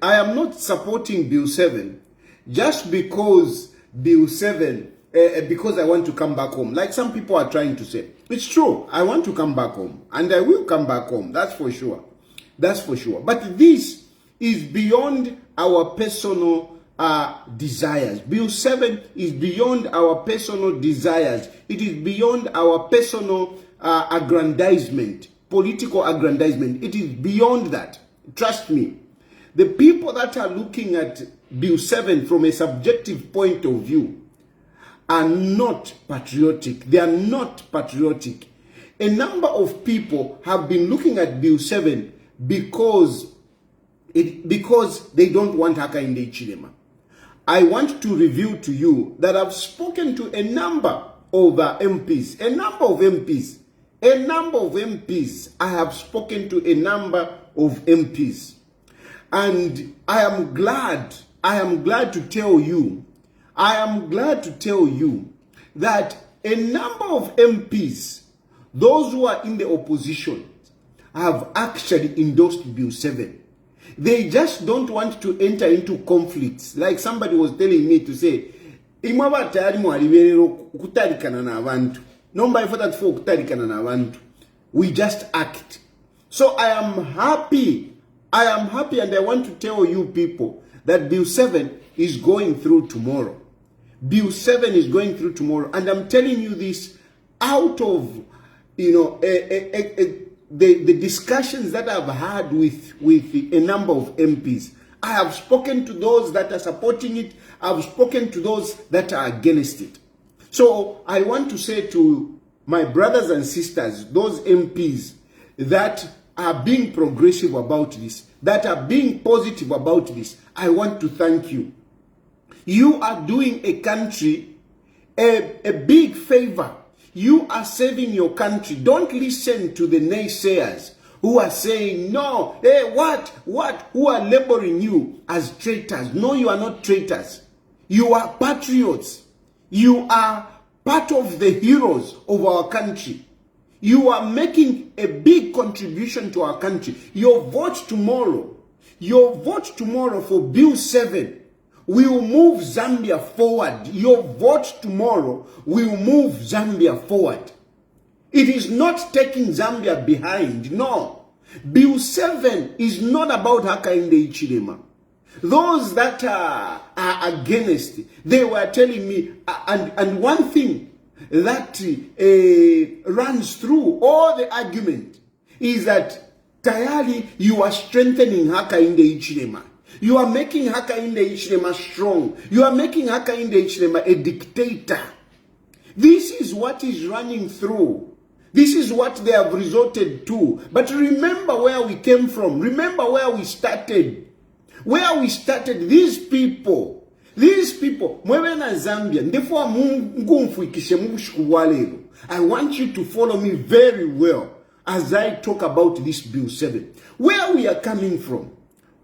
I am not supporting Bill 7 just because Bill 7, because I want to come back home. Like some people are trying to say. It's true. I want to come back home. And I will come back home. That's for sure. That's for sure. But this is beyond our personal desires. Bill 7 is beyond our personal desires. It is beyond our personal aggrandizement, political aggrandizement. It is beyond that. Trust me. The people that are looking at Bill 7 from a subjective point of view are not patriotic. They are not patriotic. A number of people have been looking at Bill 7 because they don't want Hakainde Hichilema. I want to reveal to you that I've spoken to a number of MPs, a number of MPs. I have spoken to a number of MPs. And I am glad to tell you that a number of MPs, those who are in the opposition, have actually endorsed Bill 7. They just don't want to enter into conflicts. Like somebody was telling me to say, imwaba tayari mwaliberero kutalikana na abantu. Nomba ifota tufo kutalikana na abantu. We just act. So I am happy and I want to tell you people that Bill 7 is going through tomorrow. Bill 7 is going through tomorrow. And I'm telling you this out of, the discussions that I've had with a number of MPs. I have spoken to those that are supporting it. I've spoken to those that are against it. So I want to say to my brothers and sisters, those MPs that are being progressive about this, that are being positive about this, I want to thank you. You are doing a country a big favor. You are saving your country. Don't listen to the naysayers who are saying, no, hey, who are labeling you as traitors. No, you are not traitors. You are patriots. You are part of the heroes of our country. You are making a big contribution to our country. Your vote tomorrow for Bill 7 will move Zambia forward. Your vote tomorrow will move Zambia forward. It is not taking Zambia behind. No. Bill 7 is not about Hakainde Hichilema. Those that are against, they were telling me, and one thing that runs through all the argument is that, Tayali, you are strengthening Hakainde Hichilema. You are making Hakainde Hichilema strong. You are making Hakainde Hichilema a dictator. This is what is running through. This is what they have resorted to. But remember where we came from. Remember where we started. Where we started, these people, mwebena Zambia, ndefo mungumfuikishe mungushukuwalelo. I want you to follow me very well as I talk about this Bill 7. Where we are coming from.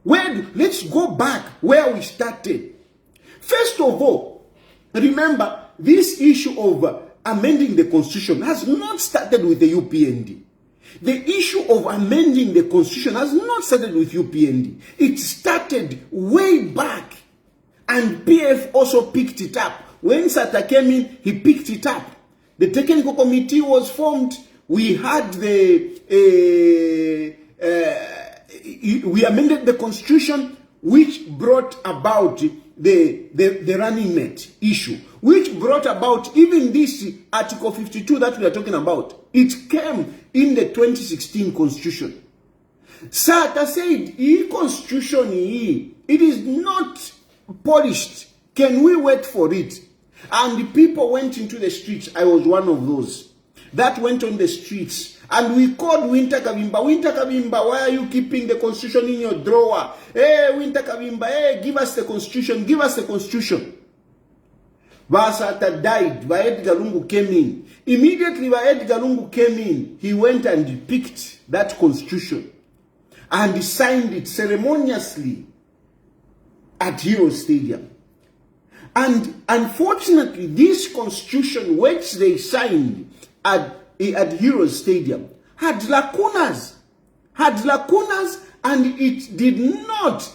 Let's go back where we started. First of all, remember, this issue of amending the constitution has not started with the UPND. The issue of amending the constitution has not started with UPND. It started way back. And PF also picked it up. When Sata came in, he picked it up. The technical committee was formed. We had we amended the constitution, which brought about the running mate issue, which brought about even this Article 52 that we are talking about. It came in the 2016 constitution. Sata said, constitution, it is not polished. Can we wait for it? And the people went into the streets. I was one of those that went on the streets. And we called Winter Kavimba. Winter Kavimba, why are you keeping the constitution in your drawer? Hey, Winter Kavimba, hey, give us the constitution. Give us the constitution. Vasata died. Vaed Galungu came in. Immediately Vaed Galungu came in, he went and picked that constitution. And he signed it ceremoniously at Hero Stadium. And unfortunately, this constitution, which they signed at Hero Stadium, had lacunas, and it did not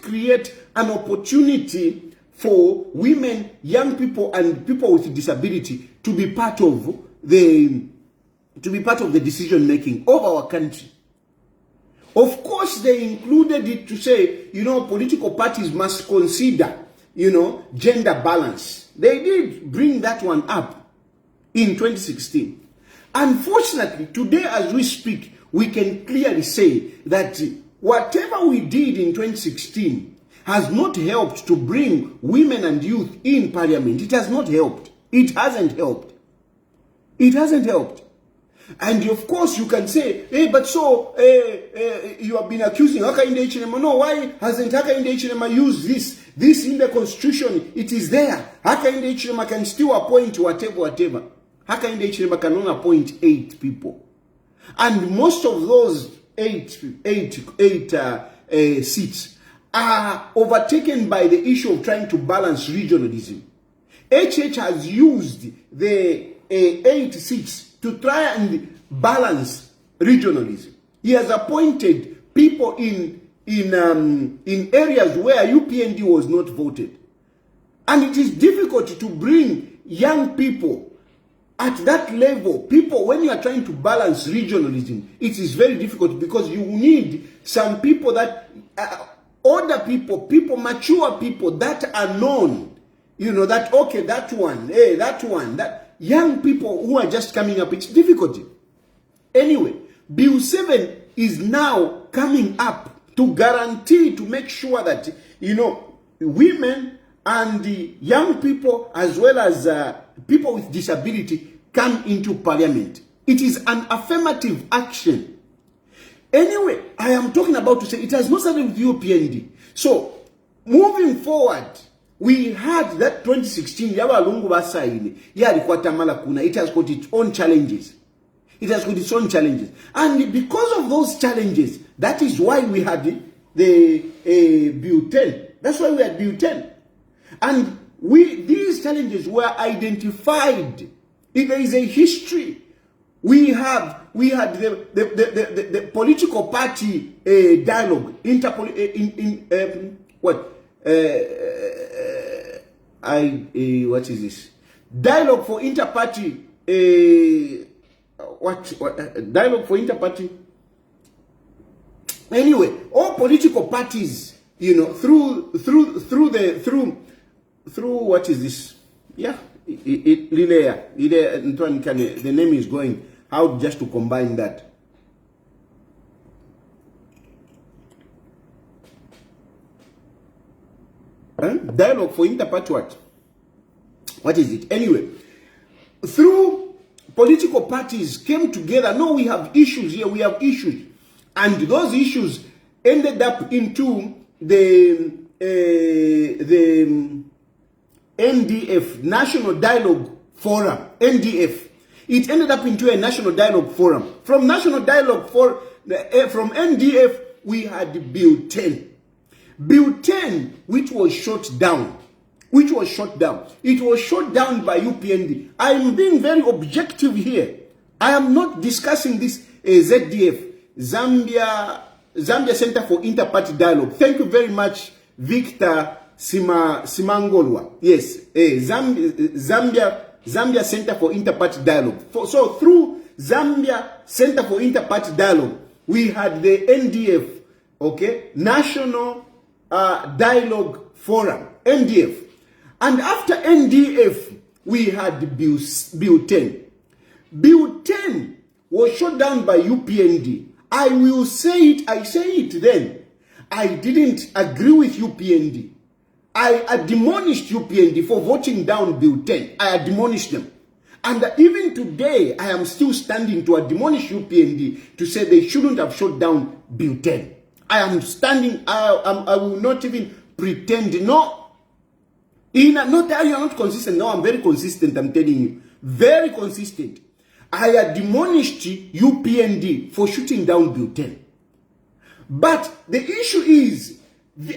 create an opportunity for women, young people, and people with disability to be part of the decision making of our country. Of course, they included it to say, political parties must consider, gender balance. They did bring that one up in 2016. Unfortunately, today as we speak, we can clearly say that whatever we did in 2016 has not helped to bring women and youth in parliament. It has not helped. It hasn't helped. It hasn't helped. And of course you can say, hey, but so you have been accusing Hakainde Hichilema. No, why hasn't Hakainde Hichilema used this? This in the constitution, it is there. Hakainde Hichilema can still appoint whatever. Hakainde Hichilema can only appoint 8 people. And most of those 8 seats are overtaken by the issue of trying to balance regionalism. HH has used the 8 seats to try and balance regionalism. He has appointed people in areas where UPND was not voted. And it is difficult to bring young people at that level. People, when you are trying to balance regionalism, it is very difficult because you need some people that, older people, mature people that are known. That, okay, that one, that young people who are just coming up, it's difficult. Anyway, Bill 7 is now coming up to guarantee, to make sure that, women and the young people as well as people with disability come into parliament. It is an affirmative action. Anyway, I am talking about to say it has not started with UPND. So, moving forward, we had that 2016, it has got its own challenges. It has got its own challenges. And because of those challenges, that is why we had the Bill 10. That's why we had Bill 10. And these challenges were identified. If there is a history, we had the political party dialogue, what is this? Dialogue for inter-party. Dialogue for inter-party. Anyway, all political parties, through what is this? Yeah, the name is going. How just to combine that? Dialogue for inter-party what? What is it? Anyway, through political parties came together. No, we have issues here. We have issues. And those issues ended up into the NDF, National Dialogue Forum, NDF. It ended up into a National Dialogue Forum. From National Dialogue from NDF, we had Bill 10. Bill 10, which was shot down. It was shot down by UPND. I am being very objective here. I am not discussing this ZDF, Zambia Center for Inter-Party Dialogue. Thank you very much, Victor Simangolwa. Yes, Zambia Center for Inter-Party Dialogue. So through Zambia Center for Inter-Party Dialogue, we had the NDF, okay, National Dialogue Forum, NDF. And after NDF, we had Bill 10. Bill 10 was shot down by UPND. I will say it, I say it then. I didn't agree with UPND. I admonished UPND for voting down Bill 10. I admonished them. And even today, I am still standing to admonish UPND to say they shouldn't have shot down Bill 10. I am standing, I will not even pretend, no. Not that you are not consistent. No, I'm very consistent, I'm telling you. Very consistent. I admonished UPND for shooting down Bill 10. But the issue is,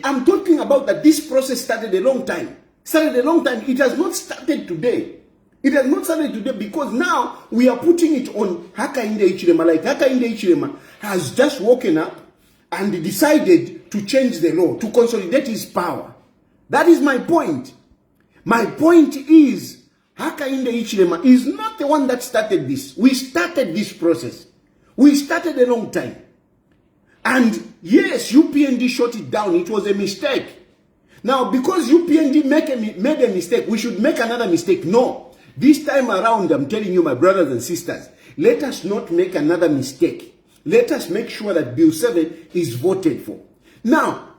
I'm talking about that this process started a long time. It has not started today. It has not started today because now we are putting it on Hakainde Hichilema. Like Hakainde Hichilema has just woken up and decided to change the law, to consolidate his power. That is my point. My point is, Hakainde Hichilema is not the one that started this. We started this process. We started a long time. And yes, UPND shut it down. It was a mistake. Now, because UPND made a mistake, we should make another mistake. No. This time around, I'm telling you, my brothers and sisters, let us not make another mistake. Let us make sure that Bill 7 is voted for. Now,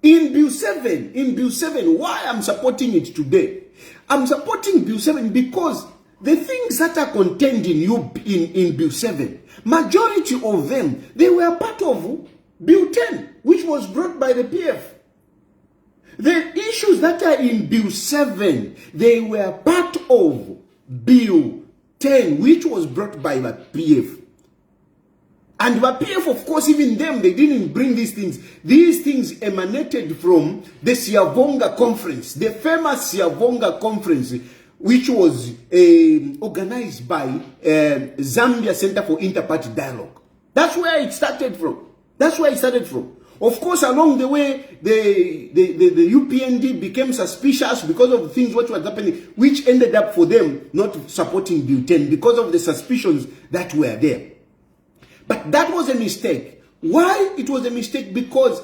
in Bill 7, why I'm supporting it today? I'm supporting Bill 7 because the things that are contained in Bill 7, majority of them, they were part of Bill 10, which was brought by the PF. The issues that are in Bill 7, they were part of Bill 10, which was brought by the PF. And the PF, of course, even them, they didn't bring these things. These things emanated from the Siavonga Conference, the famous Siavonga Conference, which was organized by Zambia Center for Inter-Party Dialogue. That's where it started from. That's where it started from. Of course, along the way, the UPND became suspicious because of the things which was happening, which ended up for them not supporting Bill 10 because of the suspicions that were there. But that was a mistake. Why it was a mistake? Because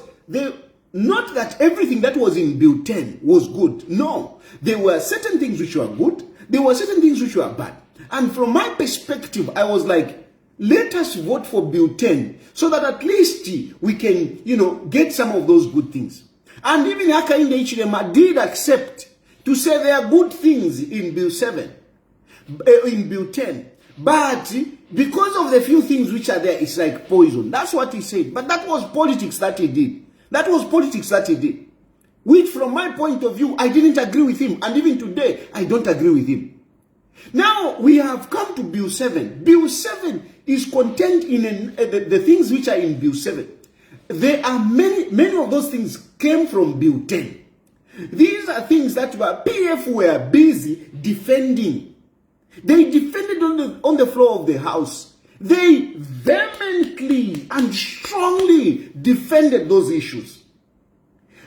not that everything that was in Bill 10 was good. No. There were certain things which were good. There were certain things which were bad. And from my perspective, I was like, let us vote for Bill 10 so that at least we can, get some of those good things. And even Hakainde Hichilema did accept to say there are good things in Bill 7, in Bill 10. But because of the few things which are there, it's like poison. That's what he said. But that was politics that he did. That was politics that he did. Which from my point of view, I didn't agree with him. And even today, I don't agree with him. Now, we have come to Bill 7. Bill 7 is contained in the things which are in Bill 7. There are many of those things came from Bill 10. These are things that PF were busy defending. They defended on the floor of the House. They vehemently and strongly defended those issues.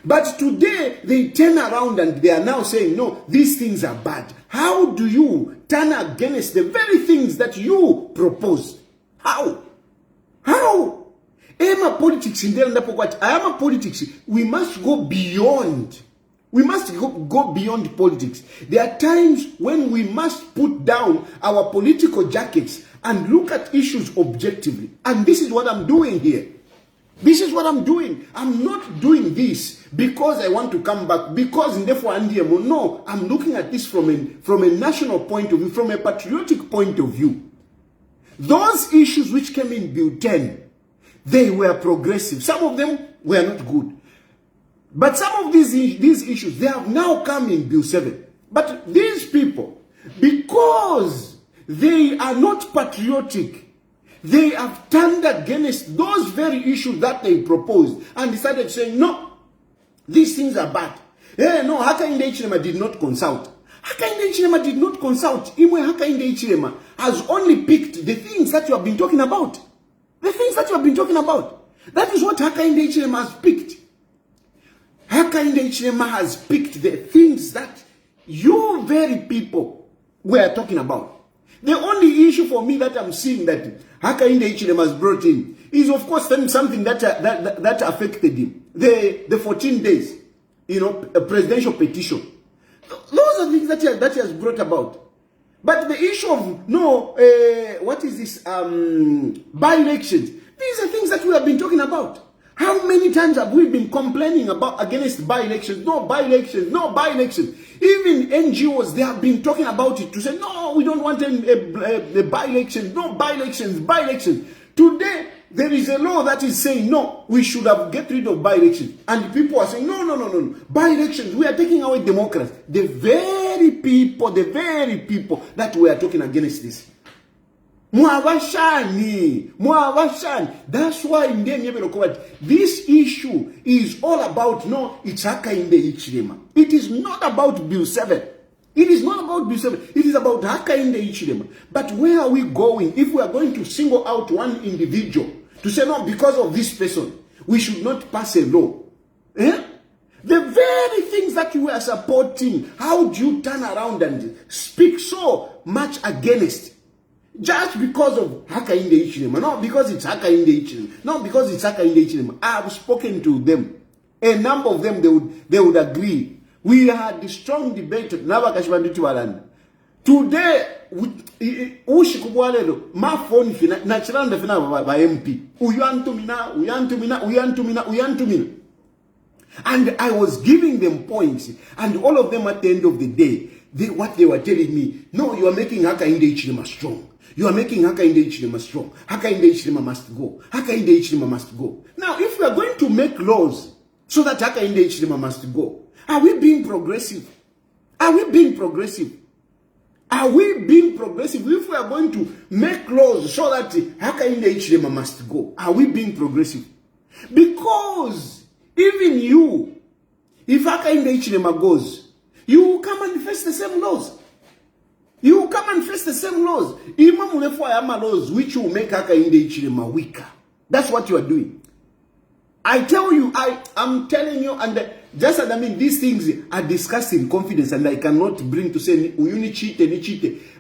But today, they turn around and they are now saying, no, these things are bad. How do you turn against the very things that you proposed? How? How? Ema politics in Ayama politics. We must go beyond. We must go beyond politics. There are times when we must put down our political jackets and look at issues objectively. And this is what I'm doing here. This is what I'm doing. I'm not doing this because I want to come back, because no, I'm looking at this from a national point of view, from a patriotic point of view. Those issues which came in Bill 10, they were progressive. Some of them were not good. But some of these issues, they have now come in Bill 7. But these people, because they are not patriotic, they have turned against those very issues that they proposed and decided saying, no, these things are bad. No, Hakainde Hichilema did not consult. Hakainde Hichilema did not consult. Hakainde Hichilema has only picked the things that you have been talking about. The things that you have been talking about. That is what Hakainde Hichilema has picked. Hakainde Hichilema has picked the things that you very people were talking about. The only issue for me that I'm seeing that Hakainde Hichilema has brought in is, of course, something that affected him. The 14 days, a presidential petition. Those are things that he has brought about. But the issue of, what is this, by-elections, these are things that we have been talking about. How many times have we been complaining against by-elections? No by-elections, no by-elections. Even NGOs, they have been talking about it to say, no, we don't want a by-elections, no by-elections, by-elections. Today, there is a law that is saying, no, we should get rid of by-elections. And people are saying, no, by-elections, we are taking away democracy. The very people that we are talking against this. Mwavashani. That's why in this issue is all about, it's Hakainde Hichilema. It is not about Bill 7. It is not about Bill 7. It is about Hakainde Hichilema. But where are we going? If we are going to single out one individual to say, no, because of this person, we should not pass a law. Eh? The very things that you were supporting, how do you turn around and speak so much against? Just because of Haka in the Ichilema, not because it's Haka in the Ichilema, not because it's Haka in the Ichilema. I have spoken to them. A number of them, they would agree. We had a strong debate. Today, my phone natural by MP. And I was giving them points, and all of them at the end of the day, what they were telling me, no, you are making Haka in the Ichilema strong. You are making Haka in the Ichilema strong. Haka in the Ichilema must go. Haka in the Ichilema must go. Now, if we are going to make laws so that Haka in the Ichilema must go, are we being progressive? Are we being progressive? Are we being progressive? If we are going to make laws so that Haka in the Ichilema must go, are we being progressive? Because even you, if Haka in the Ichilema goes, you will come and face the same laws. You will come and face the same laws. Laws which will make Haka in the Ichilema weaker. That's what you are doing. I tell you, I'm telling you, and just as I mean, these things are discussed in confidence, and I cannot bring to say, you cheat.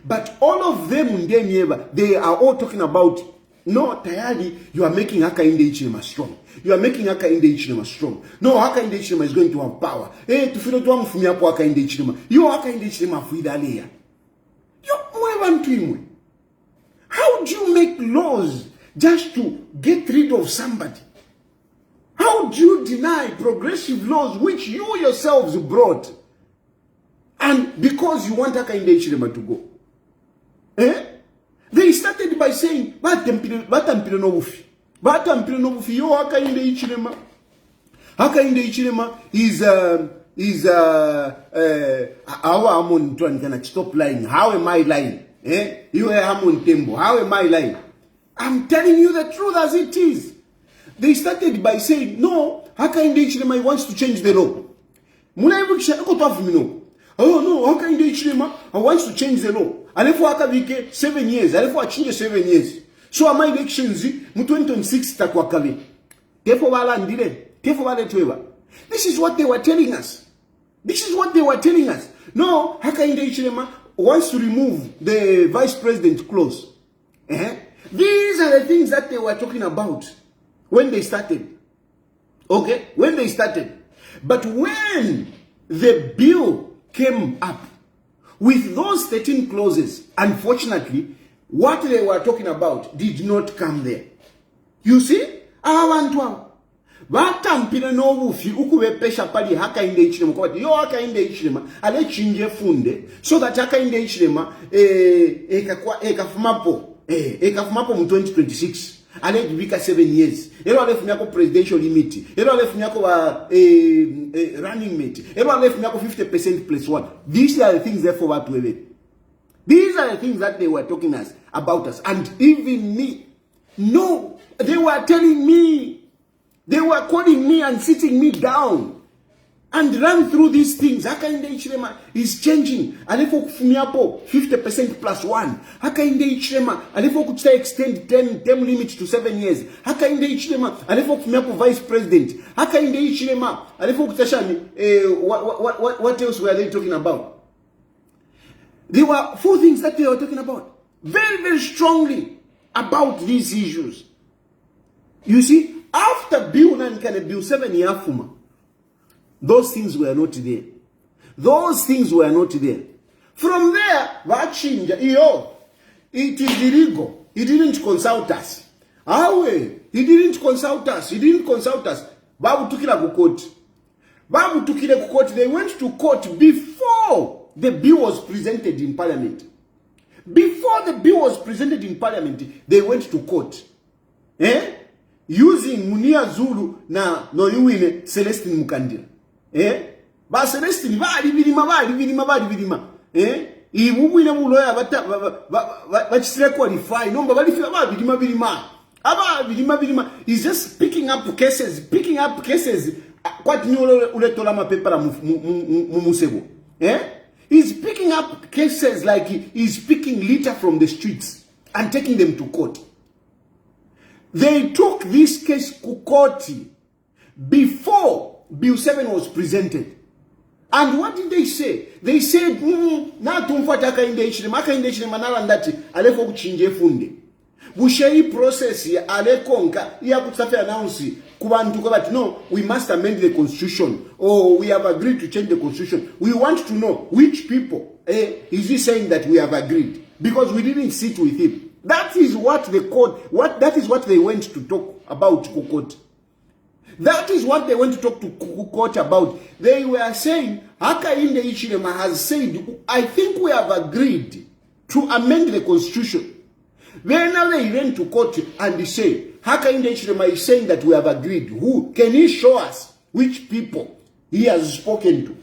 But all of them, they are all talking about, no, Tayali, you are making Haka in the Ichilema strong. You are making Haka in the Ichilema strong. No, Haka in the Ichilema is going to have power. Hey, to feel to from your Haka in the Ichilema. You Haka in the Ichilema for Idalea. How do you make laws just to get rid of somebody? How do you deny progressive laws which you yourselves brought? And because you want Haka in the Ichilema to go. Eh? They started by saying, yo Haka in the Ichilema. Haka in the Ichilema is how am I trying to stop lying? How am I lying? Eh? You are Hamon Tembo. How am I lying? I'm telling you the truth as it is. They started by saying, no, Haka in the Ichilema wants to change the law. Oh no, Haka in the Ichilema wants to change the law. Alefo Haka vike 7 years. Alefo achinje 7 years. So am I elections mu 2026 takwa kabe. Tefo wala ndile. Tefo wale tuwewa. This is what they were telling us. This is what they were telling us. No, Haka in the Ichilema wants to remove the vice president clause. These are the things that they were talking about when they started. Okay? When they started. But when the bill came up with those 13 clauses, unfortunately, what they were talking about did not come there. You see? Vatampira no wufi ukubepesha pali Haka in the Ichilema kwa yo Haka in the Ichilema ale chinje funde so that Haka in the Ichilema ekafumapo mu 2026 ale bika 7 years ero ale funyako presidential limit ero ale funyako running mate ero ale funyako 50% plus 1. These are the things therefore what we. These are the things that they were talking about us, and even me. No, they were telling me. They were calling me and sitting me down and run through these things. Haka in the Ichilema is changing. Alefo kufumiapo 50% plus 1. Haka in the Ichilema alefo kututa extend term limit to 7 years. Haka in the Ichilema alefo kufumiapo vice president. Haka in the Ichilema alefo kutashani. What else were they talking about? There were 4 things that they were talking about. Very, very strongly about these issues. You see? After Bill 9 and Bill 7 Yafuma, those things were not there. Those things were not there. From there, it is illegal. He didn't consult us. He didn't consult us. He didn't consult us. Babu tukila kukoti. Babu tukile kukoti. They went to court before the bill was presented in parliament. Before the bill was presented in parliament, they went to court. Using Munia Zulu na Noyuine Celestine Mukandira. Ba Celestine bali vidima. Iwuwina muloya bachisire qualify. No bali fika ba vidima. Aba vidima. He's just picking up cases. Kwati ni ule tola mapepara musebo. He's picking up cases like he's picking litter from the streets and taking them to court. They took this case to court before Bill 7 was presented. And what did they say? They said, na tumfuata akaindeshile manala ndati alefo kuchinje funde. Bushei process ya alekonka ya kutsafe announce kubantu kwabati no, we must amend the constitution, or we have agreed to change the constitution. We want to know which people is he saying that we have agreed, because we didn't sit with him. That is what the court, that is what they went to talk about to court. That is what they went to talk to court about. They were saying, Hakainde Hichilema has said, I think we have agreed to amend the constitution. Then now they went to court and they say, Hakainde Hichilema is saying that we have agreed. Who? Can he show us which people he has spoken to?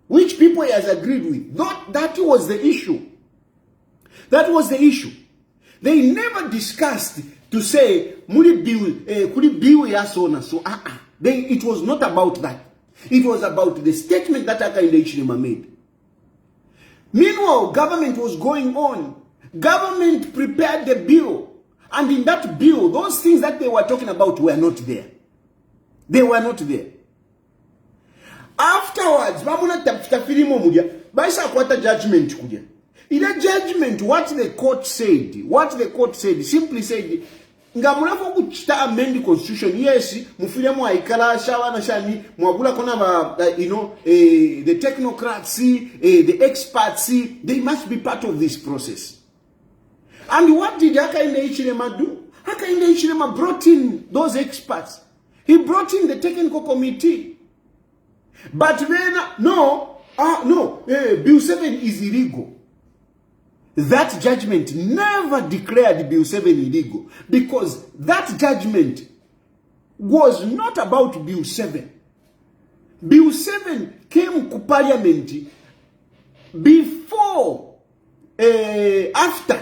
Which people he has agreed with? That was the issue. That was the issue. They never discussed to say, could it be yasona? So it was not about that. It was about the statement that Hakainde Hichilema made. Meanwhile, government was going on. Government prepared the bill. And in that bill, those things that they were talking about were not there. They were not there. Afterwards, judgment. In a judgment, what the court said, simply said, ngamulafo kuchita amend the constitution, yes, mufile mwa ikala shawa na shani, mwabula kona the technocrats, the experts, they must be part of this process. And what did Hakainde Hichilema do? Hakainde Hichilema brought in those experts. He brought in the technical committee. But then, Bill 7 is illegal. That judgment never declared Bill 7 illegal, because that judgment was not about Bill 7. Bill 7 came to Parliament before, after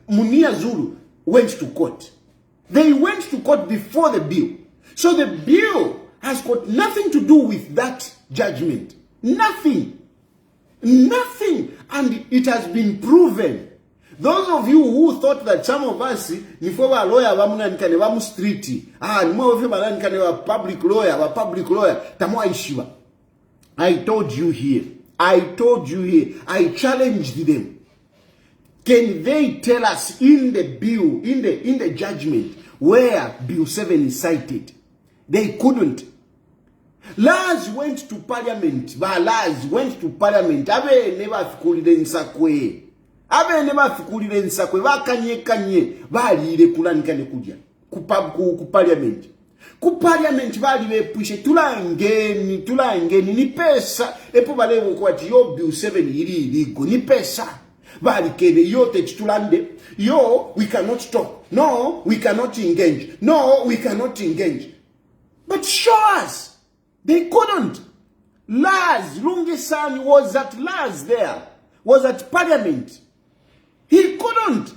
Munia Zulu went to court. They went to court before the bill. So the bill has got nothing to do with that judgment. Nothing. Nothing. And it has been proven. Those of you who thought that some of us, before a lawyer, wamu street, public lawyer, tamwa ishiwa. I told you here. I challenged them. Can they tell us in the bill, in the judgment, where Bill 7 is cited? They couldn't. Laz went to Parliament. Laz went to Parliament. Abe never fikulile nsakwe. Kanye. Bali kulanikane kuja. Ku Parliament. Ku Parliament bali bepushe tulangeni ni pesa. Epo balewo kwa yo Bill 7 iri iligo ni pesa. Bali kene yote tulande. Yo, we cannot talk. No, we cannot engage. No, we cannot engage. But show us. They couldn't. Laz, Lungesan was at Laz there. Was at Parliament. He couldn't.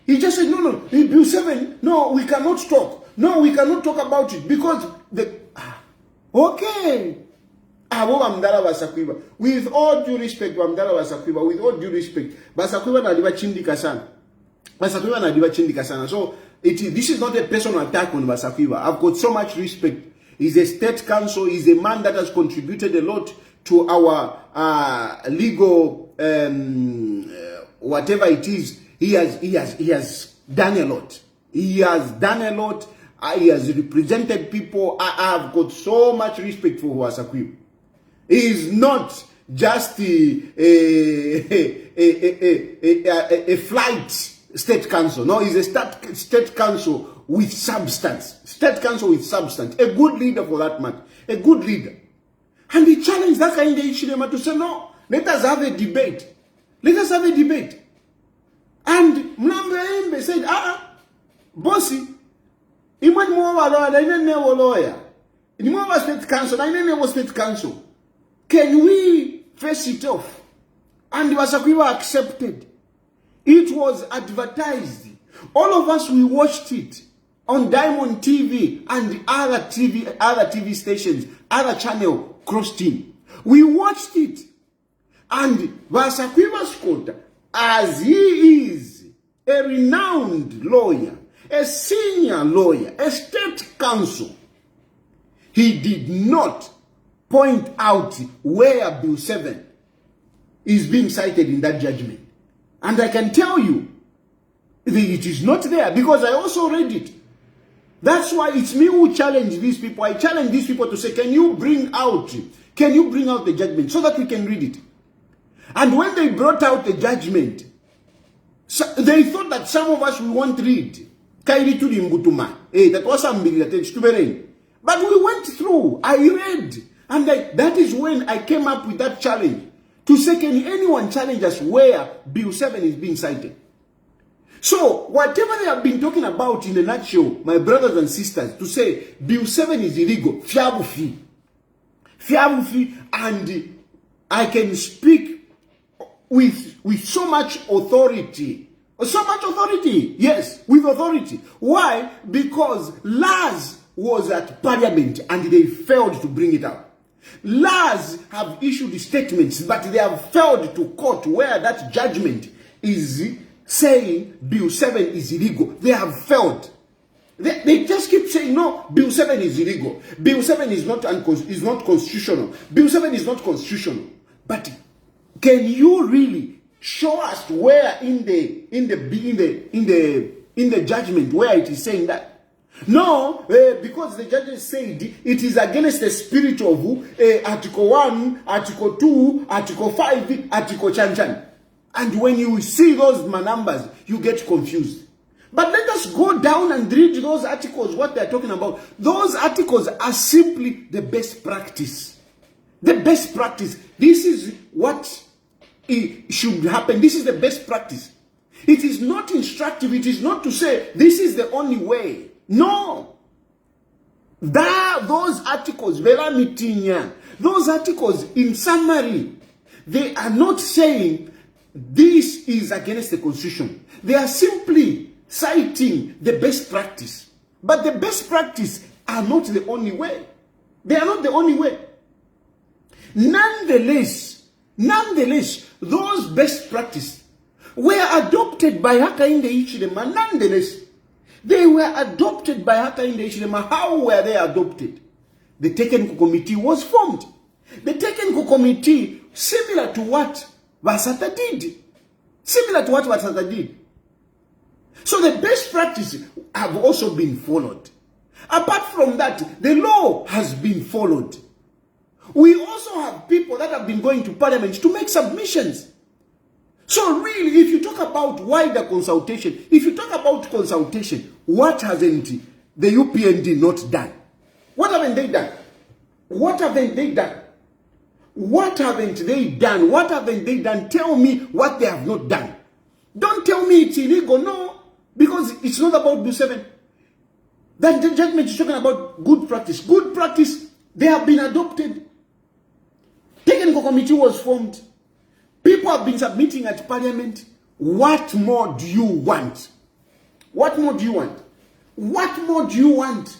He just said, no, Bill 7, no, we cannot talk. No, we cannot talk about it because okay. With all due respect, with all due respect, Basakwiba na diba chindika sana. So this is not a personal attack on Basakwiba. I've got so much respect. He's a state counsel. He's a man that has contributed a lot to our legal whatever it is. He has done a lot. He has done a lot. He has represented people. I have got so much respect for Basakwiba. He is not just a flight state counsel. No, he's a state counsel with substance. State counsel with substance. A good leader for that matter. A good leader. And he challenged Hakainde Hichilema to say, no, let us have a debate. Let us have a debate. And Mlambe said, bossy, imani mwa lawyer, na inene wa lawyer. Ni mwa state counsel, na inene wa state counsel. Can we face it off? And Basakwiba accepted. It was advertised. All of us, we watched it on Diamond TV and other TV stations, other channel crossed in. We watched it. And Basakwiba Scott, as he is a renowned lawyer, a senior lawyer, a state counsel, he did not point out where Bill 7 is being cited in that judgment. And I can tell you, it is not there because I also read it. That's why it's me who challenge these people. I challenge these people to say, can you bring out the judgment so that we can read it? And when they brought out the judgment, they thought that some of us we won't read. That was something. But we went through, I read, and that is when I came up with that challenge to say, can anyone challenge us where Bill 7 is being cited? So, whatever they have been talking about in a nutshell, my brothers and sisters, to say Bill 7 is illegal, fiabufi, and I can speak with so much authority. Yes, with authority. Why? Because Laz was at Parliament and they failed to bring it out. Laz have issued statements, but they have failed to court where that judgment is saying Bill 7 is illegal. They have failed. They just keep saying, no, Bill 7 is illegal. Bill 7 is not constitutional. Bill 7 is not constitutional. But can you really show us where in the judgment where it is saying that? No, because the judges said it is against the spirit of Article 1, Article 2, Article 5, Article Chanchan. And when you see those numbers, you get confused. But let us go down and read those articles, what they are talking about. Those articles are simply the best practice. The best practice. This is what should happen. This is the best practice. It is not instructive. It is not to say this is the only way. No. Those articles, those articles in summary, they are not saying this is against the Constitution. They are simply citing the best practice. But the best practice are not the only way. They are not the only way. Nonetheless, those best practices were adopted by Hakainde Hichilema. Nonetheless, they were adopted by Hakainde Hichilema. How were they adopted? The technical committee was formed. The technical committee, similar to what Vasata did. So the best practices have also been followed. Apart from that, the law has been followed. We also have people that have been going to Parliament to make submissions. So really, if you talk about wider consultation, what hasn't the UPND not done? What haven't they done? What haven't they done? What haven't they done? What haven't they done? Tell me what they have not done. Don't tell me it's illegal. No, because it's not about Bill 7. That the judgment is talking about good practice. Good practice, they have been adopted. Technical committee was formed. People have been submitting at Parliament. What more do you want? What more do you want? What more do you want?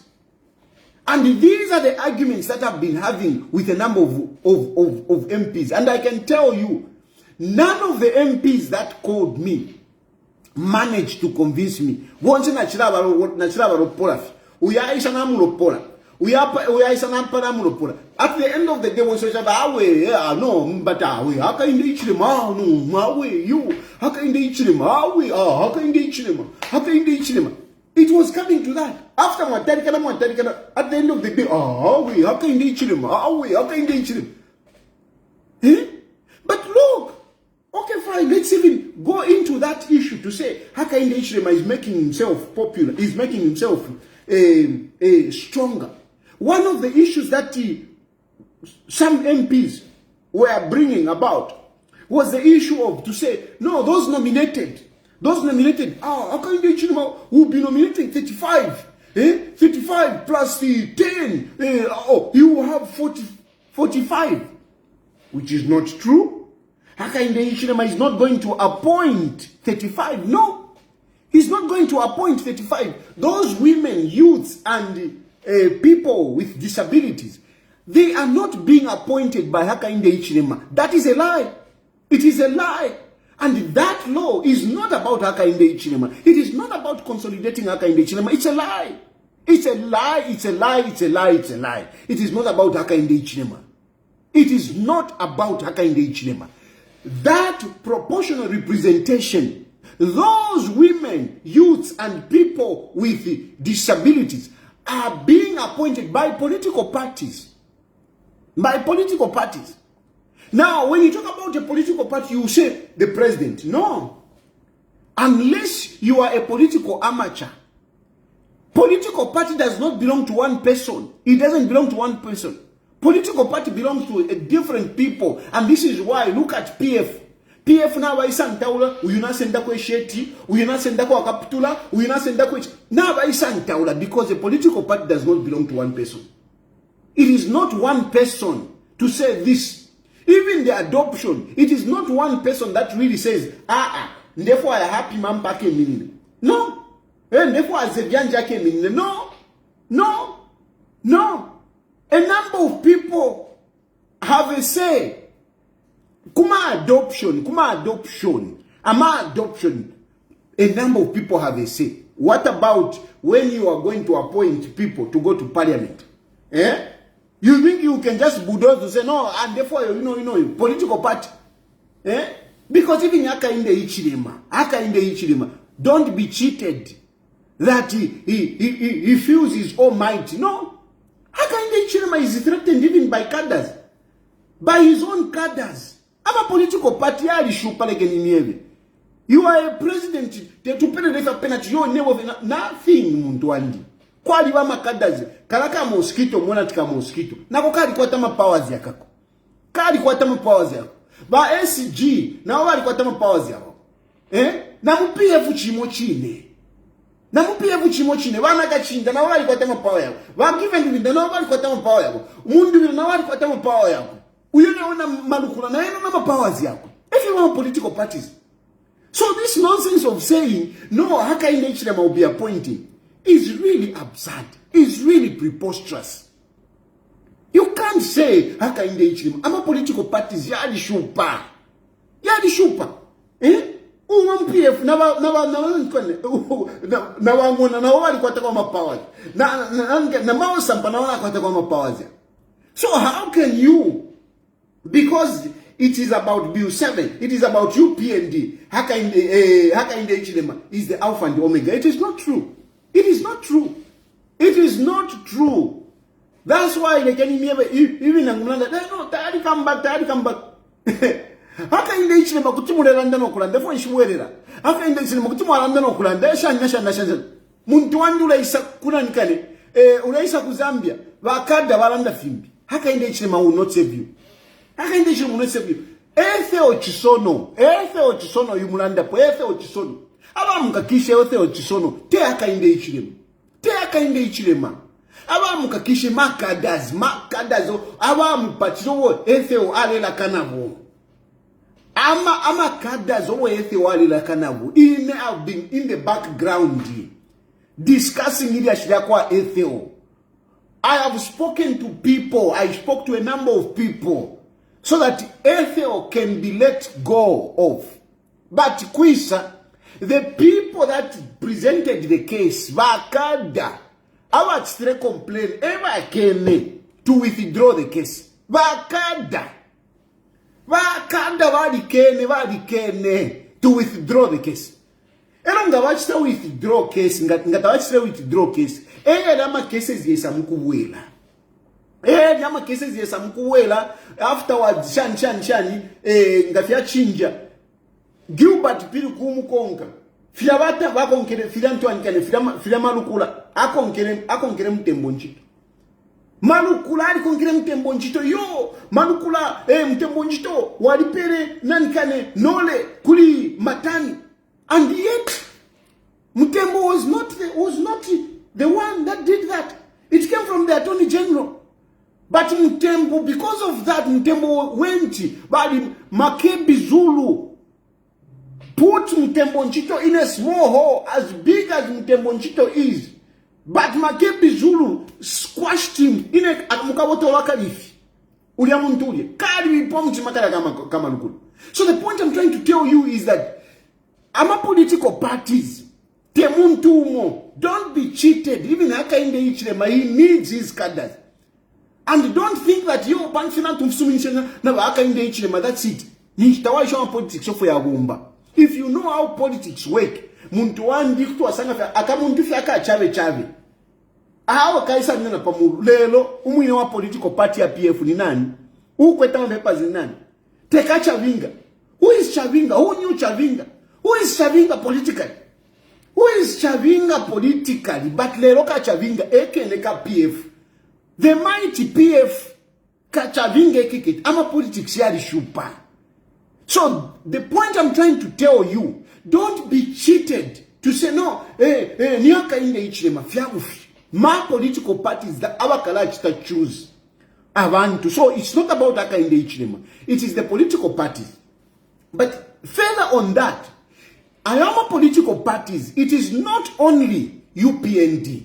And these are the arguments that I've been having with a number of MPs. And I can tell you, none of the MPs that called me managed to convince me. At the end of the day, when they say, no, but how can you each them? How can you each them? How can you each them? It was coming to that. After at the end of the day, how can you each them? How can you each them? But look, okay, fine, let's even go into that issue to say Hakainde Hichilema is making himself popular, is making himself stronger. One of the issues that some MPs were bringing about was the issue of to say, no, those nominated, Hakainde Hichilema will be nominating 35. 35 plus the 10. You will have 45. Which is not true. Hakainde Hichilema is not going to appoint 35. No. He's not going to appoint 35. Those women, youths, and people with disabilities, they are not being appointed by Hakainde Hichilema. That is a lie. It is a lie. And that law is not about Hakainde Hichilema. It is not about consolidating Hakainde Hichilema. It's a lie. It's a lie, it's a lie, it's a lie, it's a lie. It is not about Hakainde Hichilema. It is not about Hakainde Hichilema. That proportional representation, those women, youths, and people with disabilities are being appointed by political parties. By political parties. Now, when you talk about a political party, you say the president. No. Unless you are a political amateur. Political party does not belong to one person. It doesn't belong to one person. Political party belongs to a different people. And this is why, look at PF. PF na waisa ntaula, uyuna senda kwe sheti, uyuna senda kwa kapitula, uyuna senda kwe... Na waisa ntaula, because a political party does not belong to one person. It is not one person to say this. Even the adoption, it is not one person that really says, therefore I happy man pake minine. No. Therefore I say minine. No. No. No. A number of people have a say. Kuma adoption. A number of people have a say. What about when you are going to appoint people to go to parliament? You think you can just bulldoze to say no, and therefore you know political party? Because even Hakainde Hichilema, don't be cheated that he feels his own might. No. Hakainde Hichilema is threatened even by cadres. By his own cadres. I'm a political party. You are a president. You never nothing. Muntuandi. Kwali wa makadazi. Kalaka mosquito, monatika mosquito. Nako kali kwa tama powers yakako. Kali kwa tama powers yako. Ba SG, na wali kwa tama powers yako. Na mupiye chimo chine. Na mupiye chimo chine. Wana kachinda na wali kwa tama power yako. Wa given na wali kwa tama power yako. Mundu na wali kwa tama power yako. Uyone ona malukula na yeno na powers yako. If you want political parties. So this nonsense of saying, no, Hakainde Hichilema will be appointing, is really absurd. It's really preposterous. You can't say Hakainde Hichilema. I'm a political parties. Yadi shupa. All MPF na wangona na wali kwa takwa mapawaz. Na mao sampa na wala kwa takwa mapawaz. So how can you, because it is about Bill 7, it is about UPND, Hakainde Hichilema is the Alpha and the Omega. It is not true. It is not true. It is not true. That's why they can even no, Tayali come back. Hakainde Hichilema kutimulera ndano kulanda fo nshimwerera. Hakainde Hichilema kutimulera ndano kulanda shanya. Muntu wandu ulaisa kuna nikane. Ulaisa ku Zambia bakada balanda fimbi. Hakainde Hichilema will not save you. Hakainde Hichilema will not save you. Efe ochisono yumulanda po efe ochisono. Abamukakishe efe ochisono te Hakainde Hichilema. Abamukakishe makadazo abamupatiro efe o alela kanavo. Ama cadres over Kanavu have been in the background discussing Ethel. I have spoken to people. I spoke to a number of people so that Ethel can be let go of. But Kwisa, the people that presented the case, Bakada, I would straight complain ever came to withdraw the case. Bakada to withdraw the case. Elonga wachita withdraw case, ngata wachita withdraw case. Dama cases yesamukuwela. Dama cases yesamukuwela. Afterwards, shani, ngafia chinja. Gilbert pilu kumukonga. Filabata wakonkere, filantu ankane, filamalukula. Akonkere mtembonchito. Malukula alikongere mtembonjito yo malukula mtembonjito walipere nanikane nole kuli matani, and yet Mtembo was not the one that did that. It came from the Attorney General. But Mtembo, because of that, Mtembo went bali Makebi Zulu put Mtembonjito in a small hole as big as Mtembonjito is. But Makebi Zulu squashed him in a mukaboto wakalifi. Uliamuntulie. Kari pomchi makala kama lukulu. So the point I'm trying to tell you is that ama political parties, temuntumo, don't be cheated. Even Hakainde Hichilema, he needs his cadres. And don't think that you banfina tumsuminshena na Hakainde Hichilema, that's it. Nishtawaisha politics for ya wumba. If you know how politics work, muntu wandi kutu wasanga akamuntu fyaka chave. Ahawa kaisa nina pamuru. Lelo, umuine wa political party ya PF ni nani? Ukweta members ni nani? Teka Chavinga. Who is Chavinga? Who knew Chavinga? Who is Chavinga politically? Who is Chavinga politically? But lelo ka Chavinga eke neka PF. The mighty PF ka Chavinga kikit. Ama politics yari shupa. So the point I'm trying to tell you, don't be cheated to say no. Niaka inde Hichilema fiagufi. My political parties that our kalachita choose. Avantu. So it's not about Hakainde Hichilema. It is the political parties. But further on that, our political parties, it is not only UPND.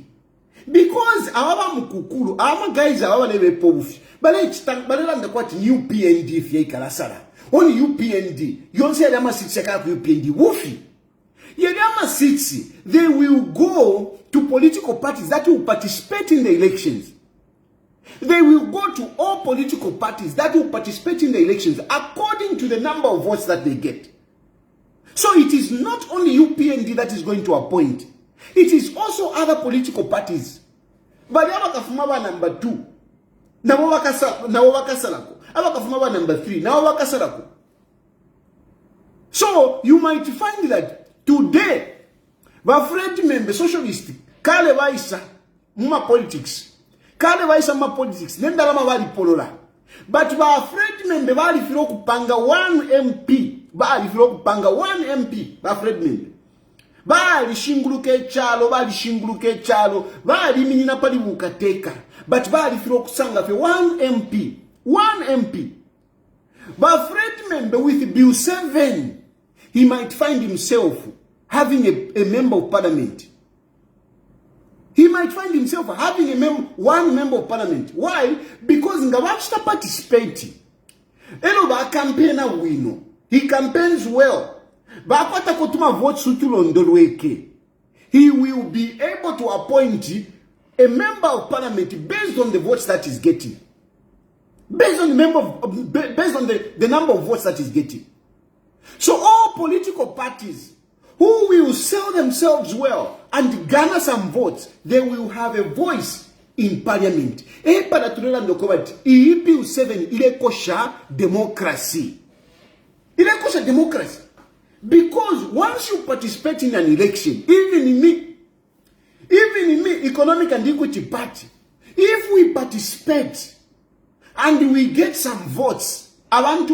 Because our mukukuru, our guys are our level powerful. But it's the quite UPND fie kalasara. Only UPND. You don't say Yama Sitsi UPND. Woofy. Yama Sitsi, they will go to political parties that will participate in the elections. They will go to all political parties that will participate in the elections according to the number of votes that they get. So it is not only UPND that is going to appoint. It is also other political parties. But Abakafumaba number 2. Nawakasalako. Abakafumaba number 3. Nawakasalako. So you might find that today, Bafred member socialist, Kale Waisa, Muma politics. Kale Waisa ma politics, Nendalama Wali Polola. But Bafred member Bali Firoku Panga 1 MP. Bali Firoku Panga 1 MP. Bafred member. Bali Shinguluke Chalo, Bali Shinguluke Chalo, Bali Minina Pali Wukateka. But Bali Firoku Sanga for 1 MP. 1 MP. Bafred member with Bill 7. He might find himself having a member of parliament. He might find himself having one member of parliament. Why? Because Ngawachta participating. Elo ba campaigner wino. He campaigns well. Ba kwata kotuma vote sutulondolweke. He will be able to appoint a member of parliament based on the votes that he's getting. Based on the number of votes that he's getting. So all political parties who will sell themselves well and garner some votes, they will have a voice in parliament. EEP 7 ile kosha democracy. Ile kosha democracy. Because once you participate in an election, even in me, Economic and Equity Party, if we participate and we get some votes, out of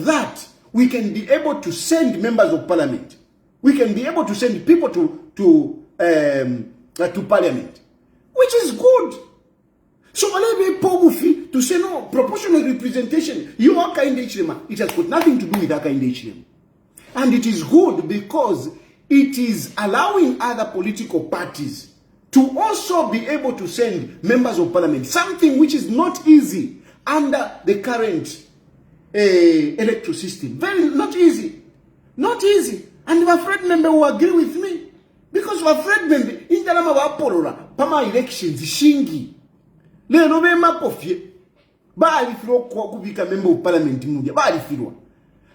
that, we can be able to send members of parliament. We can be able to send people to parliament, which is good. So to say no, proportional representation, you are Hakainde Hichilema, it has got nothing to do with Hakainde Hichilema. And it is good because it is allowing other political parties to also be able to send members of parliament, something which is not easy under the current electoral system. Not easy. Not easy. And my friend member will agree with me. Because my friend member, in the Lama Polola, Pama elections, Shingi. Le November Pofie. Bali Firo Kubika member of parliament Mudia. Bali Firo.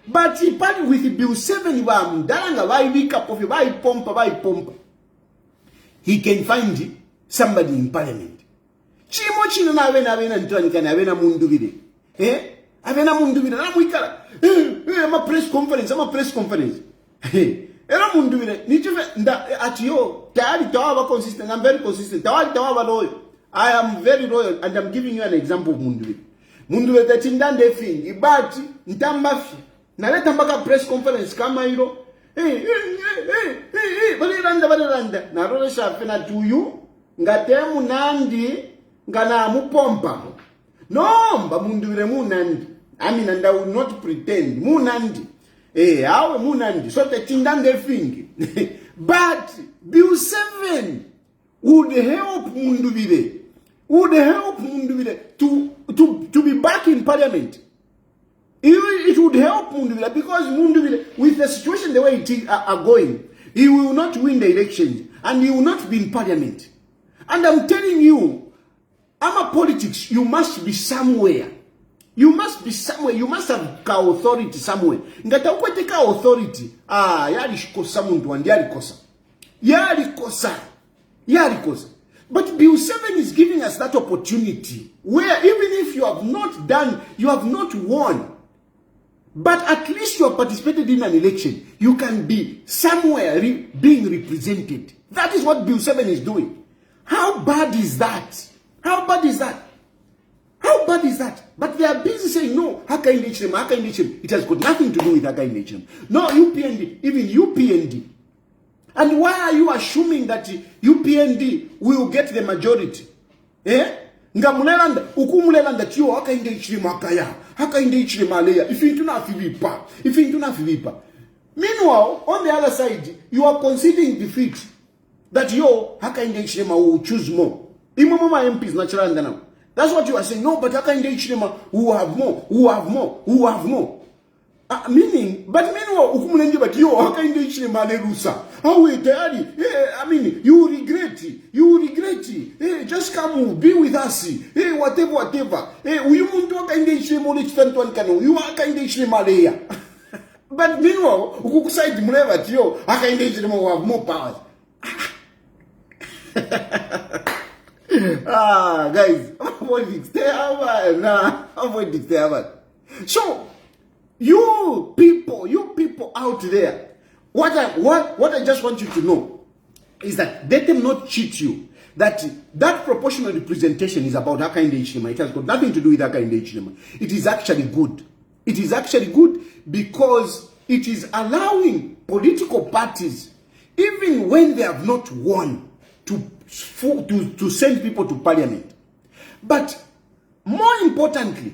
But he party with Bill 7 Dalanga, why we cup of by pompa. He can find somebody in parliament. Chimo na avena Antoni can avena munduvide. Avena munduvide. I'm a press conference. I'm a press conference. Era munduvide. At yo, Tayali Tawa consistent. I'm very consistent. Tawali Tawa loyal. I am very loyal, and I'm giving you an example of munduvide. Munduvide that in dande fin. Ibati ntambafi. Naleta mpaka press conference kama hilo. Baliranda. Narole shafena to you. Ngatemu nandi. Ngana mupompa. No, mba munduvire munandi. I mean, and I will not pretend. Munandi. Awe munandi. So te tindande fingi. But Bill 7 would help munduvire. To to be back in parliament. It would help Munduvila, because Munduvila, with the situation the way it is are going, he will not win the elections and he will not be in parliament. And I'm telling you, ama politics, you must be somewhere. You must be somewhere. You must have authority somewhere. Ngata ukweteka authority. Yalikosa muntu wandi yalikosa. But Bill 7 is giving us that opportunity where even if you have not done, you have not won, but at least you have participated in an election, you can be somewhere being represented. That is what Bill 7 is doing. How bad is that? How bad is that? How bad is that? But they are busy saying, no, Haka in HM. It has got nothing to do with Haka in HM. No, UPND, even UPND. And why are you assuming that UPND will get the majority? Ngamulelanda, ukumulelanda tiyo Haka in HM Hakaya. Haka in HM Malaya. If you not Fivipa. Meanwhile, on the other side, you are conceding defeat. That Haka in HM will choose more. Imamama MPs natural now. That's what you are saying. No, but Haka in HM who have more. Meaning, but meanwhile, ukumulenje but Haka in HM Malerusa. How we tayari? I mean, you regret it. Just come, be with us. Whatever. You want to Haka in HM only one canoe. You Haka in HM Malaya. But meanwhile, ukukuside muleva tiyo Haka in HM will have more powers. Guys, so you people out there, what I just want you to know is that let them not cheat you. That proportional representation is about Haka in the HM. It has got nothing to do with Haka in the HM. It is actually good. It is actually good because it is allowing political parties, even when they have not won, to send people to parliament. But more importantly,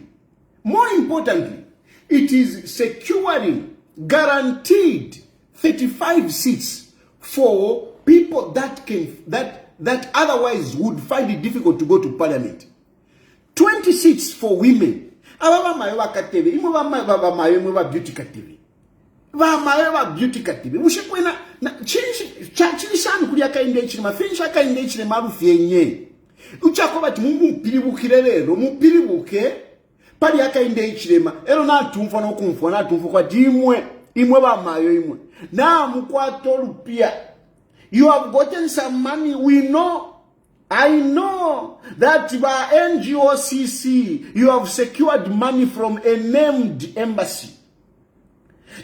it is securing guaranteed 35 seats for people that otherwise would find it difficult to go to parliament. 20 seats for women. Beauty category. Ushikwena na chini shanu kuli Haka in HM finisha Haka in HM marufu yenye. Uchakoba ti mupiribuke lero mupiribuke pali Haka in HM ero na tumfo na kumfo na tumfo kwa imwe ba mayo imwe na mkwato rupia. You have gotten some money. I know that by NGOCC you have secured money from a named embassy.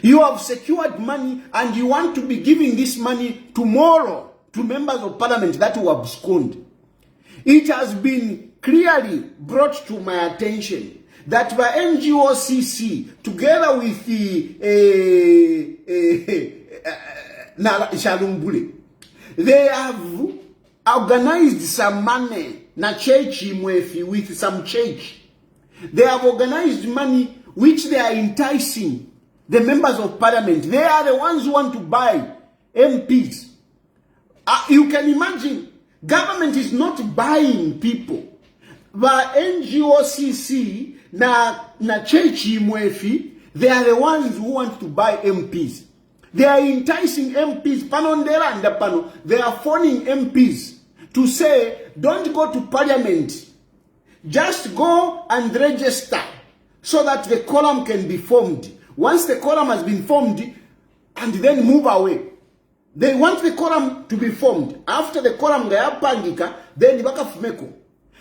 You have secured money and you want to be giving this money tomorrow to members of parliament that who have absconded. It has been clearly brought to my attention that by NGOCC, together with the they have organized some money na church with some church. They have organized money which they are enticing the members of parliament. They are the ones who want to buy MPs. You can imagine, government is not buying people. But NGOCC na chechi mwefi, they are the ones who want to buy MPs. They are enticing MPs. Panondera and pano. They are phoning MPs to say, don't go to parliament. Just go and register so that the column can be formed. Once the quorum has been formed, and then move away. They want the quorum to be formed. After the quorum, pangika, then baka fumeko.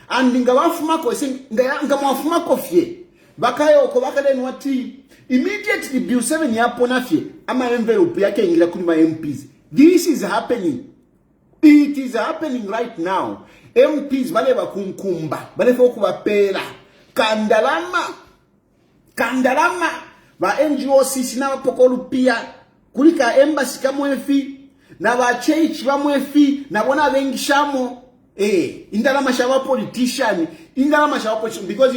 And ngawafumako saying ngamwafumako fie. Bakayo ko baka den wati. Immediately Bill 7 yapona fie. Ama envelope yake ingila kuni ma MPs. This is happening. It is happening right now. MPs bale bakunkumba, bale fokuba pera. Kandalama. Ba NGOCC na pokolu pia kulika embassy kamwefi na ba church bamwefi na bona bengishamo indalama shawa politician because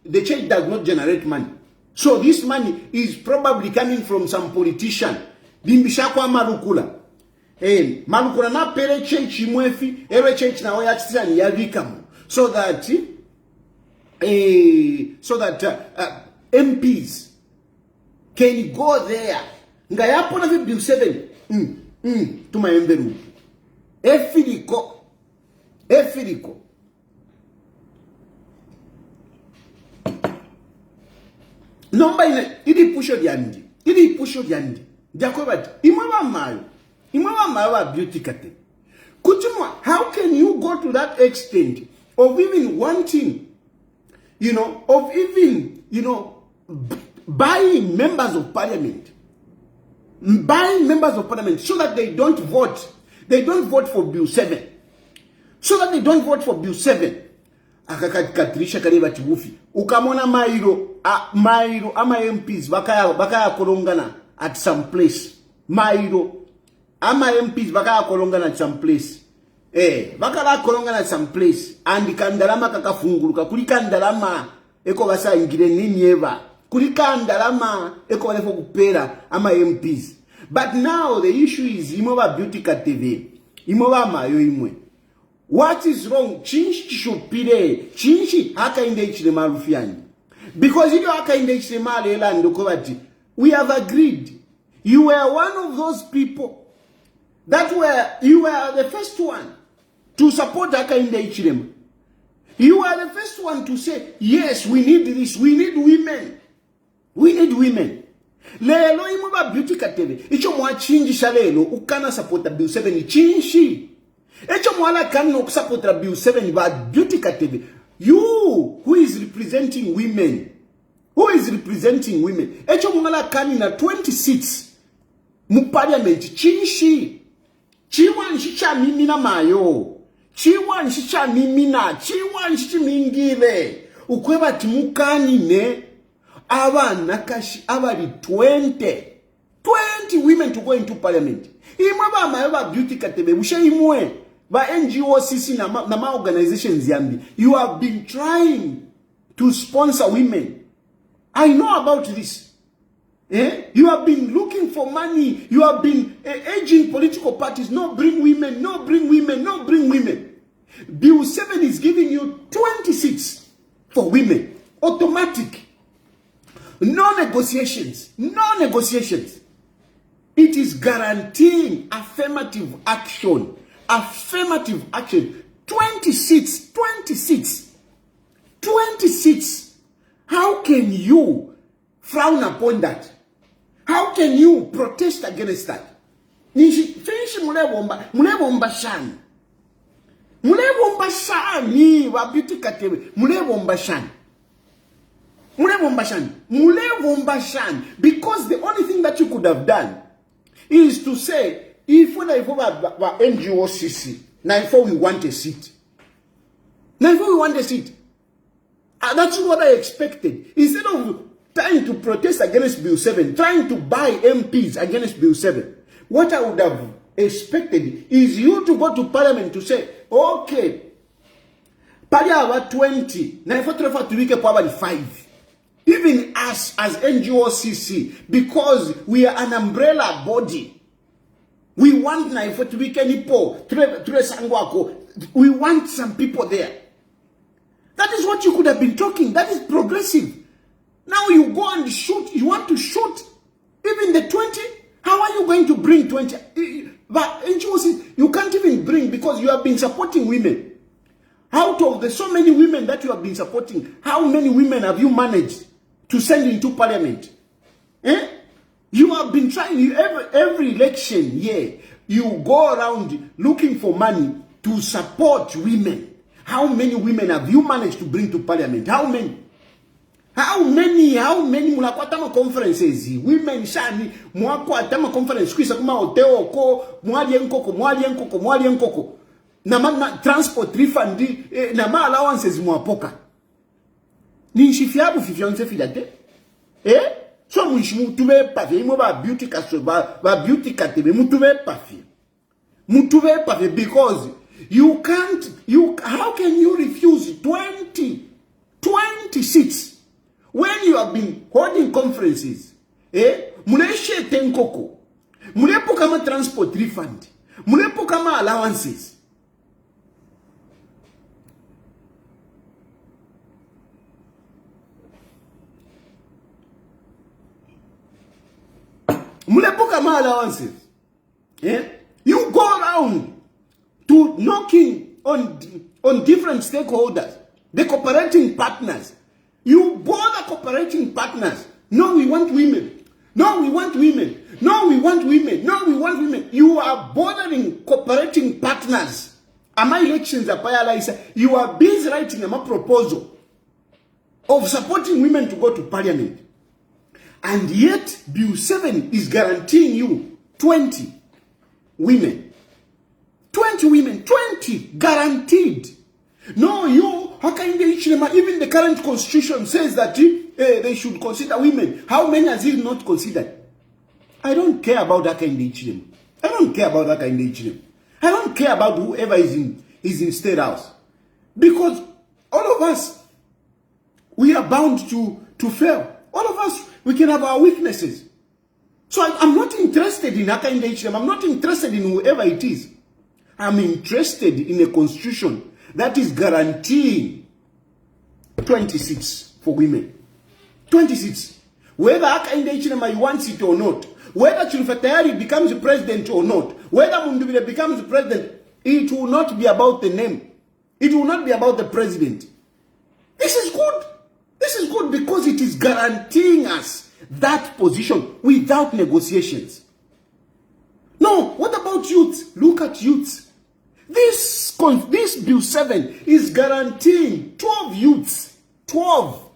the church does not generate money, so this money is probably coming from some politician bimbisha kwa marukula marukula na pere church mwefi ewe church na oya tsani ya vikamo so that so that MPs can go there. Ngayapo na bill 7. Tuma emberu. Efiriko. Nomba ina idi pusho diandi. Jako bati imwa mayo wa beauty kate. Kutumwa, how can you go to that extent of even wanting, of even, buying members of parliament? Buying members of parliament so that they don't vote. They don't vote for Bill 7. So that they don't vote for Bill 7. Akakatirisha kariba chibufi. Ukamona mairo ama MPs bakaya kolongana at some place. Mairo ama MPs bakaya kolongana at some place. Bakala kolongana at some place. And kandalama kakafunguluka. Kuli kandalama eko basa ingire ninyeva. Kuli kandalama eko balefo kupera ama MPs. But now the issue is imoba beauty kateve. Imoba mayo imwe. What is wrong? Chinchi chishopire. Chinchi haka inde ichilema rufiani. Because you haka inde ichilema lela ndokobati. We have agreed. You were one of those people you were the first one to support haka inde ichilema. You were the first one to say, yes, we need this. We need women. We need women. Lelo imoba beauty kateve. Icho mwa chinji shalelo. Ukana support Bill 7. Chinchi. Echo mwala kano kusapota Bill 7 ba beauty katebe. You who is representing women. Echo mwala kani na 20 seats mu parliament chinshi. Chiwan shicha mimi na mayo. Chiwan shicha mimi na. Chiwan shicha mingile. Ukweba timukani ne. Aba nakashi abari 20 women to go into parliament. Imaba mayo ba beauty katebe. Mushe imwe. By NGOCC nama organizations yambi, you have been trying to sponsor women. I know about this. You have been looking for money. You have been urging political parties, no bring women. Bill 7 is giving you 20 seats for women. Automatic. No negotiations. It is guaranteeing affirmative action. 20 seats. How can you frown upon that? How can you protest against that? Finish mulebomba shani wa beauty katebe mulebomba shani because the only thing that you could have done is to say, if when I vote by NGOCC, now we want a seat. That's what I expected. Instead of trying to protest against Bill 7, trying to buy MPs against Bill 7, what I would have expected is you to go to parliament to say, okay, Palia 20, now if we can 5. Even us as NGOCC, because we are an umbrella body. We want we want some people there. That is what you could have been talking. That is progressive. Now you go and shoot. You want to shoot even the 20? How are you going to bring 20? But you can't even bring because you have been supporting women. Out of the so many women that you have been supporting, how many women have you managed to send into parliament? You have been trying, every election, you go around looking for money to support women. How many women have you managed to bring to parliament? How many? Mulakwatama conferences, women shani, mwakwatama conference, kuisa kuma hoteo ko, mwali enkoko. Na transport refund, na allowances mwapoka. Ni shifiabu fifionse filate? So mutuve pafe imo ba beauty kaso ba beauty katebe mutuve pafe because how can you refuse 20 seats when you have been holding conferences? Muleshe tenkoko, mulepo kama transport refund, mulepo kama allowances. Mulepoka ma allowances. Yeah? You go around to knocking on different stakeholders, the cooperating partners. You bother cooperating partners. No, we want women. No, we want women. No, we want women. No, we want women. You are bothering cooperating partners. Ama elections are TAYALI. You are busy writing a proposal of supporting women to go to parliament. And yet, Bill 7 is guaranteeing you 20 women. 20 women. 20 guaranteed. No, even the current constitution says that they should consider women. How many has he not considered? I don't care about that kind of HM. I don't care about that kind of HM. I don't care about whoever is in State House. Because all of us, we are bound to fail. All of us, we can have our weaknesses. So I'm not interested in that kind of HM. I'm not interested in whoever it is. I'm interested in a constitution that is guaranteeing 26 for women. 26. Whether Hakainde Hichilema wants it or not, whether Chilufya TALALI becomes the president or not, whether Mundubile becomes the president, it will not be about the name. It will not be about the president. This is good. This is good because it is guaranteeing us that position without negotiations. No, what about youth? Look at youth. This Bill 7 is guaranteeing 12 youths. 12.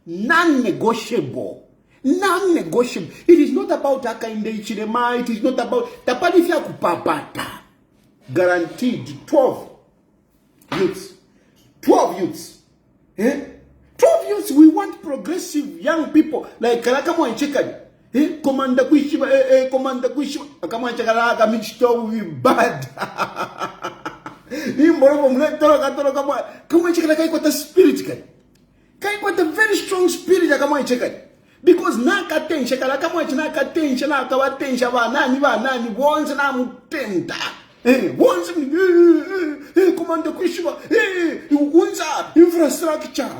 Non-negotiable. Non-negotiable. It is not about Hakainde Hichilema. It is not about Tapadifia Kupapata. Guaranteed 12 youths. 12 youths. Eh? 12 youths. We want progressive young people like Karakamo and Chekadi. Eh? Commander Kuishiba, Commander Kuishiba. Kama Chakalaka Michto will be bad. Come on, spirit. Got a very strong spirit. Because nakatensha kala kama nakatensha na kawatensha ba nani once na mutenda once command kushwa unza infrastructure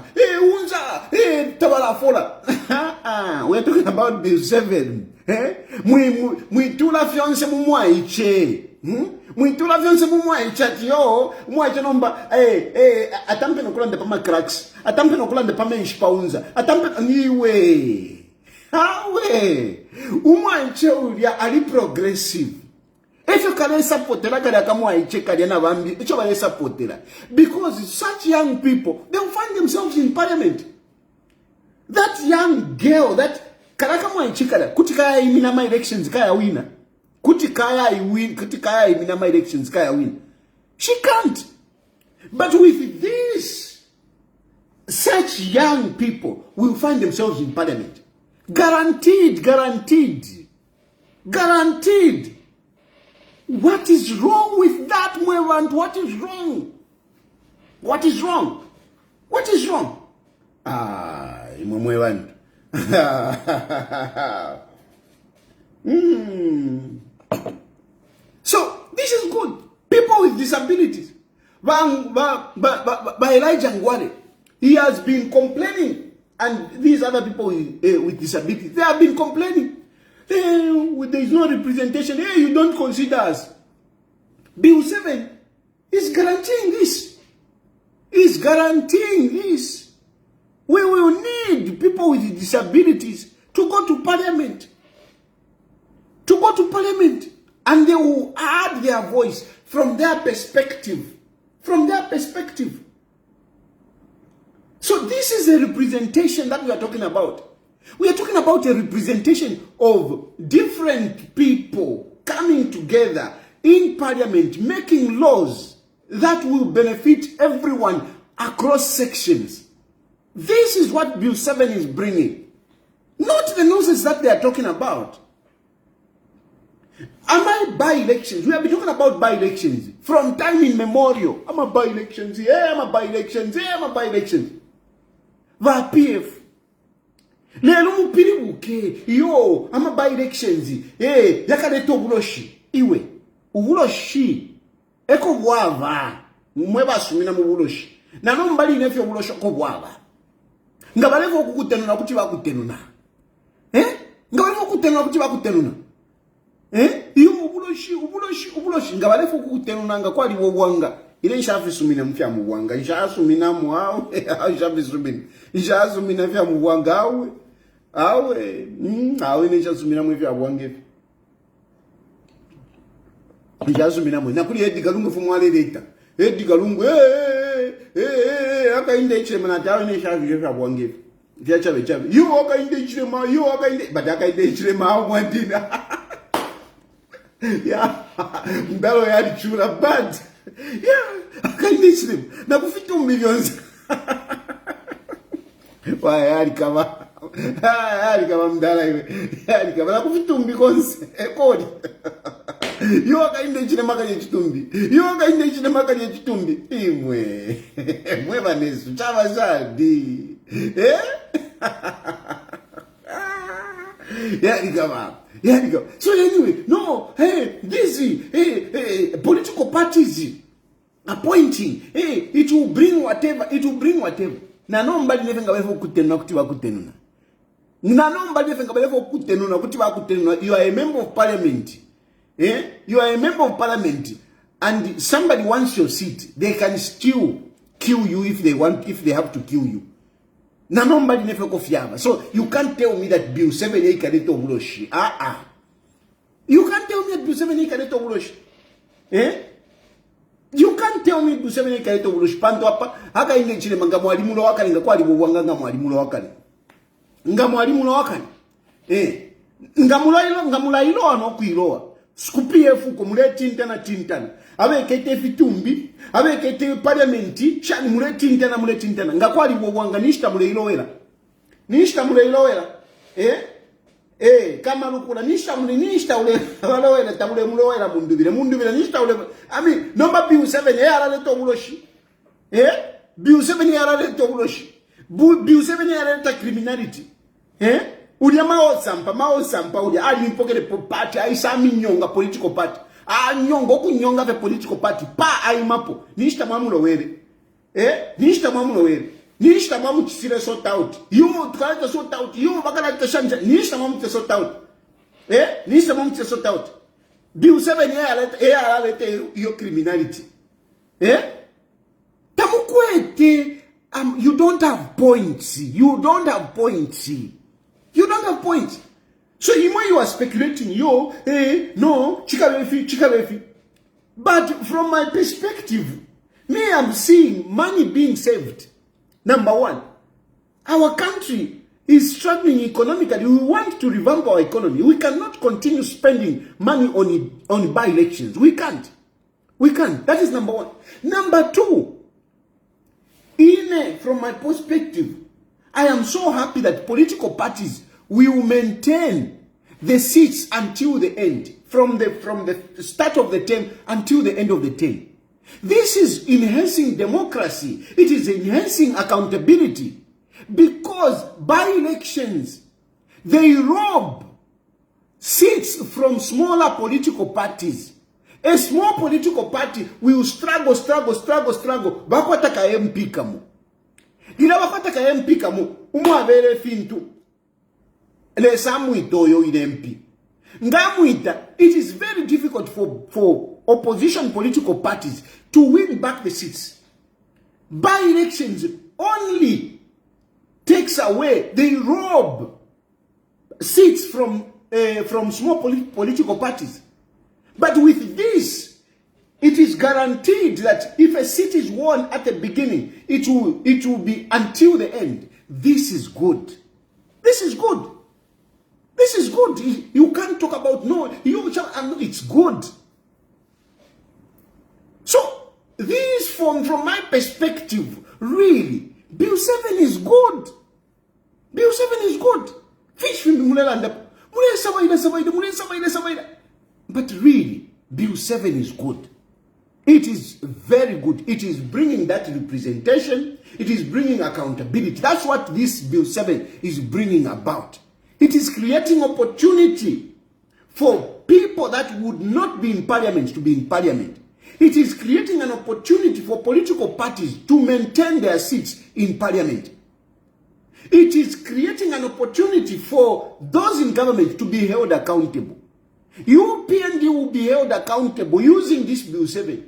unza tabala fola. We're talking about Bill 7. Mwitula fiance mumwaiche. Mwitula fiance mumwaiche yo mwaje nomba atampe nokulande pama cracks, atampe nokulande pama ishpaunza, atampe niwe hawe umwaiche ulia ali progressive. If you can support because such young people, they'll find themselves in parliament. That young girl, that Karakamo Chikara, Kutikaya Minama elections, Kaya winner. Kutikaya win, Kutikaya Minama elections, Kaya win. She can't. But with this, such young people will find themselves in parliament. Guaranteed, guaranteed, guaranteed. What is wrong with that, Mwevant? What is wrong? What is wrong? What is wrong? Mwevant. So this is good. People with disabilities. By Elijah Ngwale, he has been complaining, and these other people with disabilities, they have been complaining. There is no representation. Hey, you don't consider us. Bill 7 is guaranteeing this. Is guaranteeing this. We will need people with disabilities to go to parliament. To go to parliament. And they will add their voice from their perspective. From their perspective. So this is a representation that we are talking about. We are talking about a representation of different people coming together in parliament, making laws that will benefit everyone across sections. This is what Bill 7 is bringing. Not the nonsense that they are talking about. Am I by-elections? We have been talking about by-elections from time immemorial. I'm a by-elections here, I'm a by-elections here, I'm a by-elections. Va PF. Lelo mupiri buke yo ama by elections yakaleto ubuloshi iwe ubuloshi eko bwava mweba sumina mu buloshi na no mbali nefyo ubuloshi ko bwava ngabalevo kukutenuna kuti bakutenuna ngabalevo kutenuna kuti bakutenuna Iyo ubuloshi ngabalefu kutenunanga kwali wowanga. Ile ishafi sumina mfya muwanga. Ishasumina muawe. Ishasumina mfya muwanga awe. Awe ne ishasumina mfya muwanga. Ishasumina mwe. Nakuli hedi galungu fumwale leta. Hedi galungu aka inde ichile manatawe ne ishafi mfya muwanga. Vya chabe. Yo aka inde ichile ma. But aka inde ichile ma mwandina. Yeah, mbalo ya chula bad. Yeah, akaindichi them. Na kufita millions. Wa yari kama mdala iwe. Yari kama na kufita because ekodi. Yo akaindichi makanye chitumbi. Imwe banesu chava zadi. Yari kama. So anyway, no, this political parties appointing, it will bring whatever. Na nobody never ngabefo kutenuna kutiba kutenuna. You are a member of parliament. You are a member of parliament, and somebody wants your seat. They can still kill you if they have to kill you. Na nobody never kofiaba. So you can't tell me that Bill 7 ikareto buloshi. You can't tell me that Bill 7 ikareto buloshi. You can't tell me Bill 7 ikareto buloshi. Panto hapa haka ine chile manga mwalimu lo wakani ngakwa alibuwanga nga mwalimu lo wakani. Nga mwalimu lo wakani. Ngamula ilo ano kuiloa. Skupi efu kumule tintana. Awe kete fitumbi, awe kete parliamenti, shani mule tintana. Ngakwa alibuwanga nishta mule ilowela. Kama lukula nishta ule walowela tamule mulowela mundubile nishta ule. Number Bill 7 yara leto buloshi. Bill 7 yara leto buloshi. Bill 7 yara leto criminality. Ulia mao sampa ulia ali mpokele party aisami nyonga political party. Nyonga kunyonga ve political party pa aimapo nishta mamulowele. Nishta mamu chisire sort out. You tukaleta sort out. You bakala tashanja. Nishta mamu te sort out. Nishta mamu te sort out. Bill 7 alete your criminality. Tamukwete. You don't have points. You don't have points. So you are speculating. No, chikabefi. But from my perspective, me I'm seeing money being saved. Number one, our country is struggling economically. We want to revamp our economy. We cannot continue spending money on by-elections. We can't. That is number one. Number two, from my perspective, I am so happy that political parties will maintain the seats until the end, from the start of the term until the end of the term. This is enhancing democracy. It is enhancing accountability. Because by-elections, they rob seats from smaller political parties. A small political party will struggle. Bakwataka MP kamu. Ila bakwataka MP kamu. Umwabere fintu. Le samu itoyo in MP. Ngamuita, it is very difficult for opposition political parties to win back the seats. By-elections only takes away, they rob seats from small political parties. But with this, it is guaranteed that if a seat is won at the beginning, it will be until the end. This is good. You can't talk about it's good. So this from my perspective, really, Bill 7 is good. Fish but really, Bill 7 is good. It is very good. It is bringing that representation. It is bringing accountability. That's what this Bill 7 is bringing about. It is creating opportunity for people that would not be in parliament to be in parliament. It is creating an opportunity for political parties to maintain their seats in parliament. It is creating an opportunity for those in government to be held accountable. UPND will be held accountable using this Bill 7.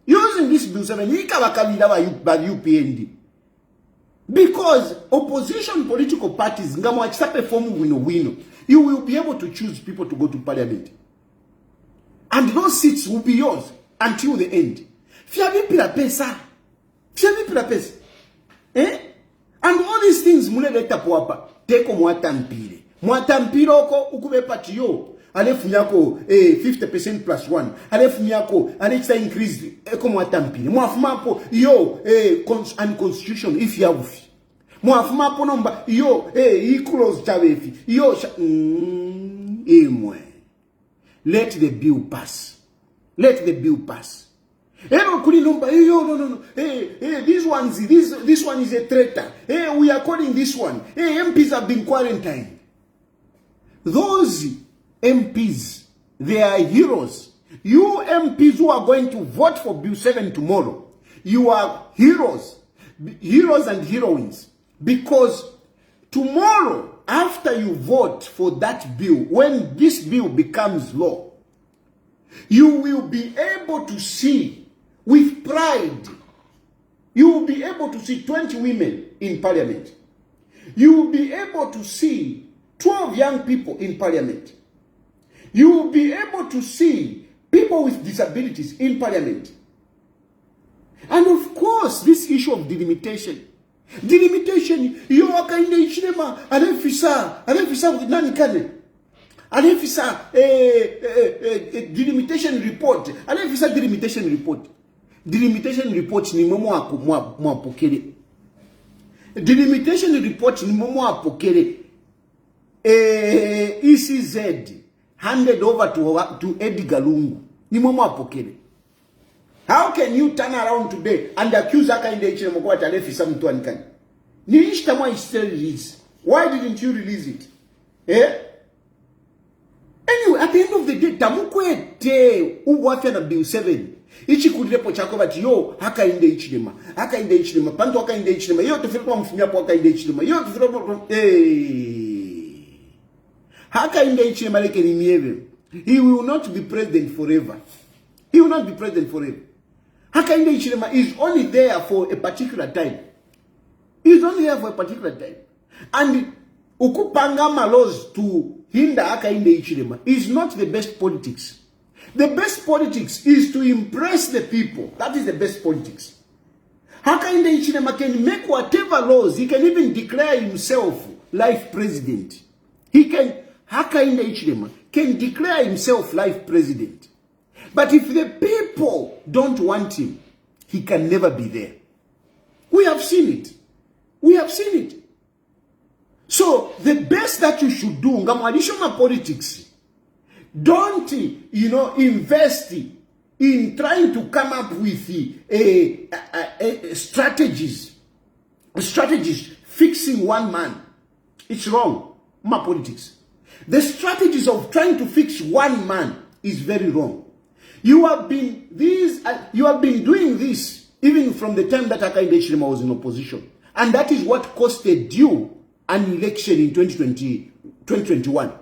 Using this Bill 7, by UPND. Because opposition political parties, you will be able to choose people to go to parliament. And those seats will be yours until the end. Eh? And all these things, take mwatampire oko ukube pati yo. Alefu nyako 50% plus 1. Alefu nyako alexa increase eko mwatampire. Mwafumapo yo unconstitutional if ya ufi. Mwafumapo nomba yo close chavefi. Yo emwe. Let the bill pass. Let the bill pass. No. This one is a traitor. We are calling this one. MPs have been quarantined. Those MPs, they are heroes. You MPs who are going to vote for Bill 7 tomorrow, you are heroes. Heroes and heroines. Because tomorrow, after you vote for that bill, when this bill becomes law, you will be able to see with pride. You will be able to see 20 women in parliament. You will be able to see 12 young people in parliament. You will be able to see people with disabilities in parliament. And of course, this issue of delimitation. Delimitation, you are kind of Chinema, Alefisa, Nani Kane. Alefisa, delimitation report. Alefisa delimitation report. Delimitation report ni momo apokele. Delimitation report ni momo apokele. ECZ handed over to Edgar Lungu. Ni momo apokele. How can you turn around today and accuse Akainde Ichilema kwa Alefisa mtu anikani? Ni ishtamwa still release. Why didn't you release it? Anyway, at the end of the day, tamukwete uwafya na Bill 7. Ichi kudirepo chako bati yo Akainde Ichilema. Akainde Ichilema. Panto Akainde Ichilema. Yo tufirwa mfumia po Akainde Ichilema. Yo tufirwa Akainde Ichilema leke ni mieve. He will not be president forever. He will not be president forever. Akainde Ichilema is only there for a particular time. He is only there for a particular time. And ukupanga laws to hinder Akainde Ichilema is not the best politics. The best politics is to impress the people. That is the best politics. Akainde Ichilema can make whatever laws. He can even declare himself life president. Akainde Ichilema can declare himself life president. But if the people don't want him, he can never be there. We have seen it. We have seen it. So the best that you should do, additional politics, don't invest in trying to come up with strategies fixing one man. It's wrong. My politics. The strategies of trying to fix one man is very wrong. You have been doing this even from the time that Akainde Ichilema was in opposition. And that is what costed you an election in 2021.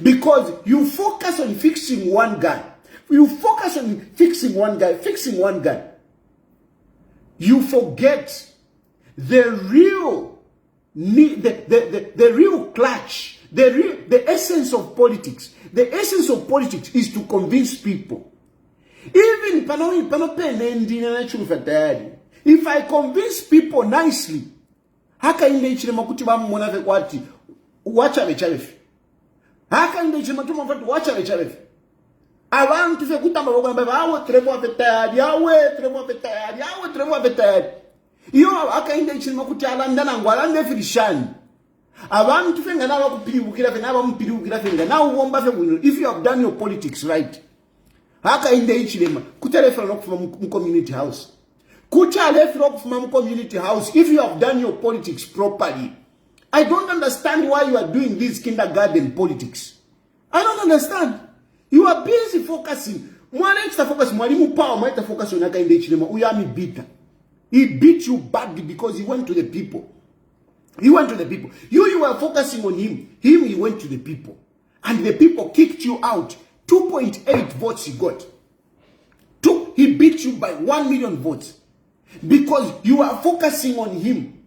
Because you focus on fixing one guy. You focus on fixing one guy. You forget the real need, the real clutch, the essence of politics. The essence of politics is to convince people. Even if I convince people nicely, Akainde Ichilema kuti bamona ve kwati wacha becharefi. Akainde Ichilema tuma fati wacha becharefi. Abantu fe kutamba bagamba awo trevo vetayadi, trevo vetayadi. Iyo Akainde Ichilema kuti alandana ngwalande firishani. Abantu fe ngana bakupiribukira fe naba mpiribukira fe ngana uwomba fe wino. If you have done your politics right, Akainde Ichilema kutelefona nokufuma mu community house. From community house if you have done your politics properly. I don't understand why you are doing this kindergarten politics. I don't understand. You are busy focusing. Mwalimu power might focus on Akainde Ichilema. Uyami bitter. He beat you badly because he went to the people. He went to the people. You were focusing on him. He went to the people. and the people kicked you out. 2.8 votes he got. He beat you by 1 million votes because you are focusing on him.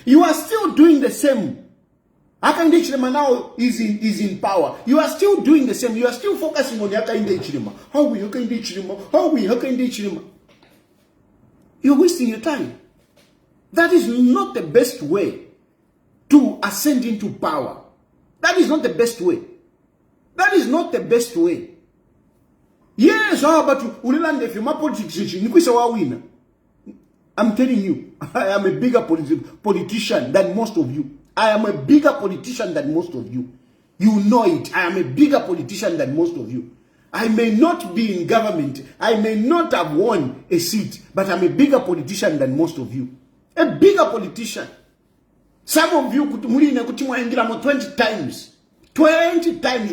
You are still doing the same. Hakainde Hichilema now is in power. You are still doing the same. You are still focusing on Hakainde Hichilema. How we Hakainde Hichilema? How we Hakainde Hichilema? You're wasting your time. That is not the best way to ascend into power. That is not the best way. That is not the best way. Yes, how about you? Ulilande if you my politics, winner. I'm telling you, I am a bigger politician than most of you. I am a bigger politician than most of you. You know it. I am a bigger politician than most of you. I may not be in government. I may not have won a seat, but I'm a bigger politician than most of you. A bigger politician. Some of you could 20 times. 20 times. 20 times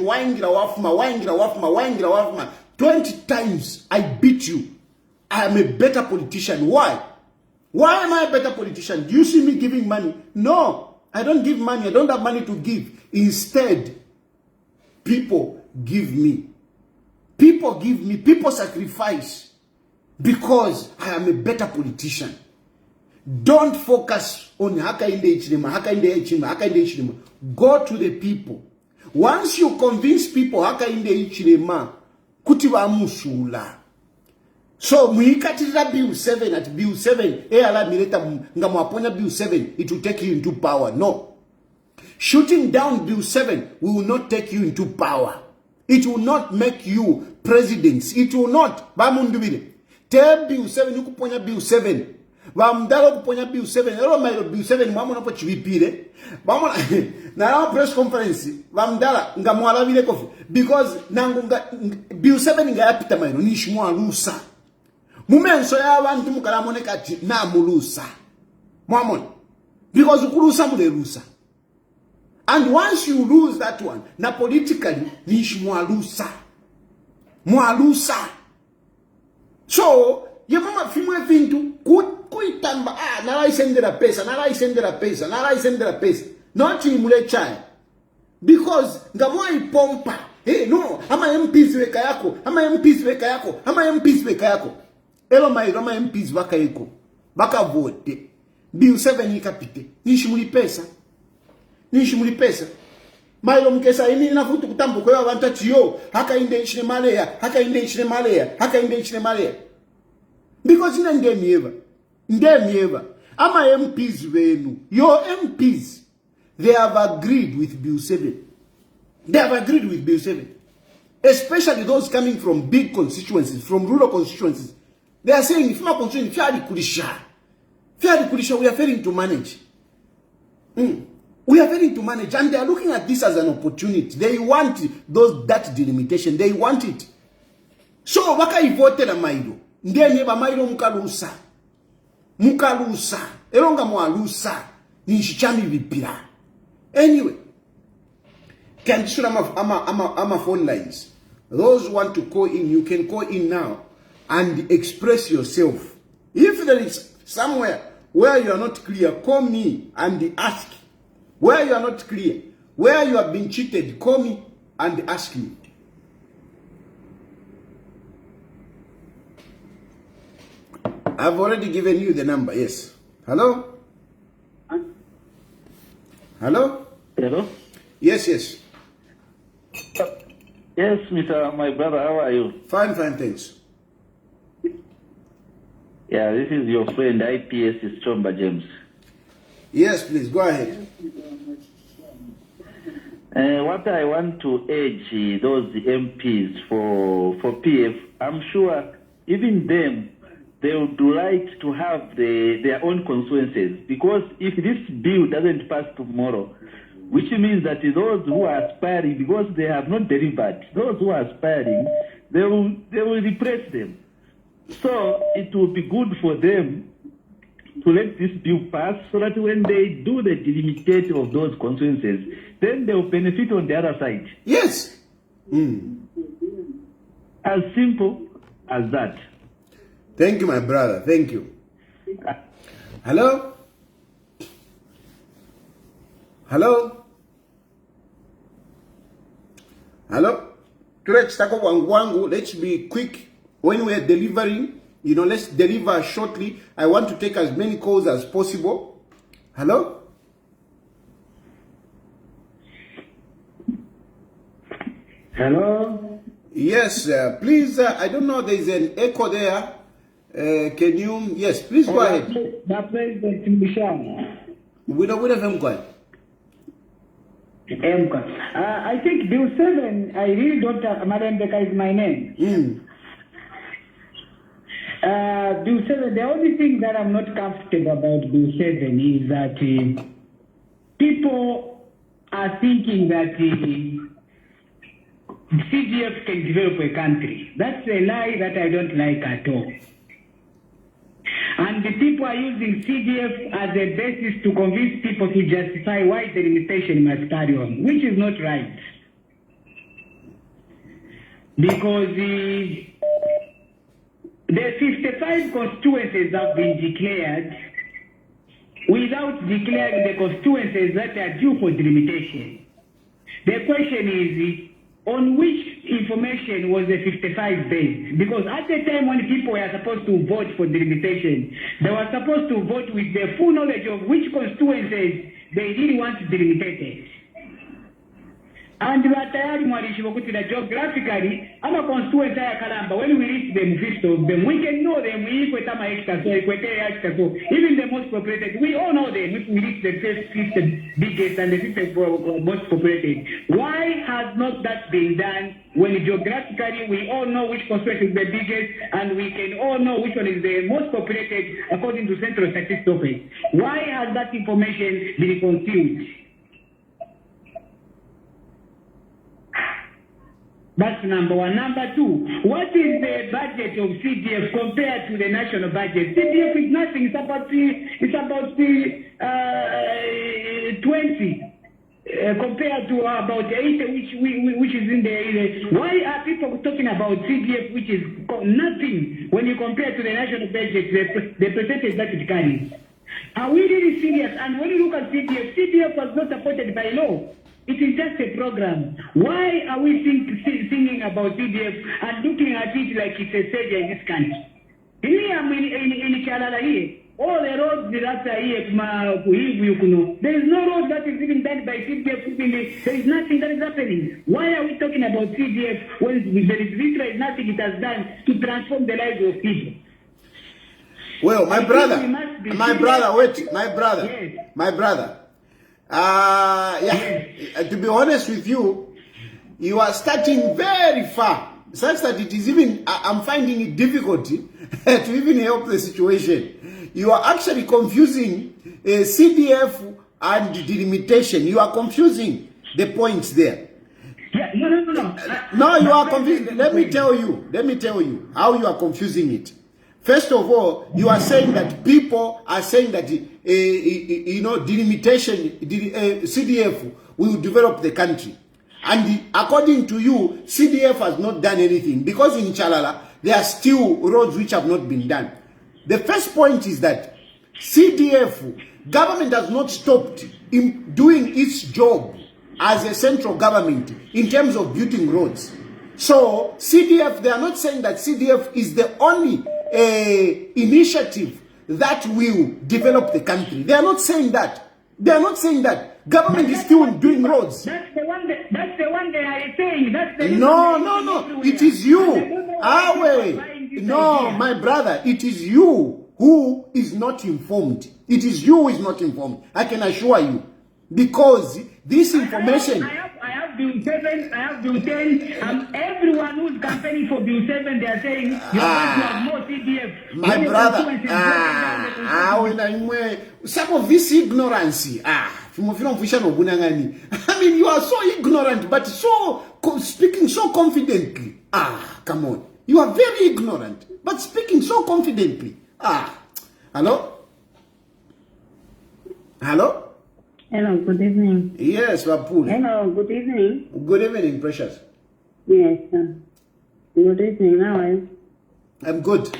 I beat you. I am a better politician. Why? Why am I a better politician? Do you see me giving money? No, I don't give money. I don't have money to give. Instead, people give me. People give me. People sacrifice because I am a better politician. Don't focus on Hakainde Hichilema, Hakainde Hichilema, Hakainde Hichilema. Go to the people. Once you convince people Hakainde Hichilema, kuti vamusula. So muikatira bill 7 at bill 7 ala mileta ngamwaponya bill 7, it will take you into power. No. Shooting down bill 7 will not take you into power. It will not make you presidents. It will not. Bamundubile. Tell bill 7 ukuponya bill 7. Bamdalo kuponya bill 7. Elo mailo bill 7 mwamu po chivipire. Bamona na press conference bamdala ngamwala vile kofi because nangunga bill 7 ngayapita mailo nishimwa lusa. Mumenso ya abantu mukalamone kati na mulusa. Mwamon. Because ukulusa mulelusa. And once you lose that one, na politically nishimwa lusa. Mwalusa. So, ya mama fimwe vintu kuitamba nala isendera pesa, nala isendera pesa, nala isendera pesa. Not imule chai. Because ngamwa ipompa. Hey no, ama MPs weka yako, ama MPs weka yako, ama MPs weka yako. Elo mairoma MPs waka yako. Baka vote. Bill 7 ikapite. Nishimuli pesa. Nishimuli pesa. Mailo mkesa ini nafutu kutambo kwa wanta chiyo. Hakainde Hichilema, Hakainde Hichilema, Hakainde Hichilema. Because ina ndemieva. Ndemieva. Ama MPs wenu. Your MPs, they have agreed with Bill 7. They have agreed with Bill 7. Especially those coming from big constituencies, from rural constituencies. They are saying, if my constituency, we are failing to manage. We are failing to manage. And they are looking at this as an opportunity. They want that delimitation. They want it. So, waka ivote na maido. Ndene ba maido mukalusa. Mukalusa. Elonga mwalusa. Nishichami vipira. Anyway. Can you ama phone lines? Those who want to call in, you can call in now and express yourself. If there is somewhere where you are not clear, call me and ask. Where you are not clear, where you have been cheated, call me and ask me. I've already given you the number, yes. Hello? Hello? Hello? Yes, yes. Yes, my brother, how are you? Fine, thanks. Yeah, this is your friend IPS Chomba James. Yes, please, go ahead. What I want to urge those MPs for PF, I'm sure even them, they would like to have their own consequences. Because if this bill doesn't pass tomorrow, which means that those who are aspiring, because they have not delivered, those who are aspiring, they will repress them. So it will be good for them to let this bill pass so that when they do the delimitation of those consequences, then they will benefit on the other side. Yes. As simple as that. Thank you, my brother. Thank you. Hello? Hello? Hello? Let's be quick. When we're delivering, let's deliver shortly. I want to take as many calls as possible. Hello? Hello? Yes, please, I don't know, there's an echo there. Can you, yes, please go ahead. President Chilufya. We don't have him going. I think Bill 7, I really don't have, Madam Becca is my name. Bill 7, the only thing that I'm not comfortable about Bill 7 is that people are thinking that CDF can develop a country. That's a lie that I don't like at all. And the people are using CDF as a basis to convince people to justify why the limitation must carry on, which is not right. Because the 55 constituencies have been declared without declaring the constituencies that are due for delimitation. The question is, on which information was the 55 based? Because at the time when people were supposed to vote for delimitation, they were supposed to vote with the full knowledge of which constituencies they really want delimited. And TAYALI mwalishi wakutila geographically, ama constituency ya Kalamba, when we reach them, 50 of them, we can know them, even the most populated, we all know them if we reach the first 50 biggest and the 50 most populated. Why has not that been done when geographically we all know which constituency is the biggest and we can all know which one is the most populated according to Central Statistics Office? Why has that information been concealed? That's number one. Number two, what is the budget of CDF compared to the national budget? CDF is nothing. It's about 20 compared to about 80, which is in the. Why are people talking about CDF, which is nothing when you compare to the national budget, the percentage that it carries? Are we really serious? And when you look at CDF, CDF was not supported by law. It is just a program. Why are we thinking about CDF and looking at it like it's a savior in this country? Here in TAYALI, all the roads that are here, there is no road that is even done by CDF. There is nothing that is happening. Why are we talking about CDF when there is literally nothing it has done to transform the lives of people? Well, my brother, to be honest with you, you are starting very far, such that it is even, I'm finding it difficult to even help the situation. You are actually confusing CDF and delimitation. You are confusing the points there. Yeah, no. No, you are confusing. Let me tell you how you are confusing it. First of all, you are saying that people are saying that delimitation, CDF will develop the country. And according to you, CDF has not done anything because in Chalala, there are still roads which have not been done. The first point is that CDF, government has not stopped in doing its job as a central government in terms of building roads. So CDF, they are not saying that CDF is the only initiative that will develop the country. They are not saying that. They are not saying that. Government is still doing roads. That's the one they are saying. That's the no. It is you. No, my brother, it is you who is not informed. It is you who is not informed. I can assure you. Because this information... I have Bill 7, I have Bill 10, and everyone who's campaigning for Bill 7, they are saying, you want to have more CDF. My brother, some of this ignorance, I mean, you are so ignorant, but speaking so confidently. Come on. You are very ignorant, but speaking so confidently. Hello? Hello? Hello, good evening. Yes, Wapuli. Hello, good evening. Good evening, Precious. Yes, sir. Good evening, how are you? I'm good.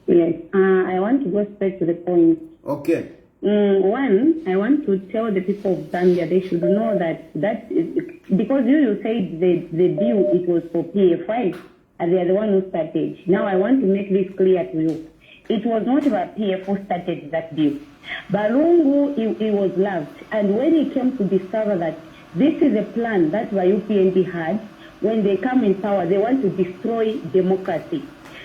Yes, I want to go straight to the point. Okay. One, I want to tell the people of Zambia they should know that because you said the bill it was for PF5 and they are the one who started. Now I want to make this clear to you. It was not about PF who started that bill. Balungu, he was loved, and when he came to discover that this is a plan that the UPND had, when they come in power, they want to destroy democracy.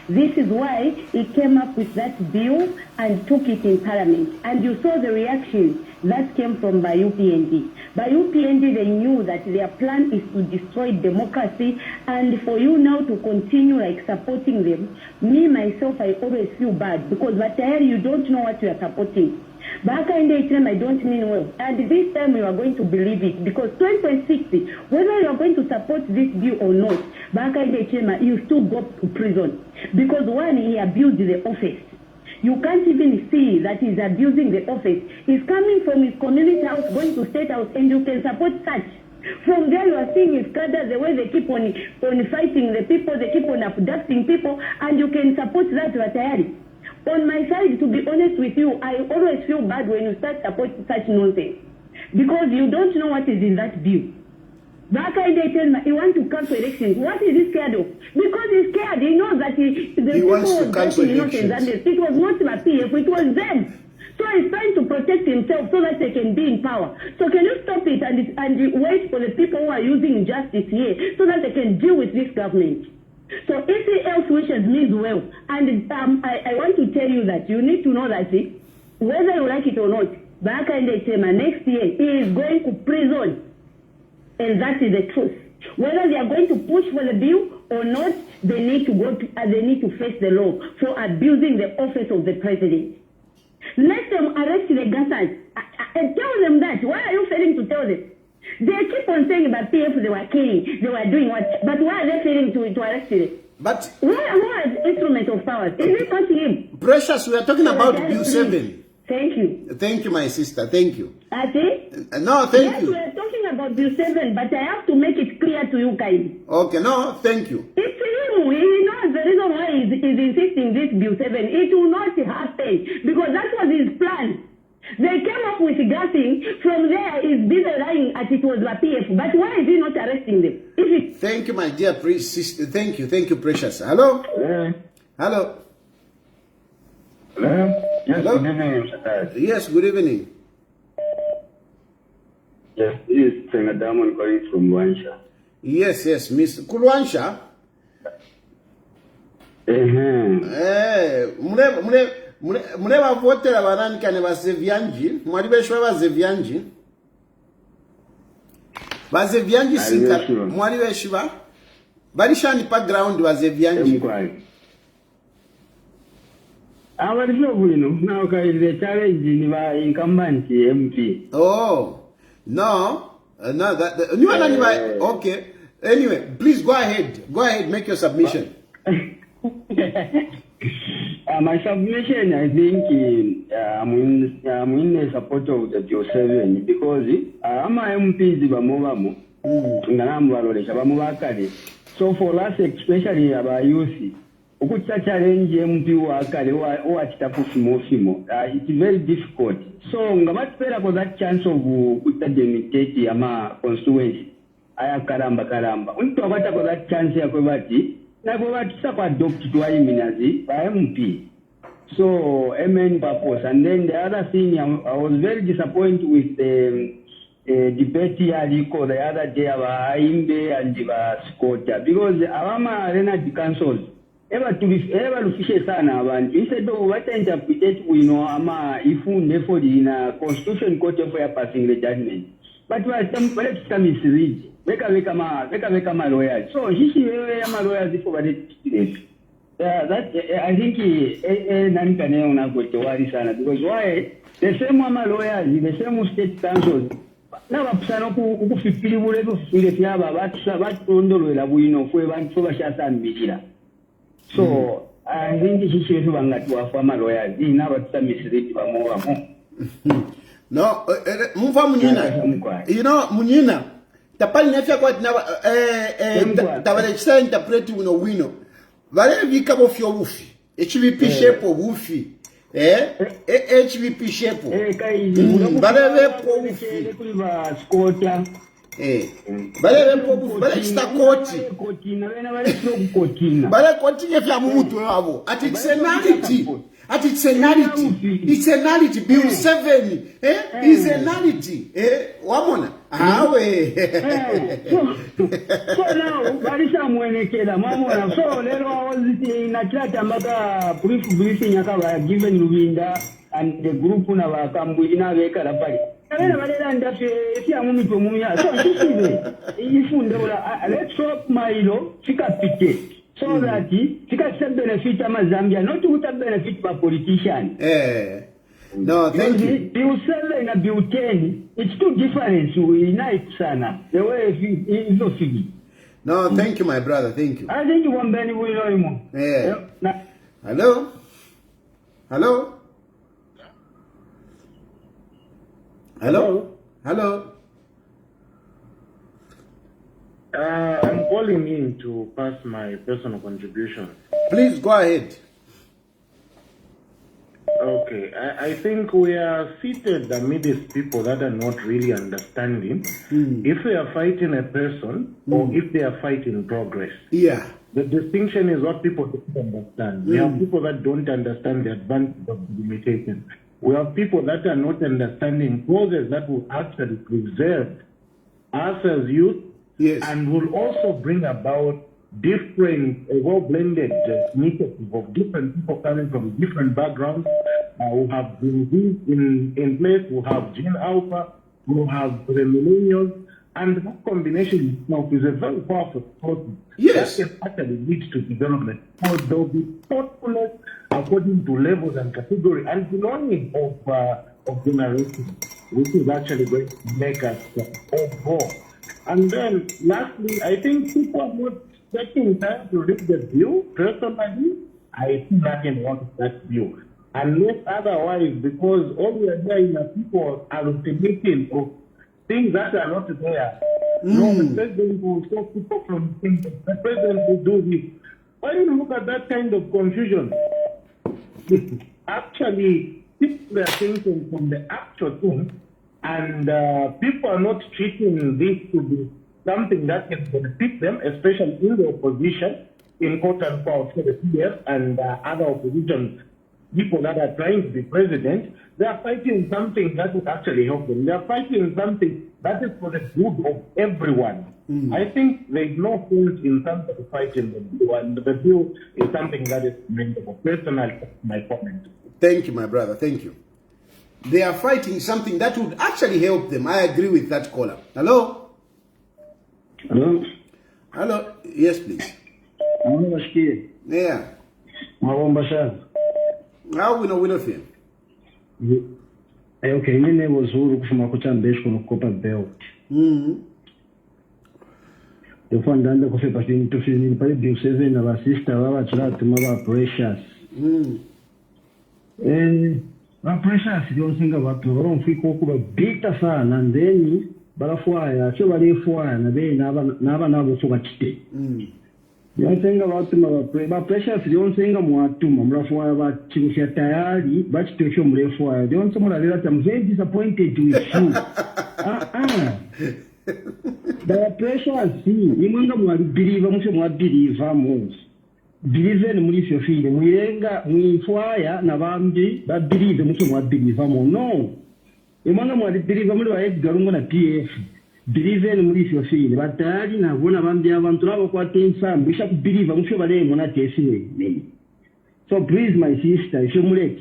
This is why he came up with that bill and took it in Parliament. And you saw the reaction that came from by UPND. By UPND, they knew that their plan is to destroy democracy, and for you now to continue like supporting them, me, myself, I always feel bad because TAYALI, you don't know what you are supporting. Back in the time, I don't mean well. And this time you are going to believe it because 2060, whether you are going to support this bill or not, back in the time, you still go to prison. Because one, he abused the office. You can't even see that he's abusing the office. He's coming from his community house, going to state house, and you can support such. From there, you are seeing his cadres, the way they keep on fighting the people, they keep on abducting people, and you can support that to TAYALI. On my side, to be honest with you, I always feel bad when you start supporting such nonsense. Because you don't know what is in that bill. Back in the tell me, he wants to cancel elections. What is he scared of? Because he's scared. He knows that the people wants to cancel elections. And it was not the PF, it was them. So he's trying to protect himself so that they can be in power. So can you stop it and wait for the people who are using injustice here so that they can deal with this government? So if he else wishes means well, and I want to tell you that you need to know that whether you like it or not, back in the time next year he is going to prison, and that is the truth. Whether they are going to push for the bill or not, they need to they need to face the law for abusing the office of the president. Let them arrest the gassers and tell them that. Why are you failing to tell them? They keep on saying about PF they were killing, they were doing what, but why are they failing to arrest him? But who is instrument of powers? Is it not him? Precious, we are talking about Bill 7. Thank you. Thank you, my sister. Thank you. That's it? No, thank you. We are talking about Bill 7, but I have to make it clear to you guys. Okay, no, thank you. It's him. He knows the reason why he's insisting this Bill 7. It will not happen because that was his plan. They came up with gassing. From there, he's busy lying as it was the PF. But why is he not arresting them? Thank you, my dear sister. Thank you, Precious. Hello? Hello? Hello? Hello? Yes, Hello? good evening, Mr. Dad. Yes, good evening. Yes, this is Senator Damon calling from Wansha. Yes, Miss Kulwansha. Mune bavotera bananikane bazevyanji mwali beshwa bazevyanji sinka mwali beshwa balishani pa ground bazevyanji abalisho bwino now kaile challenge ni ba incumbent MP. Oh no that you are okay. Anyway, please go ahead, make your submission. My submission, I think I'm in the support of the Bill 7 because I'm MPs bamuvamo nganamu balolesha bamubakale. So for us, especially about youth, ukucha challenge MP wakale wa chitafu fimo. It's very difficult. So ngabatipera for that chance of kutademitate ama constituency aya karamba. Unto abata for that chance ya kwebati na kwebati kwa adopt to eliminazi by MP. So, main purpose. And then the other thing, I was very disappointed with the debate here the other day about Imbe and Scotia because Awama Arena councils ever to fish sana abantu instead of what interpretate we know ama ifu nefo in a constitution court for passing the judgment. But we are some misread. Weka ma lawyers. So hishi wewe ama lawyers for the that I think nani kaneo na kwetewari sana because why the same lawyers, the same state councils na bapsana ukufipili bule kufile fyaba batondolwela bwino fwe bantu bashasambilira. So I think hishi wetu bangatu afa lawyers ina batsa misread bamobamo. No, mufa munyina. You know munyina tapali nafya kwa tabale chisa interpret wino. Vale vika bofyo bufi. HVP shape bufi. HVP shepu bale chita koti bale koti ngefya mumutu wabo ati tsenality it's a nullity bill 7 is a nullity wamona hawe so now balisha mwenekela mamona so lero awaziti na chat ambaka briefing yakaba given Lubinda and the group na bakambwina bekala pali abana balera ndafe efya mumitu mumya so ntikibe ifunda let's hope mailo fikapike so that fikasha benefit amazambia not to benefit by politician. No, thank you. Bill 7 and Bill 10, it's too different. We unite sana. The way it's no figgy. No, thank you, my brother. Thank you. I think you want Benny William. Hello? Hello? Hello? Hello? I'm calling in to pass my personal contribution. Please go ahead. Okay, I think we are seated amidst people that are not really understanding if we are fighting a person or if they are fighting progress. Yeah. The distinction is what people don't understand. We have people that don't understand the advantage of the limitation. We have people that are not understanding causes that will actually preserve us as youth. Yes. And will also bring about different, well-blended initiatives of different people coming from different backgrounds who have been in place, who have Gene Alpha, who have the millennials, and that combination itself is a very powerful process. Yes. That can actually lead to development. So there will be thoughtfulness according to levels and category and belonging of generations, which is actually going to make us all grow. And then, lastly, I think people are not taking time to read the view. Personally, I think nothing wants that view. Unless otherwise, because all we are hearing are people hallucinating of things that are not there. No, the president will stop people from thinking. The president will do this. Why do you look at that kind of confusion? Actually, keep their attention from the actual thing. And people are not treating this to be something that can benefit them, especially in the opposition, in quote unquote, for the PF and other opposition people that are trying to be president. They are fighting something that would actually help them. They are fighting something that is for the good of everyone. I think there is no sense in terms of fighting the bill, and the bill is something that is commendable. Personally, my comment. Thank you, my brother. Thank you. They are fighting something that would actually help them. I agree with that caller. Hello? Hello? Hello? Yes, please. Yeah. How we know fear? Okay, my name was Uru from Akuchambesh from Copper Belt. The fund under coffee passing to feel by Bill 7 of our sister, our child, tomorrow, precious. Our precious, you don't think about the wrong free cocoa, but beta fan, and then Balafua, actually, for and they never so much day. You don't think about my precious, you don't think about to Mamrafua about Chilufya TAYALI, but to show me for I don't someone that I'm very disappointed with you. The precious, you won't believe, I'm sure what believe, believe in Munisio feeling. We fire Navambi, but believe in what believe. No. You want to believe I'm going to PF. Believe in Munisio feeling. But I didn't want to have what some. We shall believe I'm sure they will not taste me. So please, my sister, if you're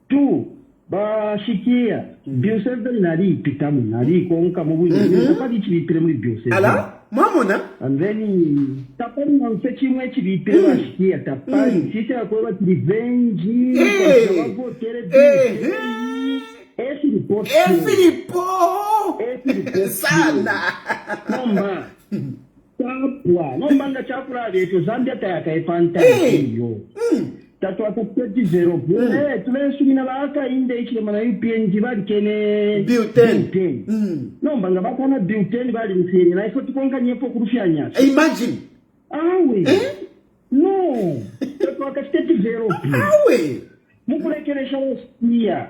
2. Bashikia, Biosel Nari, Pitam, Nari, Konka, Biosel. Hello? Mamona? And then Tapan on fetching much repair here, Tapan, Sister Cova revenge. Sana. Mama. No manga chapra, it was under Taka, Fantasy. That was a 30-0. To learn Aka in the HMI Jivan Kene Bill 10. No, Bangabana Bill 10 value, and I thought to Ponga for Cruciania. Imagine. Are we? No, that was a 30-0. Are we? mukulekeresha osiya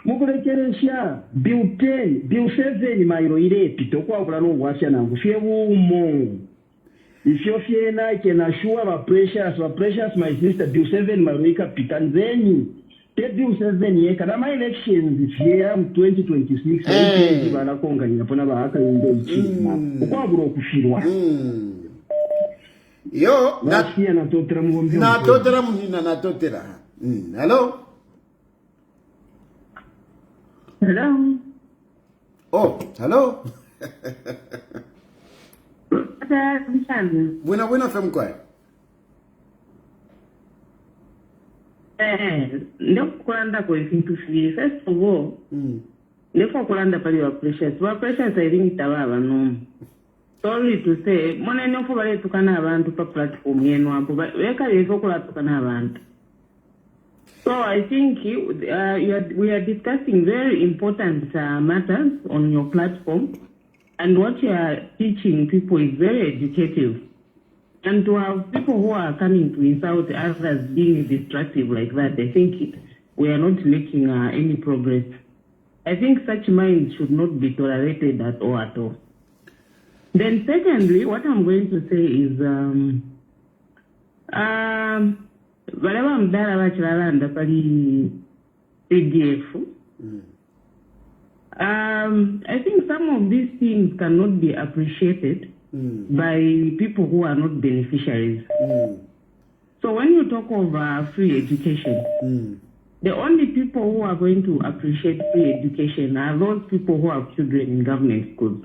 mukulekeresha bill 10 bill 7 mayiro irepi tokwakula n'obwasya nangu fye buumo ifyo fyena kenashuwa precious my sister bill 7 mayiro ikapita nzenyu te bill 7 yeka nama elections fyera mu 2026 ayi banakonganira pona bahaka yinde ichima okwabula okufirwa yo nasiya natotera mugombyo natotera munina natotera hello. Hello. Oh, hello. Buena femkwae. Ndokulanda kwekintu fili. First of all, ndokulanda pali wa precious. Wa precious I think tababa no. Sorry to say, mwana nyofo bale tukana abantu pa platform yenu hapo. Weka yezo kula tukana abantu. So I think we are discussing very important matters on your platform, and what you are teaching people is very educative. And to have people who are coming to insult others being destructive like that, I think we are not making any progress. I think such minds should not be tolerated at all. Then secondly, what I'm going to say is, whatever mdala bachilanda pali CDF, I think some of these things cannot be appreciated by people who are not beneficiaries. So when you talk of free education, the only people who are going to appreciate free education are those people who have children in government schools.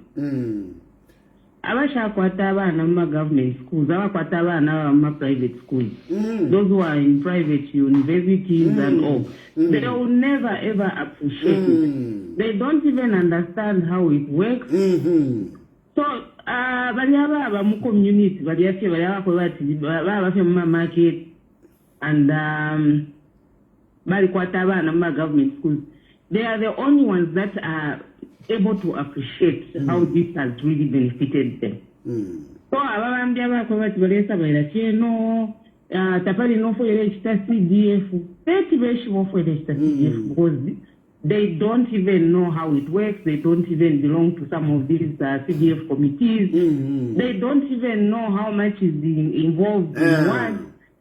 Abashakwata abana mu government schools, abakwata abana mu private schools. Those who are in private universities and all, they will never ever appreciate it. They don't even understand how it works. So, bali aba mu community, bali ase bali aba ko bati baba fe mu market and bali kwata abana mu government schools. They are the only ones that are able to appreciate how this has really benefited them. So ababambya bako bati balesa baira cheno tapali no for register CDF 30 beshi for register CDF because they don't even know how it works. They don't even belong to some of these CDF committees. They don't even know how much is involved in what.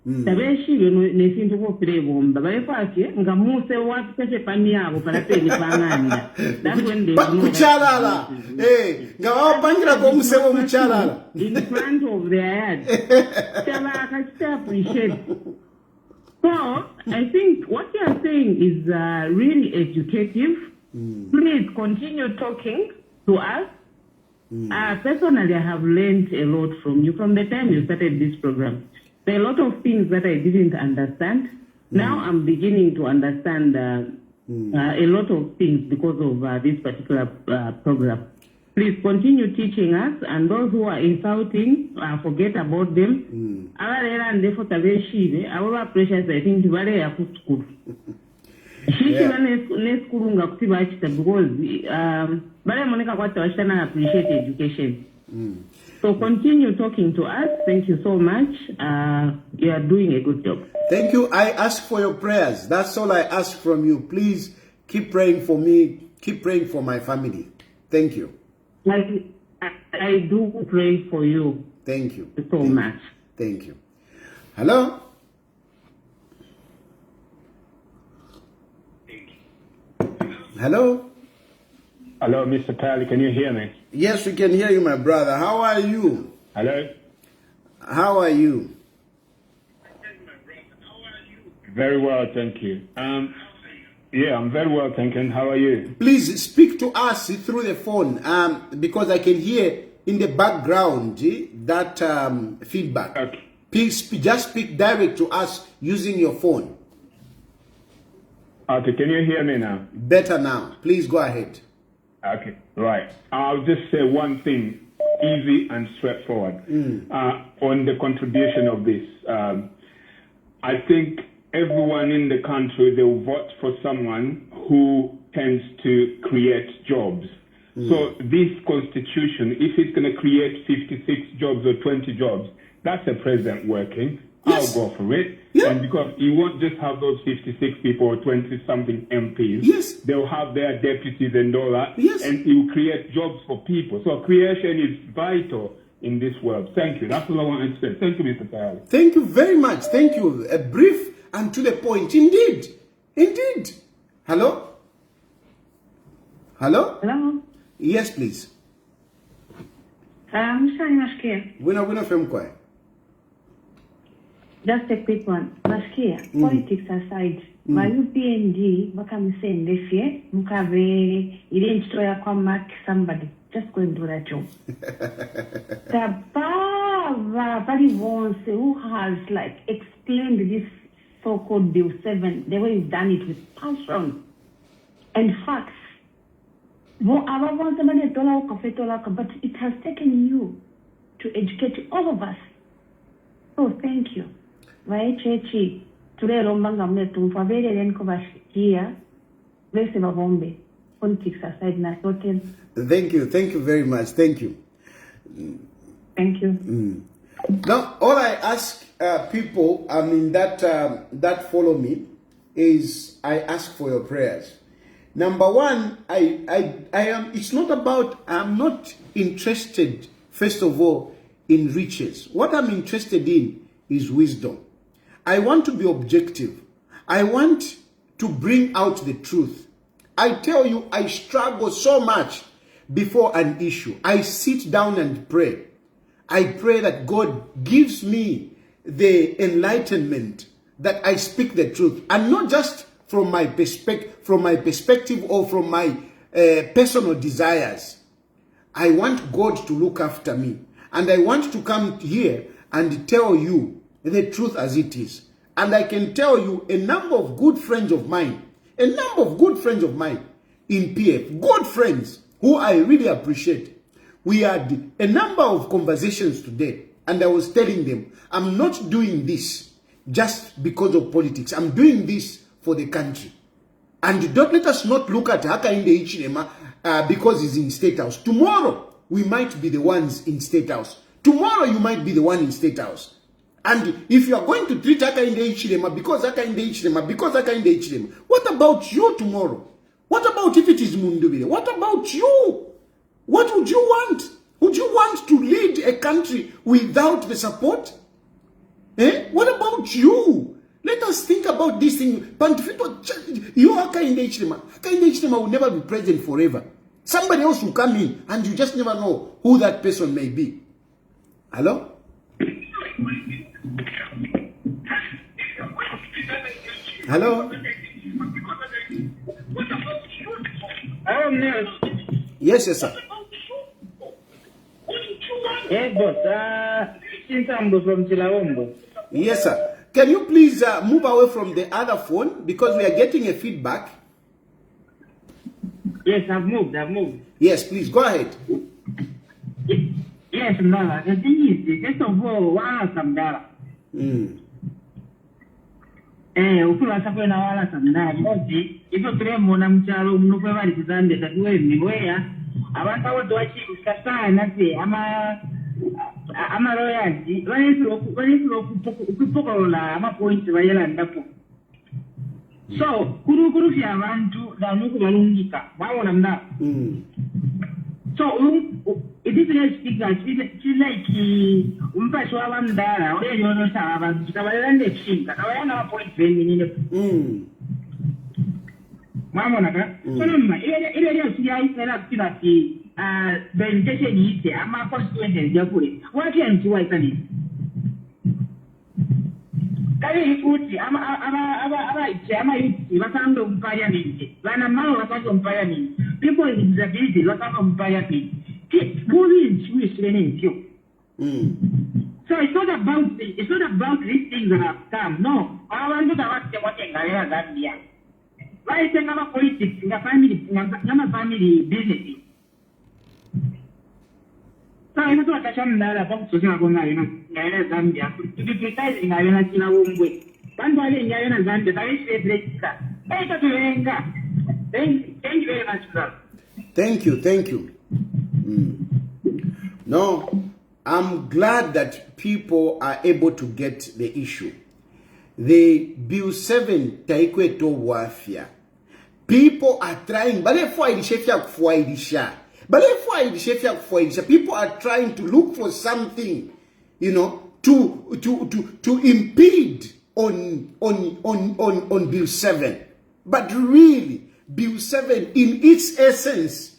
Tabeshi nesinto ko prebomba bayefake ngamuse watu pese pani yabo para pele panganda. That's when they know kuchalala ngawa pangira ko musebo muchalala in front of their head. Chala akachita appreciate. So I think what you are saying is really educative. Please continue talking to us. Personally, I have learned a lot from you from the time you started this program. There are a lot of things that I didn't understand. Now I'm beginning to understand a lot of things because of this particular program. Please continue teaching us, and those who are insulting, forget about them. Our precious, I think, very school. Because appreciate education. So continue talking to us. Thank you so much. You are doing a good job. Thank you. I ask for your prayers. That's all I ask from you. Please keep praying for me. Keep praying for my family. Thank you. I do pray for you. Thank you so much. Thank you. Hello? Hello? Hello, Mr. Tayali, can you hear me? Yes, we can hear you, my brother. How are you? Hello? How are you? Very well, thank you. Yeah, I'm very well, thank you. How are you? Please speak to us through the phone because I can hear in the background that feedback. Okay. Please just speak direct to us using your phone. Okay, can you hear me now? Better now. Please go ahead. Okay, right. I'll just say one thing, easy and straightforward, on the contribution of this. I think everyone in the country, they will vote for someone who tends to create jobs. So this constitution, if it's going to create 56 jobs or 20 jobs, that's the president working. Yes. I'll go for it. Yeah. And because you won't just have those 56 people or 20-something MPs. Yes. They'll have their deputies and all that. Yes. And it will create jobs for people. So creation is vital in this world. Thank you. That's all I wanted to say. Thank you, Mr. Tayali. Thank you very much. Thank you. A brief and to the point. Indeed. Indeed. Hello? Hello? Hello? Yes, please. Nasikia. Wina femkwae. Just a quick one. Nasikia, politics aside, ma UPND bakamsendefye mukave ile nchito ya kwa mark somebody. Just go and do that job. Tabava Parivonse, who has like explained this so-called Bill 7, the way you've done it with passion and facts. But it has taken you to educate all of us. So thank you. Chechi, today Rombanga Mnetum, Favere Renkovashia, Veseva Bombe, politics aside, Nasotel. Thank you very much. Thank you. Thank you. Now, all I ask people, that follow me, is I ask for your prayers. Number one, I am. It's not about. I'm not interested, first of all, in riches. What I'm interested in is wisdom. I want to be objective. I want to bring out the truth. I tell you, I struggle so much before an issue. I sit down and pray. I pray that God gives me the enlightenment that I speak the truth, and not just from my perspective or from my personal desires. I want God to look after me, and I want to come here and tell you the truth as it is. And I can tell you a number of good friends of mine in PF, good friends who I really appreciate. We had a number of conversations today, and I was telling them, I'm not doing this just because of politics. I'm doing this for the country. And don't let us not look at Hakainde Hichilema because he's in State House. Tomorrow, we might be the ones in State House. Tomorrow, you might be the one in State House. And if you are going to treat Hakainde Hichilema because Hakainde Hichilema, what about you tomorrow? What about if it is Mundubile? What about you? What would you want? Would you want to lead a country without the support? What about you? Let us think about this thing. You Hakainde Hichilema will never be president forever. Somebody else will come in, and you just never know who that person may be. Hello? Hello? Yes, yes, sir. Yes, boss. Chintambo from Chilawombo. Yes, sir. Can you please move away from the other phone because we are getting a feedback? Yes, I've moved. Yes, please, go ahead. Yes, Mara. The thing is, first of all, Samdara. Ukula sakwena wala Samdara. Because if you claim Monamcharo, Munukeva is under the way, Miwea, I want to watch Kasa and I say, I'm a royalty. When you I'm a point to Vayala and Dapo. So, Kuru Fiaman to the Nukumalungika. Why would I'm not? So, it is like she's like Umpashwamdara, or you know, Savalan, Kavana point in Mamonaka. So, I set up the vegetation is there. I'm a constituent in Japuri. What can you I tell you? I'm people with disability, lot of parliament. Who is training you? So it's not about these things that have come. No, I want to ask what in Gambia. Why is there no politics in a family business? So I don't want to show that about social Gambia. To be precise, in Guyana, Chilawombo. One body in Guyana, Zambia, I say, thank you very much, sir. Thank you. No, I'm glad that people are able to get the issue. the Bill 7 taikweto wafia. People are trying, people are trying to look for something, you know, to impede on Bill 7. But really, Bill 7 in its essence,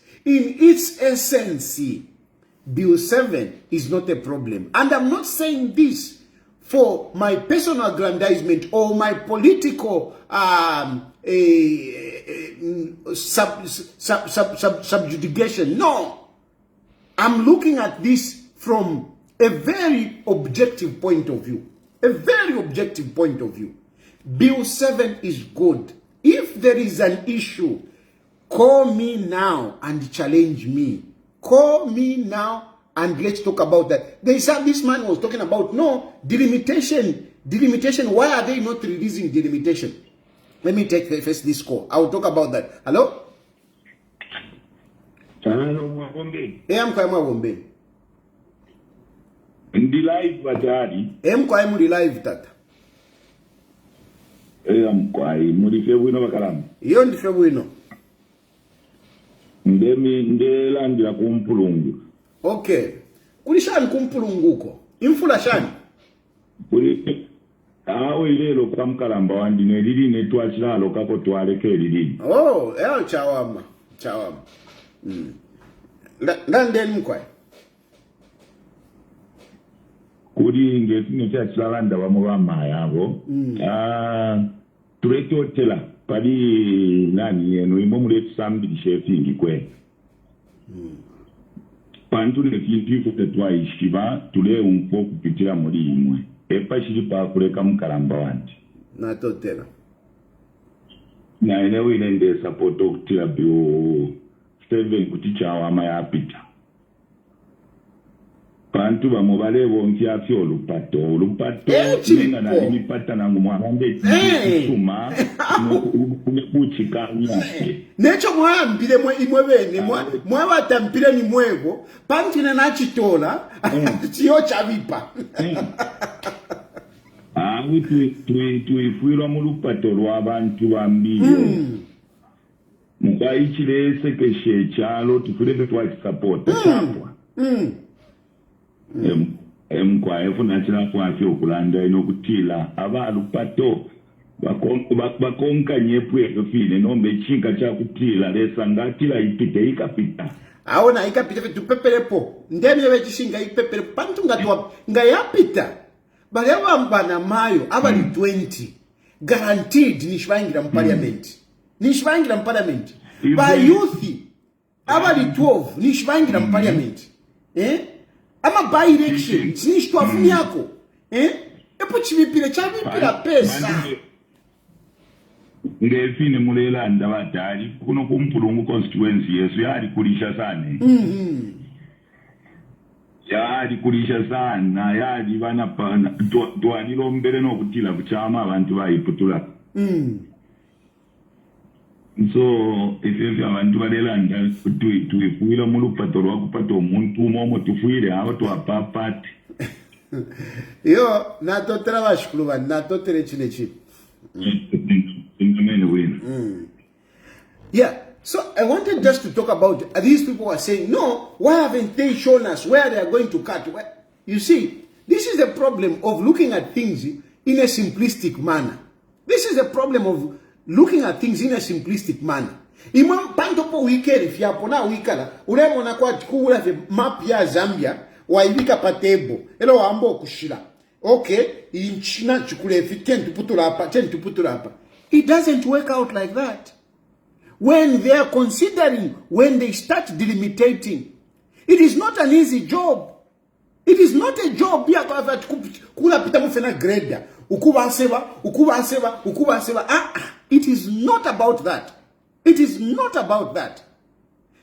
Bill 7 is not a problem. And I'm not saying this for my personal aggrandizement or my political subjugation. No. I'm looking at this from a very objective point of view. A very objective point of view. Bill 7 is good. If there is an issue, call me now and challenge me. Call me now and let's talk about that. This man was talking about, no, delimitation. Why are they not releasing delimitation? Let me take first this call. I will talk about that. Hello? Hello, Wombe. I'm Wombe. Ndi live batari. I'm live tata. Muri febwino bakalamu. Iyo ndi febwino. Ndelandira kumpulungu. Okay. Kuli shani kumpulungu uko? Infula shani? Kuli awo ilelo kamkalamba wandi nelili netwachilalo kako twaleke lili. Oh, chawama. Ndandeni mkwai. Kuli ngetine chachilanda wamubama yabo. Tureke hotela pali nani yenu imomuleti sambili shefingi kwe. Pantu nefinti kutetwa ishiba tule umpo kupitila muri imwe. Epa shiripa kuleka mkalamba wandi. Na totela. Na enewe inende sapoto kutila bio 7 kuticha wama ya pita. Pantu bamubale bonki afyo olupato nina na imipata nangu mwambe kusuma kumekuchika nyake necho mwambile imwebene mwabatampile ni mwego pantu na nachitola chiyo chavipa tuifuirwa mu lupato lw'abantu bambiyo mukaichile sekeshe chalo tufurebe twakisapota chapwa kwa efuna chila kwa fyo kulanda inokutila abalupato bakonka nyepwe kufine nombe chinka cha kutila lesa ngatila ipite ikapita aona ikapita tupepelepo ndemye wechishinga ipepele pantu ngayapita bali awambana mayo abali 20 guaranteed nishwangira mu parliament ba youth abali 12 nishwangira mu parliament ama by election sinishitwafu yako epo chivipile chavipila pesa ngefine mulelanda batali kuno kumpulungu constituency yesu yali kulisha sana yali kulisha sana yali bana pana twalilo mbere nokutila kuchama abantu bayiputula so if abantu balelanda tuifuira mu lupato lwakupata omuntu umomo tufuire aho twapapati yo natotera bashukulu bani natotera chine yeah, so I wanted just to talk about these people are saying, no, why haven't they shown us where they are going to cut? You see, this is the problem of looking at things in a simplistic manner. This is the problem of looking at things in a simplistic manner. Imam pantopo wikeri fiapo na wikala ulemo na kwa tikula ve map ya Zambia waibika patebo elo wambo kushila okay inchina chukule fi 10 tuputula hapa. It doesn't work out like that. When they are considering, when they start delimitating, it is not an easy job. It is not a job kula pita mufena greda ukuba seba. It is not about that. It is not about that.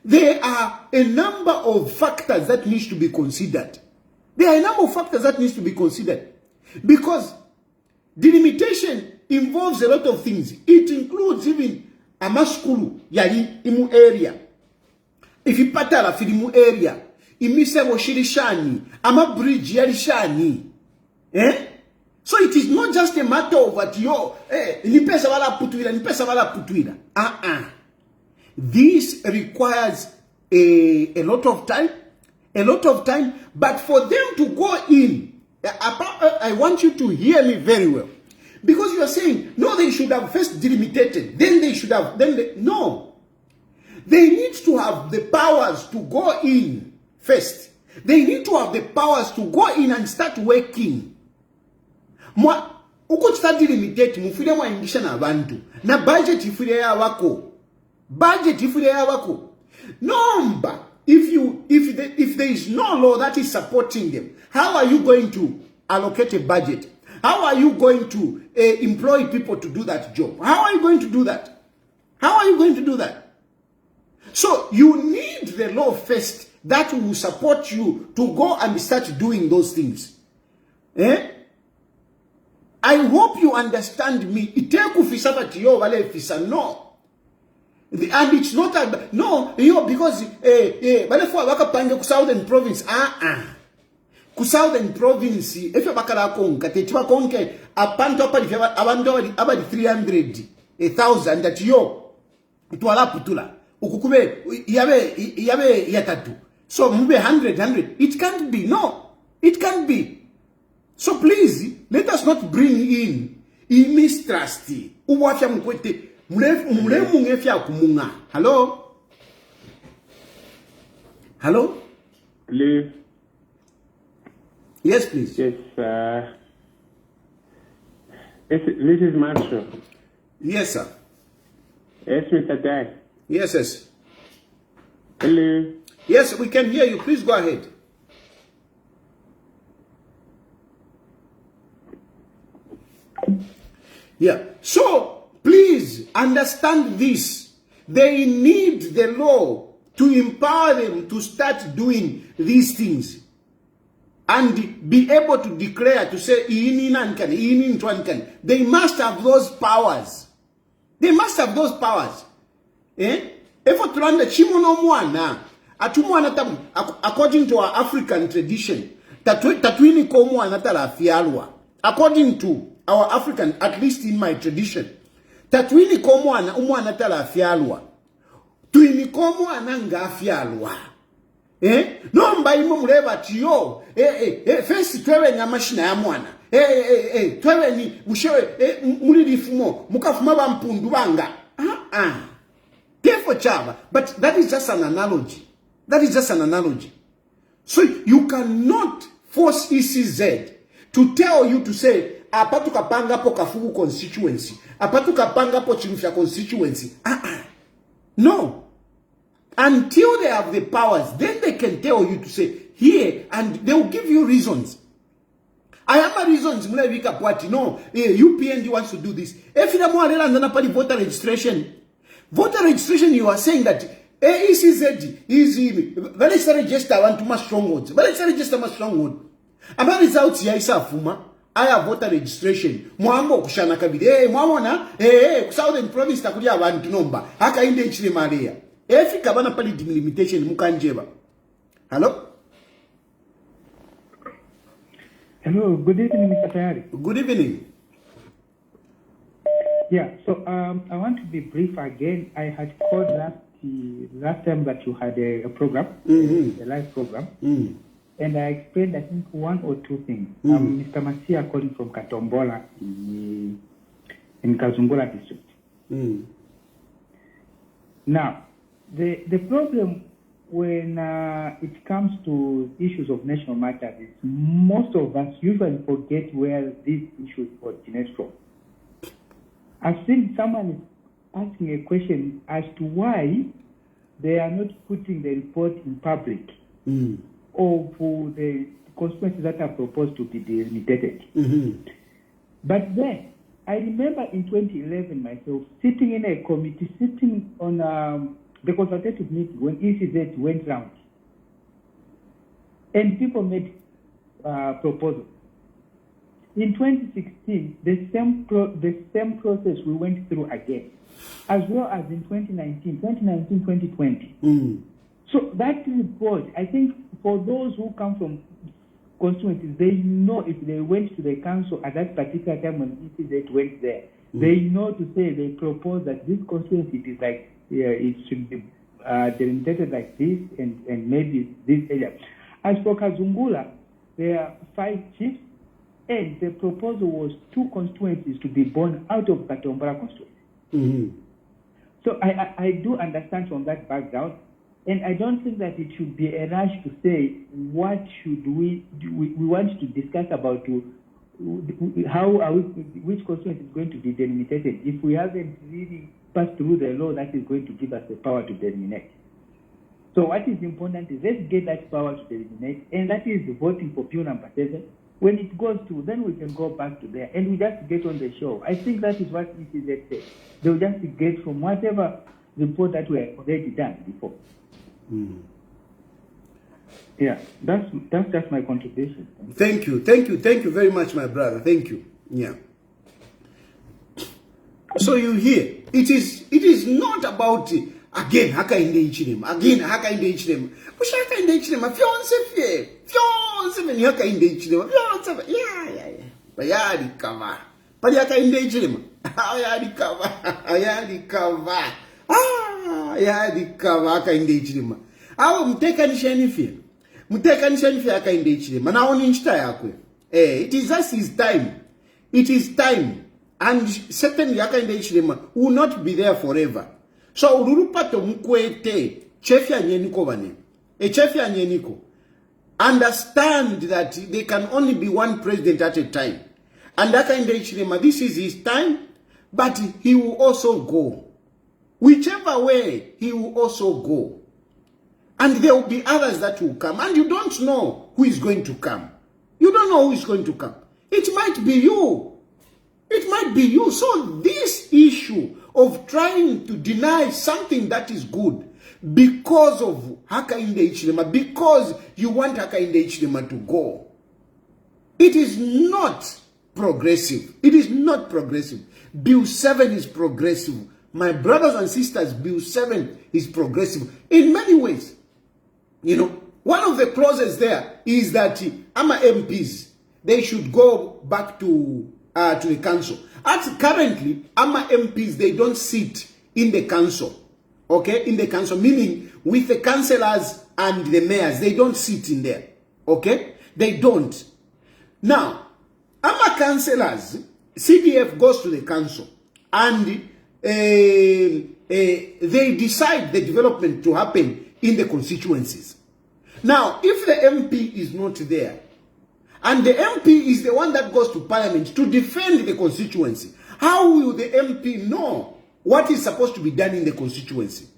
There are a number of factors that needs to be considered. Because delimitation involves a lot of things. It includes even a maskulu yali imu area. If you patala filimu area, imisebo shirishani, ama bridge yali shani. So it is not just a matter of what nipesa wala putwila. This requires a lot of time, but for them to go in, I want you to hear me very well. Because you are saying, no, they should have first delimited, then they should have, no. They need to have the powers to go in first. They need to have the powers to go in and start working. Uko start delimitate, mufile mwa ingisha na bantu. Na budget ifile ya wako. Number, if there is no law that is supporting them, how are you going to allocate a budget? How are you going to employ people to do that job? How are you going to do that? So you need the law first that will support you to go and start doing those things. I hope you understand me. No. And it's not because Southern province Southern province if you bakala konka techiwa konke abantu abandi 300,000 that itwala putula ukukube yabe yatatu so mube 100 it can't be. It can't be. So please let us not bring in mistrust uwafya mkwete mlemu ngefya kumunga. Hello. Please. Yes, please. Yes, this is Marshall. Yes, sir. Yes, Mr. Dai. Yes. Hello. Yes, we can hear you. Please go ahead. Yeah. So, please understand this. They need the law to empower them to start doing these things. And be able to declare, to say, they must have those powers. According to our African tradition, according to our African, at least in my tradition, no mbaimo mureba tiyo first twewe nyamashina ya mwana twewe ni mushewe mulirifumo mukafuma bampundu banga therefore chava, but that is just an analogy. So you cannot force ECZ to tell you to say apatuka panga po Kafugu constituency, apatuka panga po Chilufya constituency. No. Until they have the powers, then they can tell you to say here, and they will give you reasons. I have my reasons. No, UPND wants to do this. If you want voter registration, you are saying that ECZ is very register. I want to much strong words. Very register much strong word. About results here is I have voter registration. Mwambo kushana kabide. Mwamona Southern province takulia abantu nomba. Haka inde nchini Maria. If kabana pali delimitation mukanjeba. Hello? Hello, good evening, Mr. Tayali. Good evening. Yeah, so I want to be brief again. I had called last time that you had a program, a live program, and I explained, I think, one or two things. Mr. Masia calling from Katombola in Kazungola district. Now, the problem when it comes to issues of national matters is most of us usually forget where these issues originate from. I've seen someone asking a question as to why they are not putting the report in public of the consequences that are proposed to be delimited. But then, I remember in 2011 myself sitting in a committee, sitting on the consultative meeting when ECZ went round, and people made proposals. In 2016, the same process we went through again, as well as in 2020. So that report, I think, for those who come from constituencies, they know if they went to the council at that particular time when ECZ went there, they know to say, they propose that this constituency is like, it should be delimitated like this and maybe this area. As for Kazungula, there are 5 chiefs, and the proposal was 2 constituencies to be born out of Katombora constituency. So I do understand from that background, and I don't think that it should be a rush to say what should we do. We want to discuss about how are we, which constituency is going to be delimited if we haven't really passed through the law that is going to give us the power to deliminate. So what is important is let's get that power to deliminate, and that is voting for bill number 7. When it goes through, then we can go back to there and we just get on the show. I think that is what ECZ said. They will just get from whatever report that we have already done before. Yeah, that's just my contribution. Thank you very much, my brother. Thank you. Yeah. So you hear, it is not about again haka inde ichinem, again haka inde ichinem. Push haka inde ichinem, fiance meni haka inde ichinem, fiance yeah. Bayadi kava. Pali haka inde ichinem. Ayadi kava. Ayadi kava haka inde ichinem. Awo mteka nishanifia. Mteka nishanifia haka inde ichinem. Mana oni nchita yakwe. It is just his time. It is time. And certainly haka inde ichinem will not be there forever. So urupato mkwete chefya nyeniko bane. Chefya nyeniko. Understand that there can only be one president at a time. And haka inde ichinem, this is his time, but he will also go. Whichever way, he will also go. And there will be others that will come. And you don't know who is going to come. You don't know who is going to come. It might be you. It might be you. So this issue of trying to deny something that is good because of Haka Inde Ichilema, because you want Haka Inde Ichilema to go, it is not progressive. It is not progressive. Bill 7 is progressive. My brothers and sisters, Bill 7 is progressive in many ways. You know, one of the clauses there is that AMA MPs, they should go back to the council. Currently, AMA MPs, they don't sit in the council. Okay? In the council, meaning with the councillors and the mayors, they don't sit in there. Okay? They don't. Now, AMA councillors, CDF goes to the council and they decide the development to happen in the constituencies. Now, if the MP is not there, and the MP is the one that goes to parliament to defend the constituency, how will the MP know what is supposed to be done in the constituency?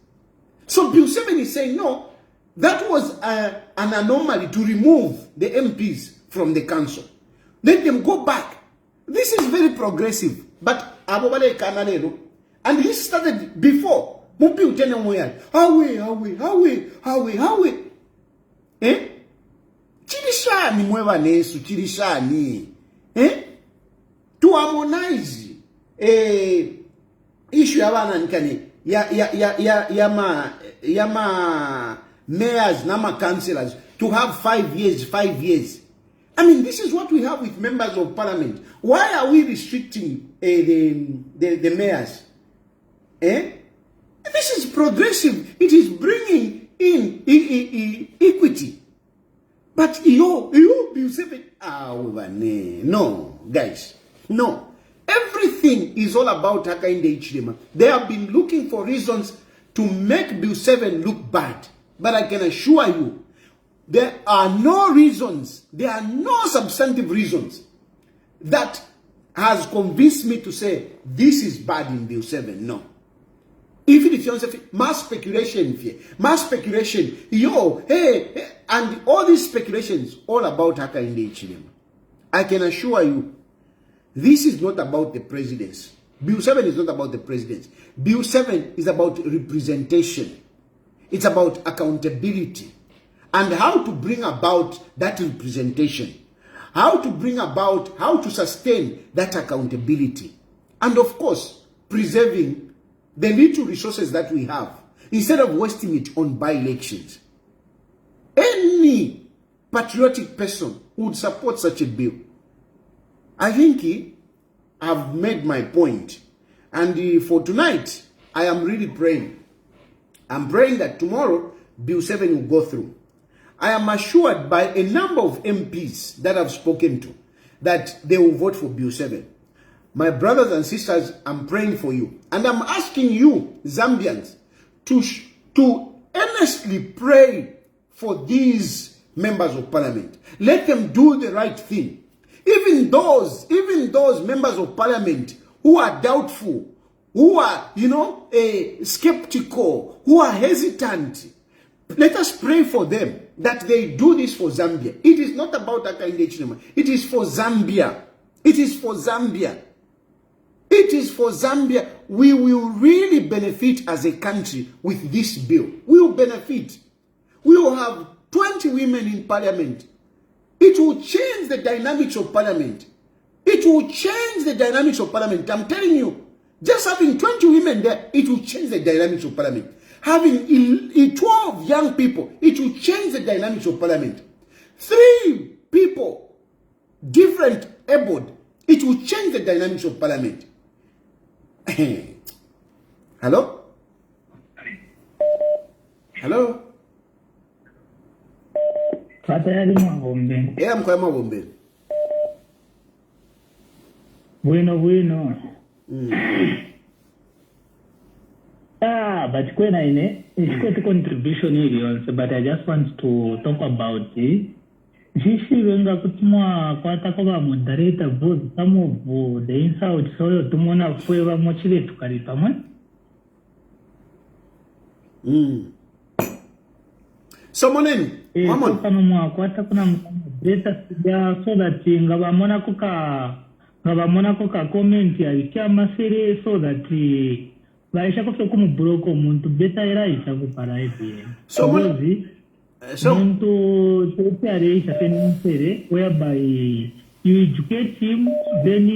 So Bill 7 is saying, no, that was an anomaly to remove the MPs from the council. Let them go back. This is very progressive. But and this started before. How we? Eh? Chirishani mweva nesu, chirishani. Eh? To harmonize issue yabana nkani yama mayors, nama councillors to have 5 years. I mean, this is what we have with members of parliament. Why are we restricting the mayors? Eh? This is progressive. It is bringing in equity. But you say, no, guys, no. Everything is all about Haka Inde Ichilema. They have been looking for reasons to make Bill 7 look bad. But I can assure you, there are no reasons, there are no substantive reasons that has convinced me to say this is bad in Bill 7. No. Even if you say mass speculation, hey, and all these speculations all about Haka Inde Ichilema. I can assure you, this is not about the presidency. Bill 7 is not about the presidency. Bill 7 is about representation. It's about accountability and how to bring about that representation. How to bring about, how to sustain that accountability. And of course, preserving the little resources that we have, instead of wasting it on by-elections. Any patriotic person would support such a bill. I think I've made my point. And for tonight, I am really praying. I'm praying that tomorrow, Bill 7 will go through. I am assured by a number of MPs that I've spoken to that they will vote for Bill 7. My brothers and sisters, I'm praying for you. And I'm asking you, Zambians, to earnestly pray for these members of parliament. Let them do the right thing. Even those members of parliament who are doubtful, who are, skeptical, who are hesitant, let us pray for them that they do this for Zambia. It is not about Akainde Chilema. It is for Zambia. It is for Zambia. It is for Zambia. We will really benefit as a country with this bill. We will benefit. We will have 20 women in parliament. It will change the dynamics of parliament. It will change the dynamics of parliament. I'm telling you, just having 20 women there, it will change the dynamics of parliament. Having 12 young people, it will change the dynamics of parliament. 3 people, different abled, it will change the dynamics of parliament. Hello? Hello? Yeah, I'm Mavombe. Bueno. But when it's quite a contribution area, but I just want to talk about it. Jishi wenga kutumwa kwa takoba moderator board some of the insult so tumona fueva mochile tukalipa man. So monen, mama kama mwa kwa takuna data so that ngabamona kuka comment ya ikyama sere so that baisha ko kumu block omuntu beta era isa kupara ipi. So muntu tete sere whereby you educate him then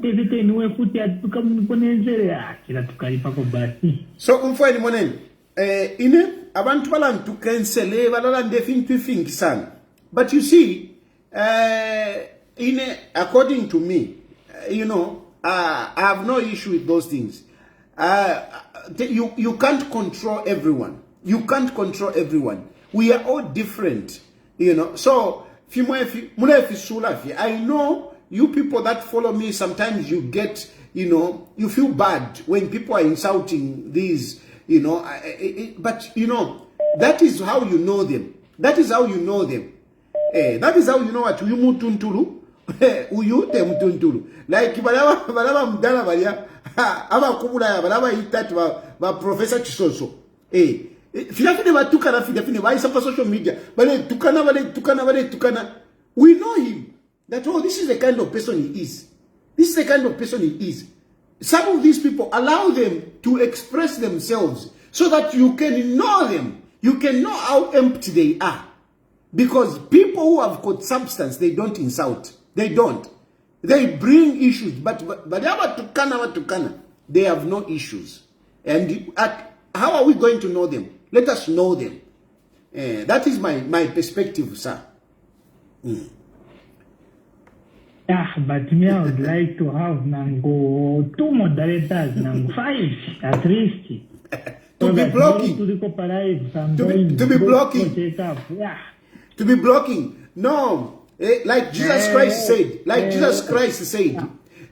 everything we put at tukamunponenzere kila tukalipa ko bati. So umfweni monen ine abantu balantu cancel balala think sana. But you see according to me, I have no issue with those things. You can't control everyone. You can't control everyone. We are all different, So, I know you people that follow me, sometimes you get, you feel bad when people are insulting these, but, that is how you know them. That is how you know them. That is how you know what you mutuntulu. Uyute mutuntulu. Like balaba mdala balia aba kubula balaba itatu ba professor Chisoso. Filafine batukana filafine ba isa social media. Bale tukana. We know him. That this is the kind of person he is. This is the kind of person he is. Some of these people, allow them to express themselves so that you can know them. You can know how empty they are. Because people who have got substance, they don't insult. They don't. They bring issues. But they have no issues. And how are we going to know them? Let us know them. That is my perspective, sir. But me, I would like to have Nango 2 moderators, Nango 5 at least. To be blocking. To be blocking. To be blocking. No. Like Jesus Christ said.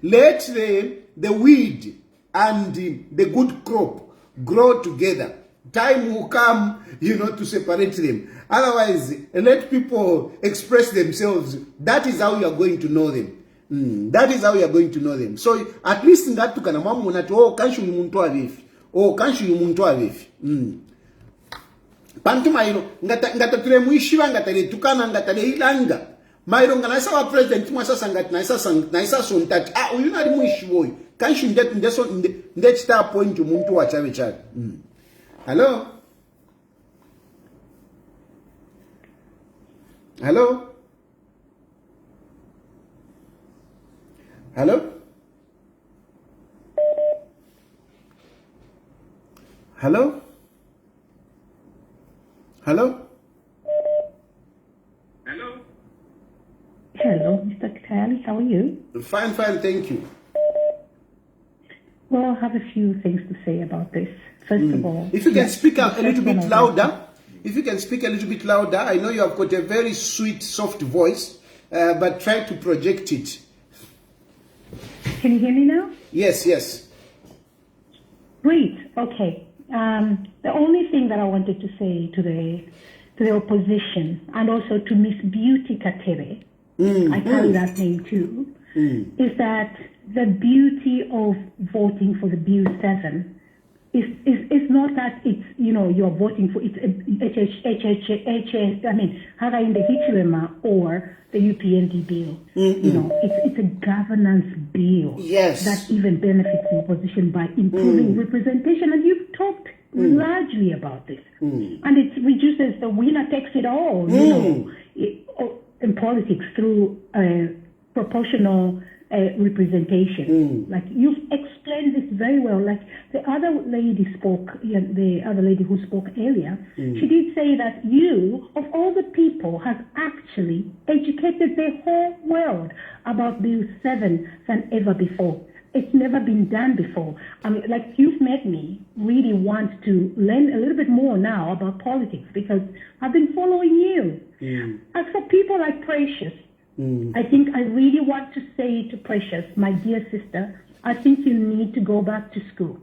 Let the weed and the good crop grow together. Time will come, to separate them. Otherwise, let people express themselves. That is how you are going to know them. That is how you are going to know them. So, at least in that, tukana mamu nato, kanshi umuntu avifi. Kanshi umuntu avifi. Pantu mairo, ngata tule muishiwa, ngata le tukana, ngata le ilanga. Mairo nga naisa wa president, mwasa sangati, naisa sontati. Uyuna li muishiwoy. Kanshi ndet star point umuntu wa chave chave. Hello? Hello? Hello? Hello? Hello? Hello? TAYALI, how are you? Fine, thank you. Well, I have a few things to say about this. First of all, if you can speak a little bit louder, I know you have got a very sweet, soft voice, but try to project it. Can you hear me now? Yes. Great. Okay. The only thing that I wanted to say to the opposition and also to Miss Beauty Katere, I carry that name too, is that the beauty of voting for the Bill 7 is not that it's, you're voting for it's Haga in the Hichilema or the UPND bill. It's a governance bill that even benefits the opposition by improving representation. And you've talked largely about this. And it reduces the winner takes it all, in politics through proportional representation. Like you've explained this very well. Like the other lady who spoke earlier, she did say that you, of all the people, have actually educated the whole world about Bill 7 than ever before. It's never been done before. I mean, like you've made me really want to learn a little bit more now about politics because I've been following you. As for people like Precious, I think I really want to say to Precious, my dear sister, I think you need to go back to school.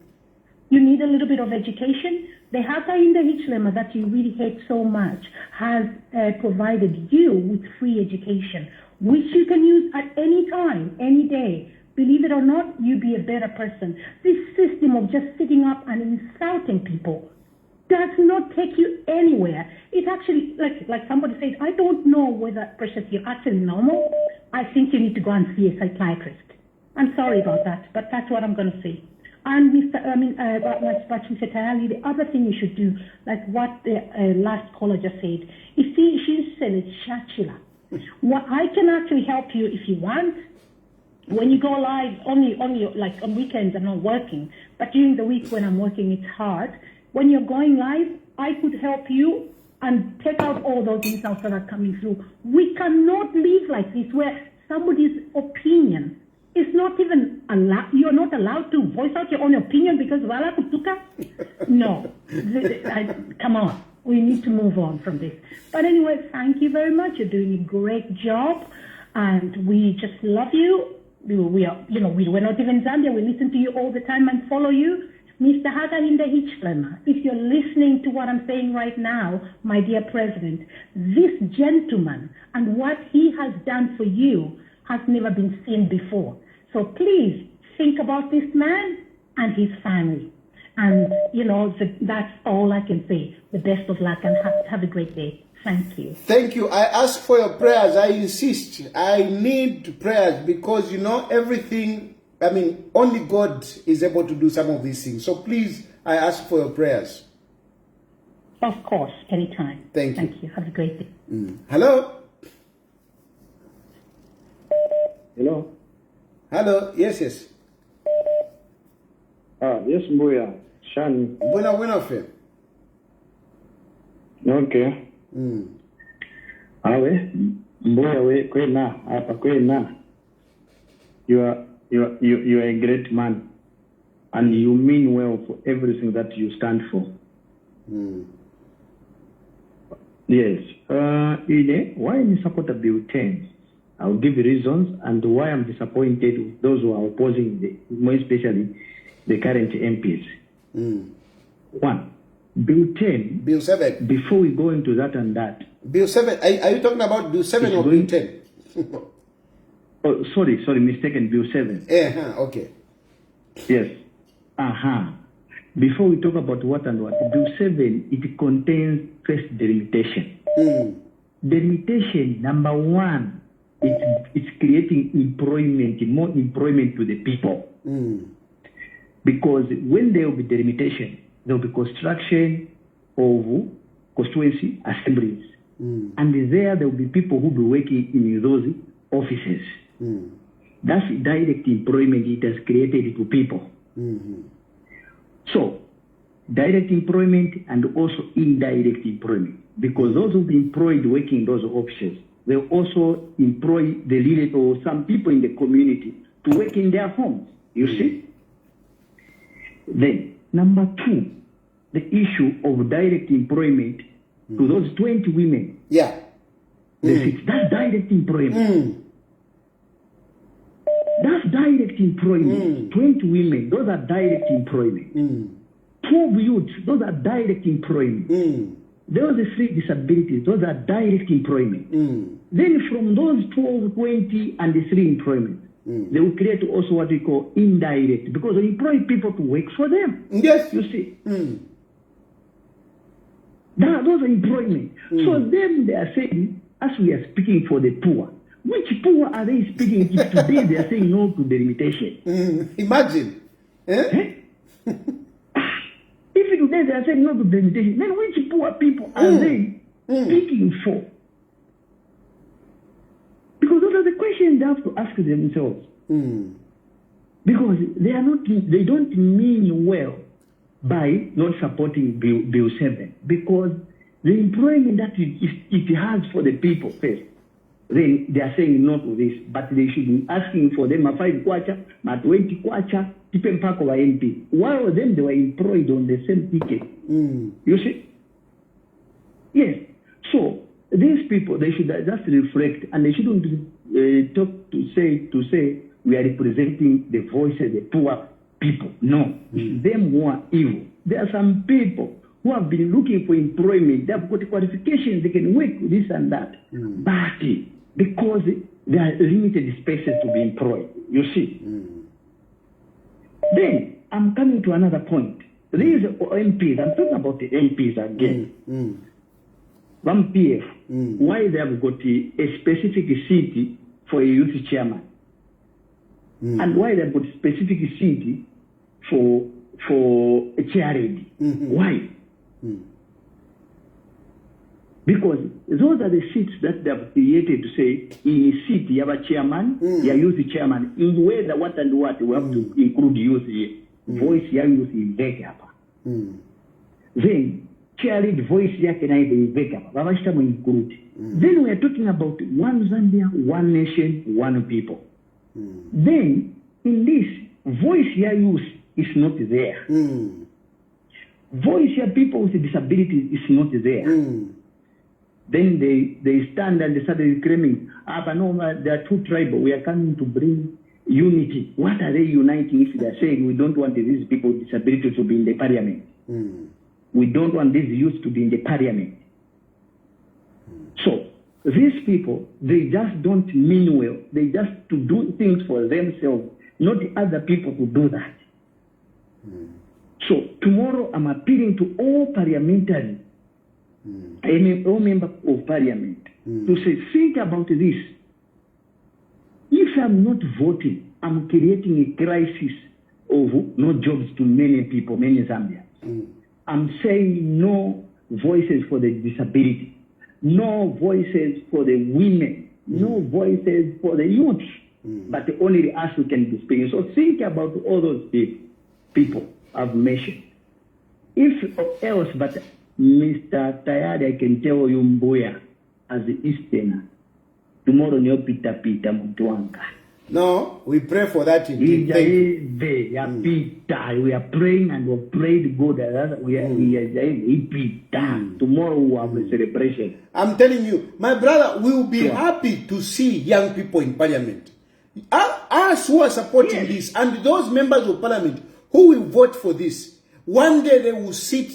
You need a little bit of education. The Hata in the Hichilema that you really hate so much has provided you with free education, which you can use at any time, any day. Believe it or not, you'll be a better person. This system of just sitting up and insulting people does not take you anywhere. It actually, like somebody said, I don't know whether, Precious, you're actually normal. I think you need to go and see a psychiatrist. I'm sorry about that, but that's what I'm going to say. And Mr. TAYALI, the other thing you should do, like what the last caller just said, you see, she said it's Shachila. Well, I can actually help you if you want. When you go live, only like on weekends I'm not working, but during the week when I'm working, it's hard. When you're going live, I could help you and take out all those insults that are coming through. We cannot live like this where somebody's opinion is not even allowed. You're not allowed to voice out your own opinion because Wala Kutuka? No. Come on. We need to move on from this. But anyway, thank you very much. You're doing a great job and we just love you. We're not even Zambia. We listen to you all the time and follow you. Mr. Haga in the Hichilema, if you're listening to what I'm saying right now, my dear President, this gentleman and what he has done for you has never been seen before. So please think about this man and his family. And, that's all I can say. The best of luck and have a great day. Thank you. Thank you. I ask for your prayers. I insist. I need prayers because, everything, only God is able to do some of these things. So please, I ask for your prayers. Of course, anytime. Thank you. Thank you. Have a great day. Hello? Hello? Hello? Yes. Yes, Mbuya. Shani. Buena fe. Okay. Awe, Mbuya we kwena, hapa kwena. You are a great man, and you mean well for everything that you stand for. Yes. Why you support the Bill 10? I'll give you reasons and why I'm disappointed with those who are opposing, more especially the current MPs. One, Bill 10. Bill 7. Before we go into that and that. Bill 7. Are you talking about Bill 7 or Bill 10? Oh, sorry, mistaken. Bill 7. Okay. Yes. Before we talk about what and what, Bill 7, it contains first delimitation. Delimitation, number one, it's creating employment, more employment to the people. Because when there will be delimitation, there will be construction of constituency assemblies. And there will be people who will be working in those offices. That's direct employment it has created to people. So, direct employment and also indirect employment. Because those who will be employed working in those offices, they also employ the leaders or some people in the community to work in their homes. You see? Then, number 2, the issue of direct employment to those 20 women. Yeah. That's direct employment. That's direct employment. 20 women, those are direct employment. 12 youths, those are direct employment. Those are 3 disabilities, those are direct employment. Then from those 12, 20, and the 3 employment, they will create also what we call indirect, because they employ people to work for them. Yes. You see? Those are employment. So then they are saying, as we are speaking for the poor, which poor are they speaking to today? They are saying no to the limitation. Imagine. If today they are saying no to the limitation, then which poor people are they speaking for? Because those are the questions they have to ask themselves. Because they don't mean well by not supporting Bill 7. Because the employment that it has for the people first, then they are saying no to this, but they should be asking for them a 5 kwacha, a 20 kwacha, tipe mpako wa MP. While them they were employed on the same ticket. You see? Yes. So these people, they should just reflect, and they shouldn't talk to say we are representing the voices of the poor people. No, it's them who are evil. There are some people who have been looking for employment. They have got qualifications. They can work with this and that, but because there are limited spaces to be employed. You see. Then I'm coming to another point. These MPs. I'm talking about the MPs again. One PF, why they have got a specific seat for a youth chairman, and why they have got a specific seat for a chair lady. Why? Because those are the seats that they have created to say, in a seat you have a chairman, you are youth chairman. In whether what and what, we have to include youth here. Voice ya youth in Vegapa. Then chairlead voice yake na Vegapa. Babashita mu include. Then we are talking about one Zambia, one nation, one people. Then in this, voice ya youth is not there. Voice ya people with disabilities is not there. Then they stand and they started claiming, but no, they are too tribal. We are coming to bring unity. What are they uniting if they are saying we don't want these people with disabilities to be in the parliament? We don't want these youth to be in the parliament. So these people, they just don't mean well. They just to do things for themselves, not other people to do that. So tomorrow I'm appealing to all parliamentary, all members of parliament, to say, think about this. If I'm not voting, I'm creating a crisis of no jobs to many people, many Zambians. I'm saying no voices for the disability, no voices for the women, no voices for the youth, but only us who can be speaking. So think about all those people I've mentioned. If else, but Mr. Tayali, I can tell you, Mboya, as the Easterner, tomorrow no Peter Mutuanka. No, we pray for that indeed. We are praying and we prayed God. We are tomorrow we have a celebration. I'm telling you, my brother, we will be happy to see young people in parliament. Us who are supporting this, and those members of parliament who will vote for this, one day they will sit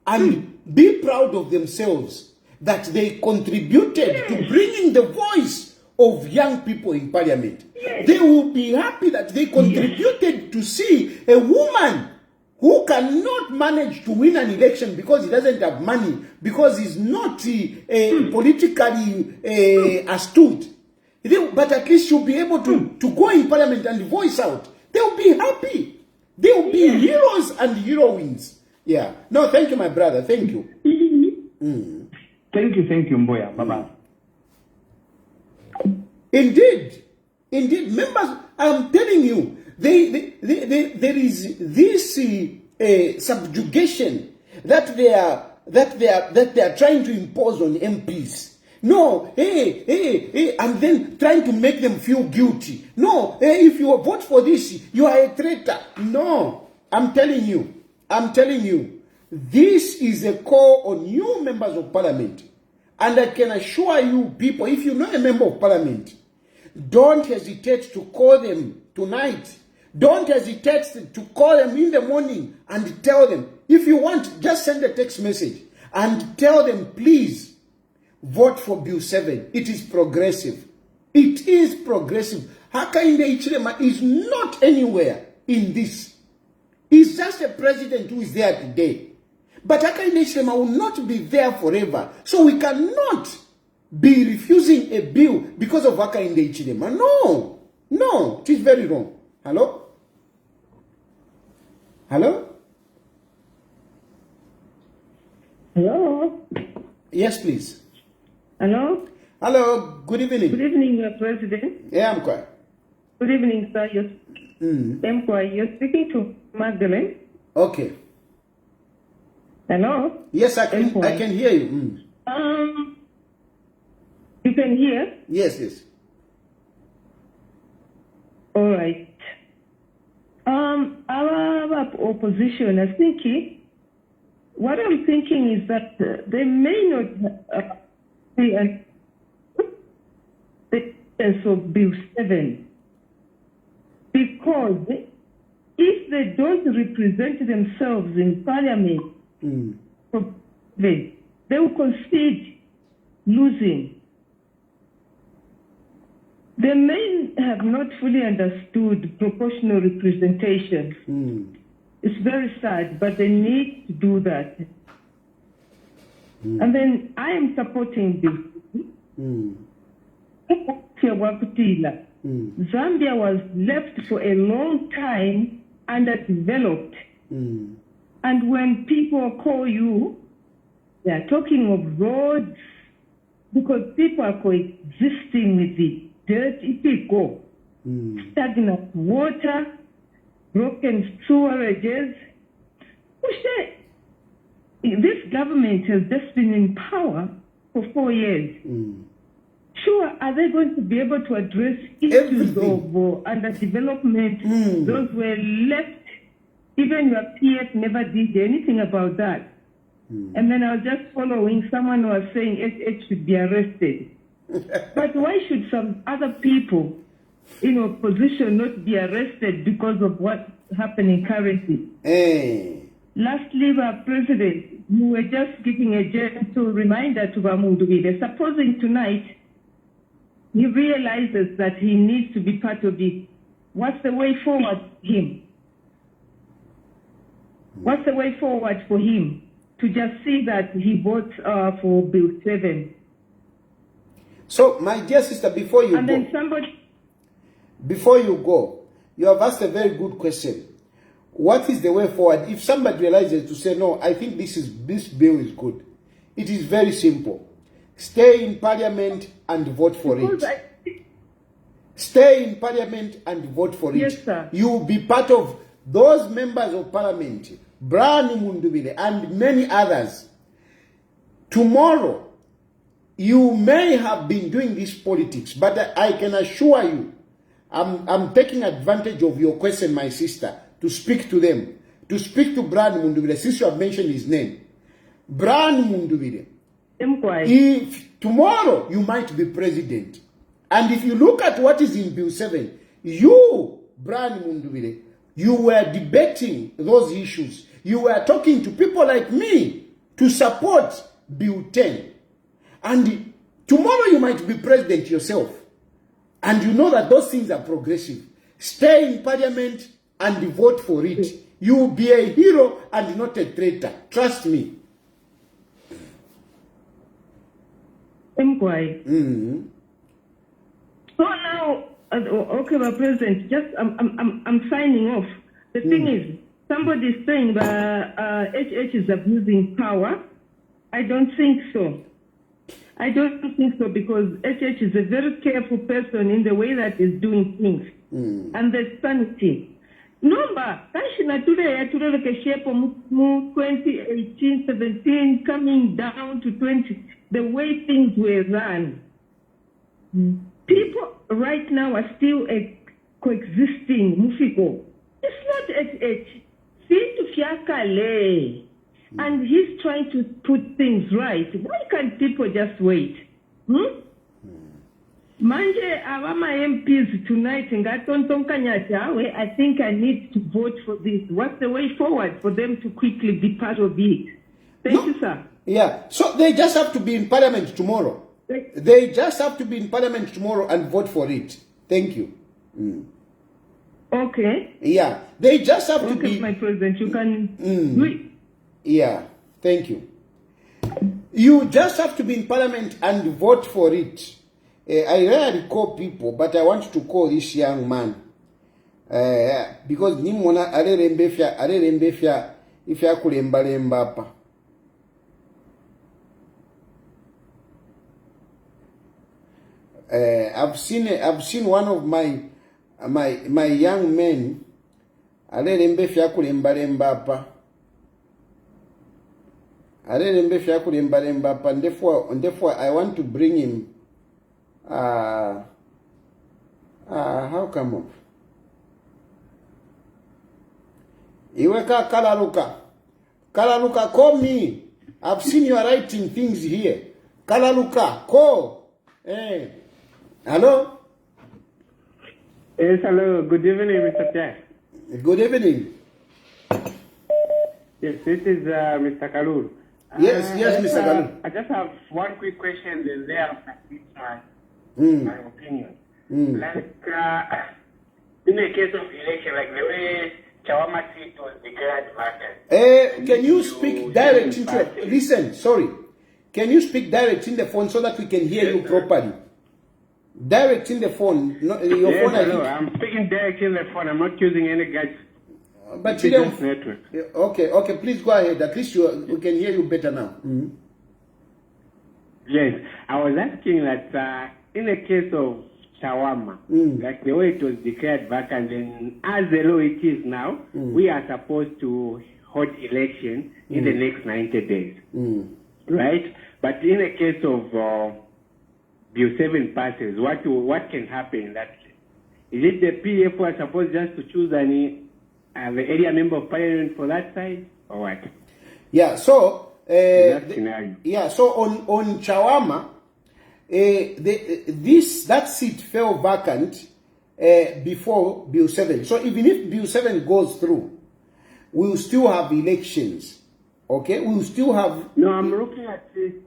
and be proud of themselves that they contributed to bringing the voice of young people in parliament. They will be happy that they contributed to see a woman who cannot manage to win an election because he doesn't have money, because he's not politically astute. But at least she'll be able to go in parliament and voice out. They'll be happy. They'll be heroes and heroines. Yeah. No, thank you, my brother. Thank you. Thank you, Mboya. Bye-bye. Indeed. Members, I'm telling you, there is this subjugation that they are trying to impose on MPs. No, hey, and then trying to make them feel guilty. No, hey, if you vote for this, you are a traitor. No, I'm telling you, this is a call on you members of parliament. And I can assure you people, if you know a member of parliament, don't hesitate to call them tonight. Don't hesitate to call them in the morning and tell them. If you want, just send a text message and tell them, please, vote for Bill 7. It is progressive. It is progressive. Hakainde Hichilema is not anywhere in this. He's just a president who is there today. But Hakainde Hichilema will not be there forever. So we cannot be refusing a bill because of Hakainde Hichilema. No, it is very wrong. Hello? Hello? Hello? Yes, please. Hello? Hello, good evening. Good evening, President. Yeah, I'm quiet. Good evening, sir. You're speaking to Magdalene. Okay. Hello? Yes, I can hear you. You can hear? Yes. All right. Our opposition, I think, what I'm thinking is that they may not be the sense of Bill 7, because if they don't represent themselves in Parliament, they will concede losing. They may have not fully understood proportional representation. It's very sad, but they need to do that. And then I am supporting this. Zambia was left for a long time underdeveloped. And when people call you, they are talking of roads, because people are coexisting with the dirty people, stagnant water, broken sewages. This government has just been in power for 4 years. Sure, are they going to be able to address issues of underdevelopment? Those were left. Even your PF never did anything about that. And then I was just following someone who was saying SH should be arrested. But why should some other people in opposition not be arrested because of what's happening currently? Lastly, President, you were just giving a gentle reminder to Bamundubile. Supposing tonight he realizes that he needs to be part of it, what's the way forward for him? What's the way forward for him to just see that he votes for Bill 7? So, my dear sister, before you go, you have asked a very good question. What is the way forward? If somebody realizes to say, no, I think this bill is good, it is very simple. Stay in Parliament and vote for it. Stay in Parliament and vote for it. Yes, sir. You will be part of those members of Parliament, Brian Mundubile and many others. Tomorrow, you may have been doing this politics, but I can assure you, I'm taking advantage of your question, my sister, to speak to them, to speak to Brian Mundubile, since you have mentioned his name. Brian Mundubile, if tomorrow you might be president, and if you look at what is in Bill 7, you, Brian Mundubile, you were debating those issues. You were talking to people like me to support Bill 10. And tomorrow you might be president yourself. And you know that those things are progressive. Stay in Parliament and vote for it. You will be a hero and not a traitor. Trust me. So now, okay, President, just I'm signing off. The thing is, somebody is saying that HH is abusing power. I don't think so. I don't think so, because HH is a very careful person in the way that he's doing things. And there's sanity. Number, Kashina today, I told a shape of 2018, 17, coming down to 20, the way things were run. People right now are still coexisting, Mufiko. It's not Fiakale. And he's trying to put things right. Why can't people just wait? Manje, my MPs tonight in Gatontonkanyachawe, I think I need to vote for this. What's the way forward for them to quickly be part of it? Thank you, sir. Yeah, so they just have to be in parliament tomorrow. They just have to be in parliament tomorrow and vote for it. Thank you. Okay. Yeah, they just have to be. My president, you can do it. Yeah, thank you. You just have to be in parliament and vote for it. I rarely call people, but I want to call this young man. Because Nimona Arembefia if you kulemba. I've seen one of my young men Arembefia kulemba. And therefore I want to bring him. How come up? Iweka Kalaluka, call me. I've seen you writing things here. Kalaluka, call. Hey. Hello? Yes, hello. Good evening, Mr. Jack. Good evening. Yes, this is Mr. Kalul. Yes, Mr. Kalul. I just have one quick question, and thereafter, my opinion. Like, in the case of election, like the way Chawama seat was declared vacant. Can you speak direct into listen, sorry. Can you speak direct in the phone so that we can hear you properly? Direct in the phone. No, your phone. Hello. I'm speaking direct in the phone. I'm not using any gadget. But you don't. Network. Okay, please go ahead. At least we can hear you better now. Yes, I was asking that in the case of Chawama, like the way it was declared vacant, and as the law it is now, we are supposed to hold election in the next 90 days, right? But in the case of Bill 7 passes, what can happen? That is it the PF who are supposed just to choose the area member of parliament for that side, or what? Yeah. So so on Chawama, that seat fell vacant before Bill 7. So even if Bill 7 goes through, we will still have elections. Okay, we will still have. No, I'm looking at it.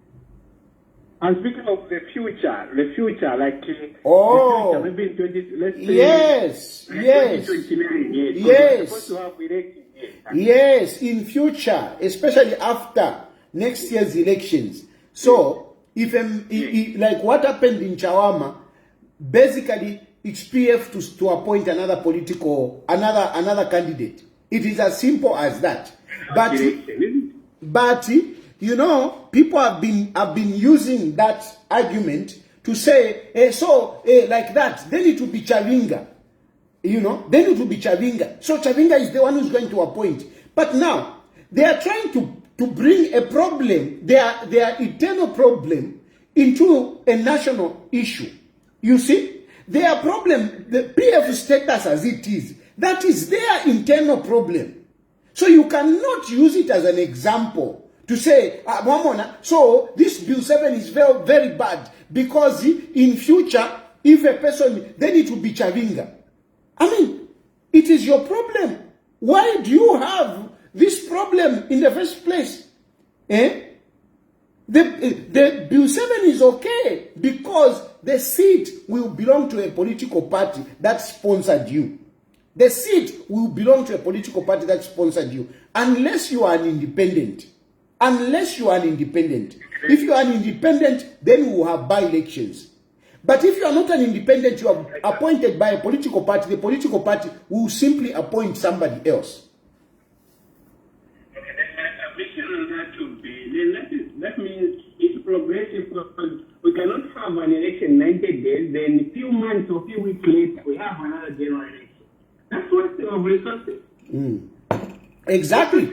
I'm speaking of the future, like the future, maybe in 20, let's say, yes, 2029, yes, supposed to have elections, yes, in future, especially after next year's elections. So, if like what happened in Chawama, basically it's PF to appoint another candidate. It is as simple as that. But you know, people have been using that argument to say, like that, then it will be Chavinga. You know, then it will be Chavinga. So Chavinga is the one who's going to appoint. But now, they are trying to bring a problem, their internal problem, into a national issue. You see, their problem, the PF status as it is, that is their internal problem. So you cannot use it as an example to say, so this Bill 7 is very, very bad because in future, if a person, then it will be Chavinga. I mean, it is your problem. Why do you have this problem in the first place? The Bill 7 is okay because the seat will belong to a political party that sponsored you. The seat will belong to a political party that sponsored you, unless you are an independent. Unless you are an independent. If you are an independent, then we will have by-elections. But if you are not an independent, you are appointed by a political party, the political party will simply appoint somebody else. That means it's progressive because we cannot have an election 90 days, then a few months or a few weeks later, we have another general election. That's what of resources Exactly.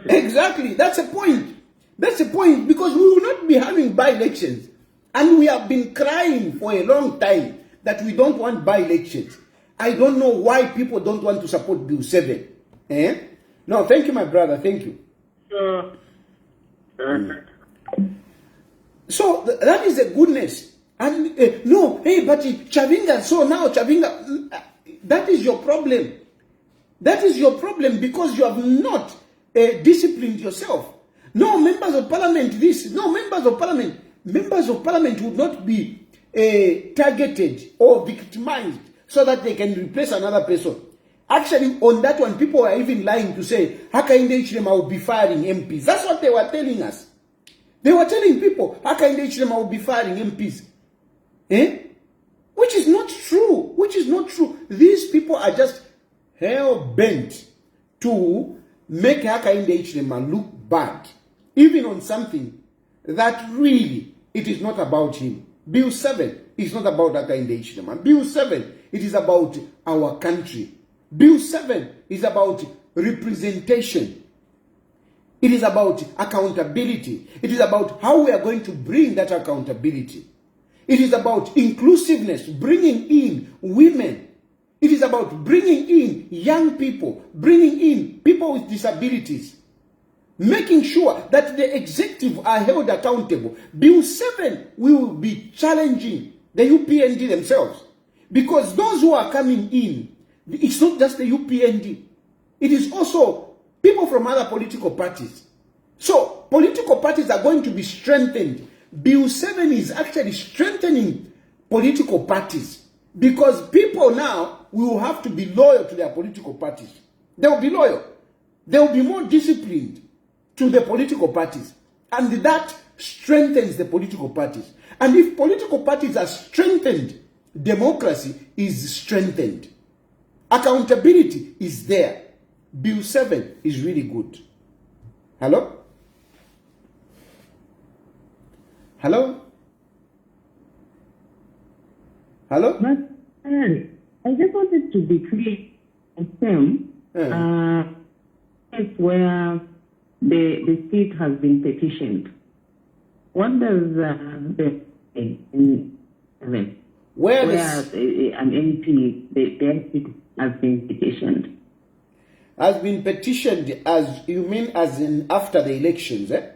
Exactly. That's a point. That's a point, because we will not be having by-elections. And we have been crying for a long time that we don't want by-elections. I don't know why people don't want to support Bill 7. Eh? No, thank you, my brother. Thank you. So that is a goodness. And no, hey, but Chavinga, so now Chavinga, that is your problem. That is your problem, because you have not disciplined yourself. No, members of parliament this, no, members of parliament would not be targeted or victimized so that they can replace another person. Actually, on that one, people were even lying to say, Hakainde Hichilema will be firing MPs. That's what they were telling us. They were telling people, Hakainde Hichilema will be firing MPs. Eh? Which is not true. Which is not true. These people are just hell-bent to make Hakainde Hichilema look bad, even on something that really it is not about him. Bill 7 is not about Hakainde Hichilema. Bill 7, it is about our country. Bill 7 is about representation. It is about accountability. It is about how we are going to bring that accountability. It is about inclusiveness, bringing in women. It is about bringing in young people, bringing in people with disabilities, making sure that the executive are held accountable. Bill 7 will be challenging the UPND themselves, because those who are coming in, it's not just the UPND. It is also people from other political parties. So political parties are going to be strengthened. Bill 7 is actually strengthening political parties, because people now will have to be loyal to their political parties. They will be loyal. They will be more disciplined to the political parties. And that strengthens the political parties. And if political parties are strengthened, democracy is strengthened. Accountability is there. Bill 7 is really good. Hello? Hello? Hello? But I just wanted to be clear on them. It's where the seat has been petitioned. What does the where an MP, their seat has been petitioned? Has been petitioned, as you mean, as in after the elections, eh?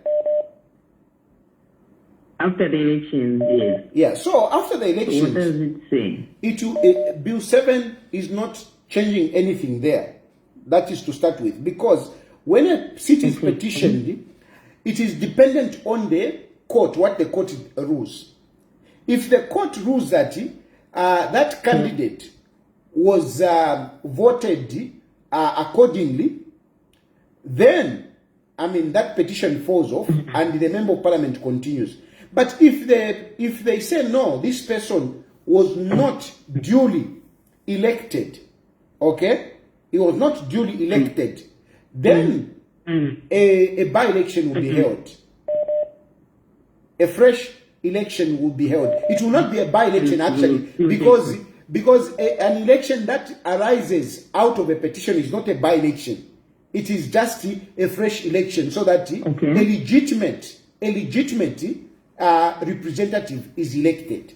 After the elections, yes. Yeah, so after the elections, what does it say? Bill 7 is not changing anything there. That is to start with. Because when a seat is petitioned, it is dependent on the court, what the court rules. If the court rules that that candidate was voted accordingly, then, I mean, that petition falls off and the member of parliament continues. But if they say, no, this person was not duly elected, okay? He was not duly elected, then a by-election will be held. A fresh election will be held. It will not be a by-election, actually, because an election that arises out of a petition is not a by-election. It is just a fresh election, so that a legitimate representative is elected.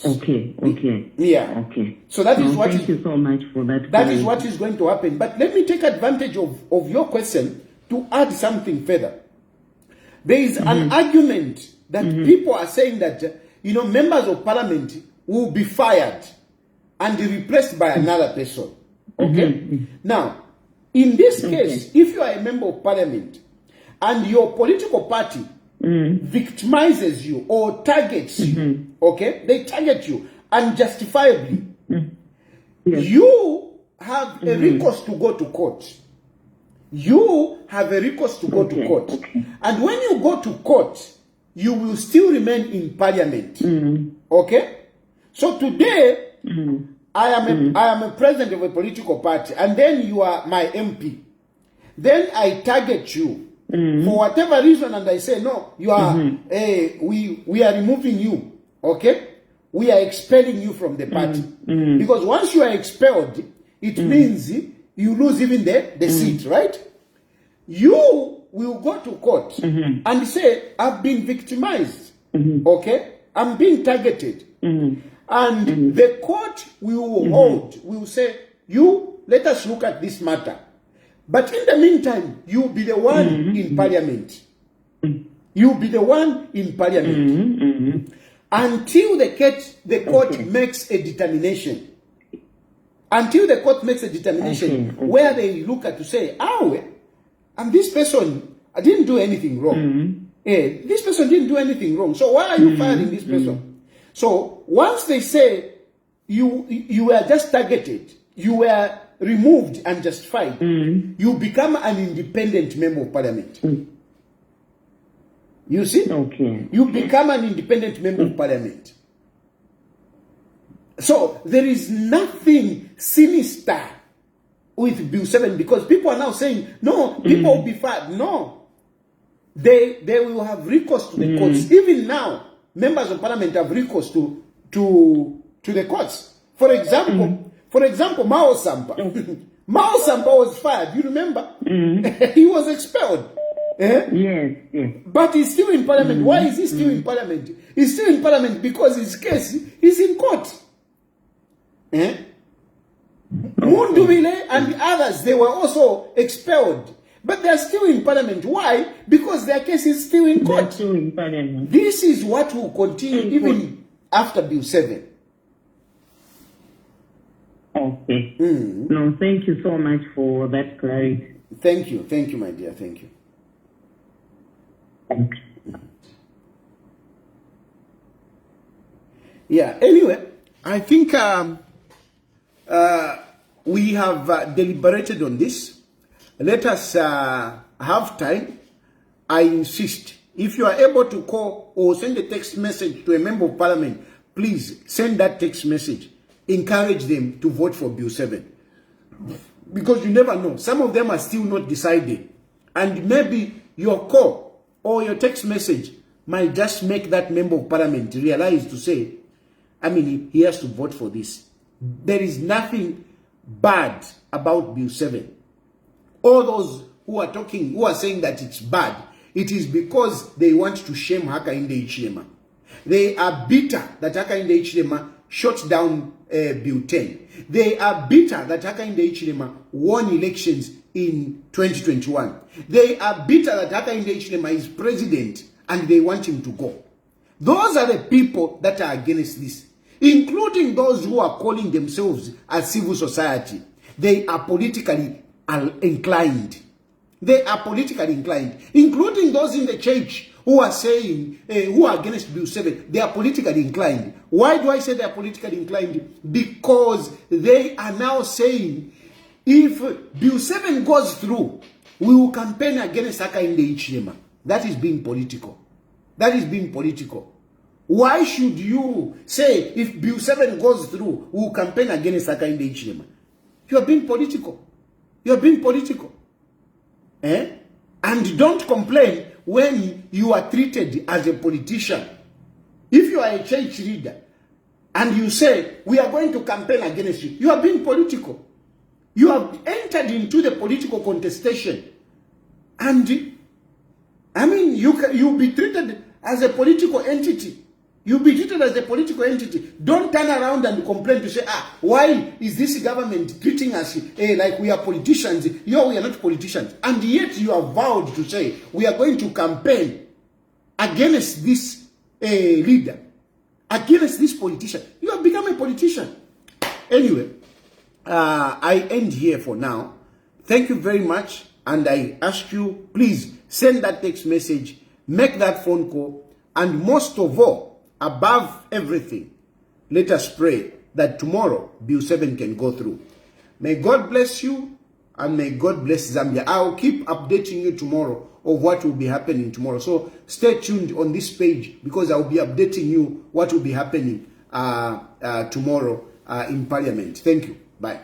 Okay. Yeah. Okay. So that is what thank you so much for that. That is what is going to happen. But let me take advantage of your question to add something further. There is an argument that people are saying that, members of parliament will be fired and replaced by another person. Okay? Now, in this case, if you are a member of parliament and your political party victimizes you or targets you, okay? They target you unjustifiably. You have a recourse to go to court. You have a recourse to go to court. And when you go to court, you will still remain in parliament. Okay? So today, I am a president of a political party, and then you are my MP. Then I target you for whatever reason, and I say, no, you are we are removing you. Okay? We are expelling you from the party. Because once you are expelled, it means you lose even the seat, right? You will go to court and say, I've been victimized, okay? I'm being targeted. And the court will hold, will say, let us look at this matter. But in the meantime, you'll be the one in parliament. You'll be the one in parliament. Until the court makes a determination. Until the court makes a determination where they look at to say, and this person didn't do anything wrong. This person didn't do anything wrong. So why are you firing this person? So once they say you were just targeted, you were removed and justified, you become an independent member of parliament. You see? You become an independent member of parliament. So there is nothing sinister with Bill 7 because people are now saying, no, people will be fired. No. They will have recourse to the courts. Even now, members of parliament have recourse to the courts. For example, Mao Sampa. Mao Sampa was fired. You remember? He was expelled. Yes. But he's still in parliament. Why is he still in parliament? He's still in parliament because his case is in court. Mundubile and the others, they were also expelled. But they're still in parliament. Why? Because their case is still in court. They're still in parliament. This is what will continue even after Bill 7. Okay. No, thank you so much for that clarity. Thank you. Thank you, my dear. Thank you. Yeah, anyway, I think we have deliberated on this. Let us have time. I insist. If you are able to call or send a text message to a member of parliament, please send that text message. Encourage them to vote for Bill 7. Because you never know. Some of them are still not decided. And maybe your call or your text message might just make that member of parliament realize to say, he has to vote for this. There is nothing bad about Bill 7. All those who are saying that it's bad, it is because they want to shame Hakainde Hichilema. They are bitter that Hakainde Hichilema shut down Bill 10. They are bitter that Hakainde Hichilema won elections in 2021. They are bitter that Hakainde Hichilema is president and they want him to go. Those are the people that are against this, including those who are calling themselves as civil society. They are politically inclined. They are politically inclined, including those in the church who are saying, who are against Bill 7. They are politically inclined. Why do I say they are politically inclined? Because they are now saying, if Bill 7 goes through, we will campaign against Hakainde Hichilema. That is being political. That is being political. Why should you say, if Bill 7 goes through, we will campaign against Hakainde Hichilema? You are being political. You are being political. And don't complain when you are treated as a politician. If you are a church leader and you say, we are going to campaign against you, you are being political. You have entered into the political contestation. And, you'll be treated as a political entity. You'll be treated as a political entity. Don't turn around and complain to say, why is this government treating us like we are politicians? We are not politicians. And yet you are vowed to say, we are going to campaign against this leader, against this politician. You have become a politician. Anyway, I end here for now. Thank you very much. And I ask you, please send that text message, make that phone call, and most of all, above everything, let us pray that tomorrow Bill 7 can go through. May God bless you and may God bless Zambia. I'll keep updating you tomorrow of what will be happening tomorrow. So stay tuned on this page because I'll be updating you what will be happening tomorrow in Parliament. Thank you. Bye.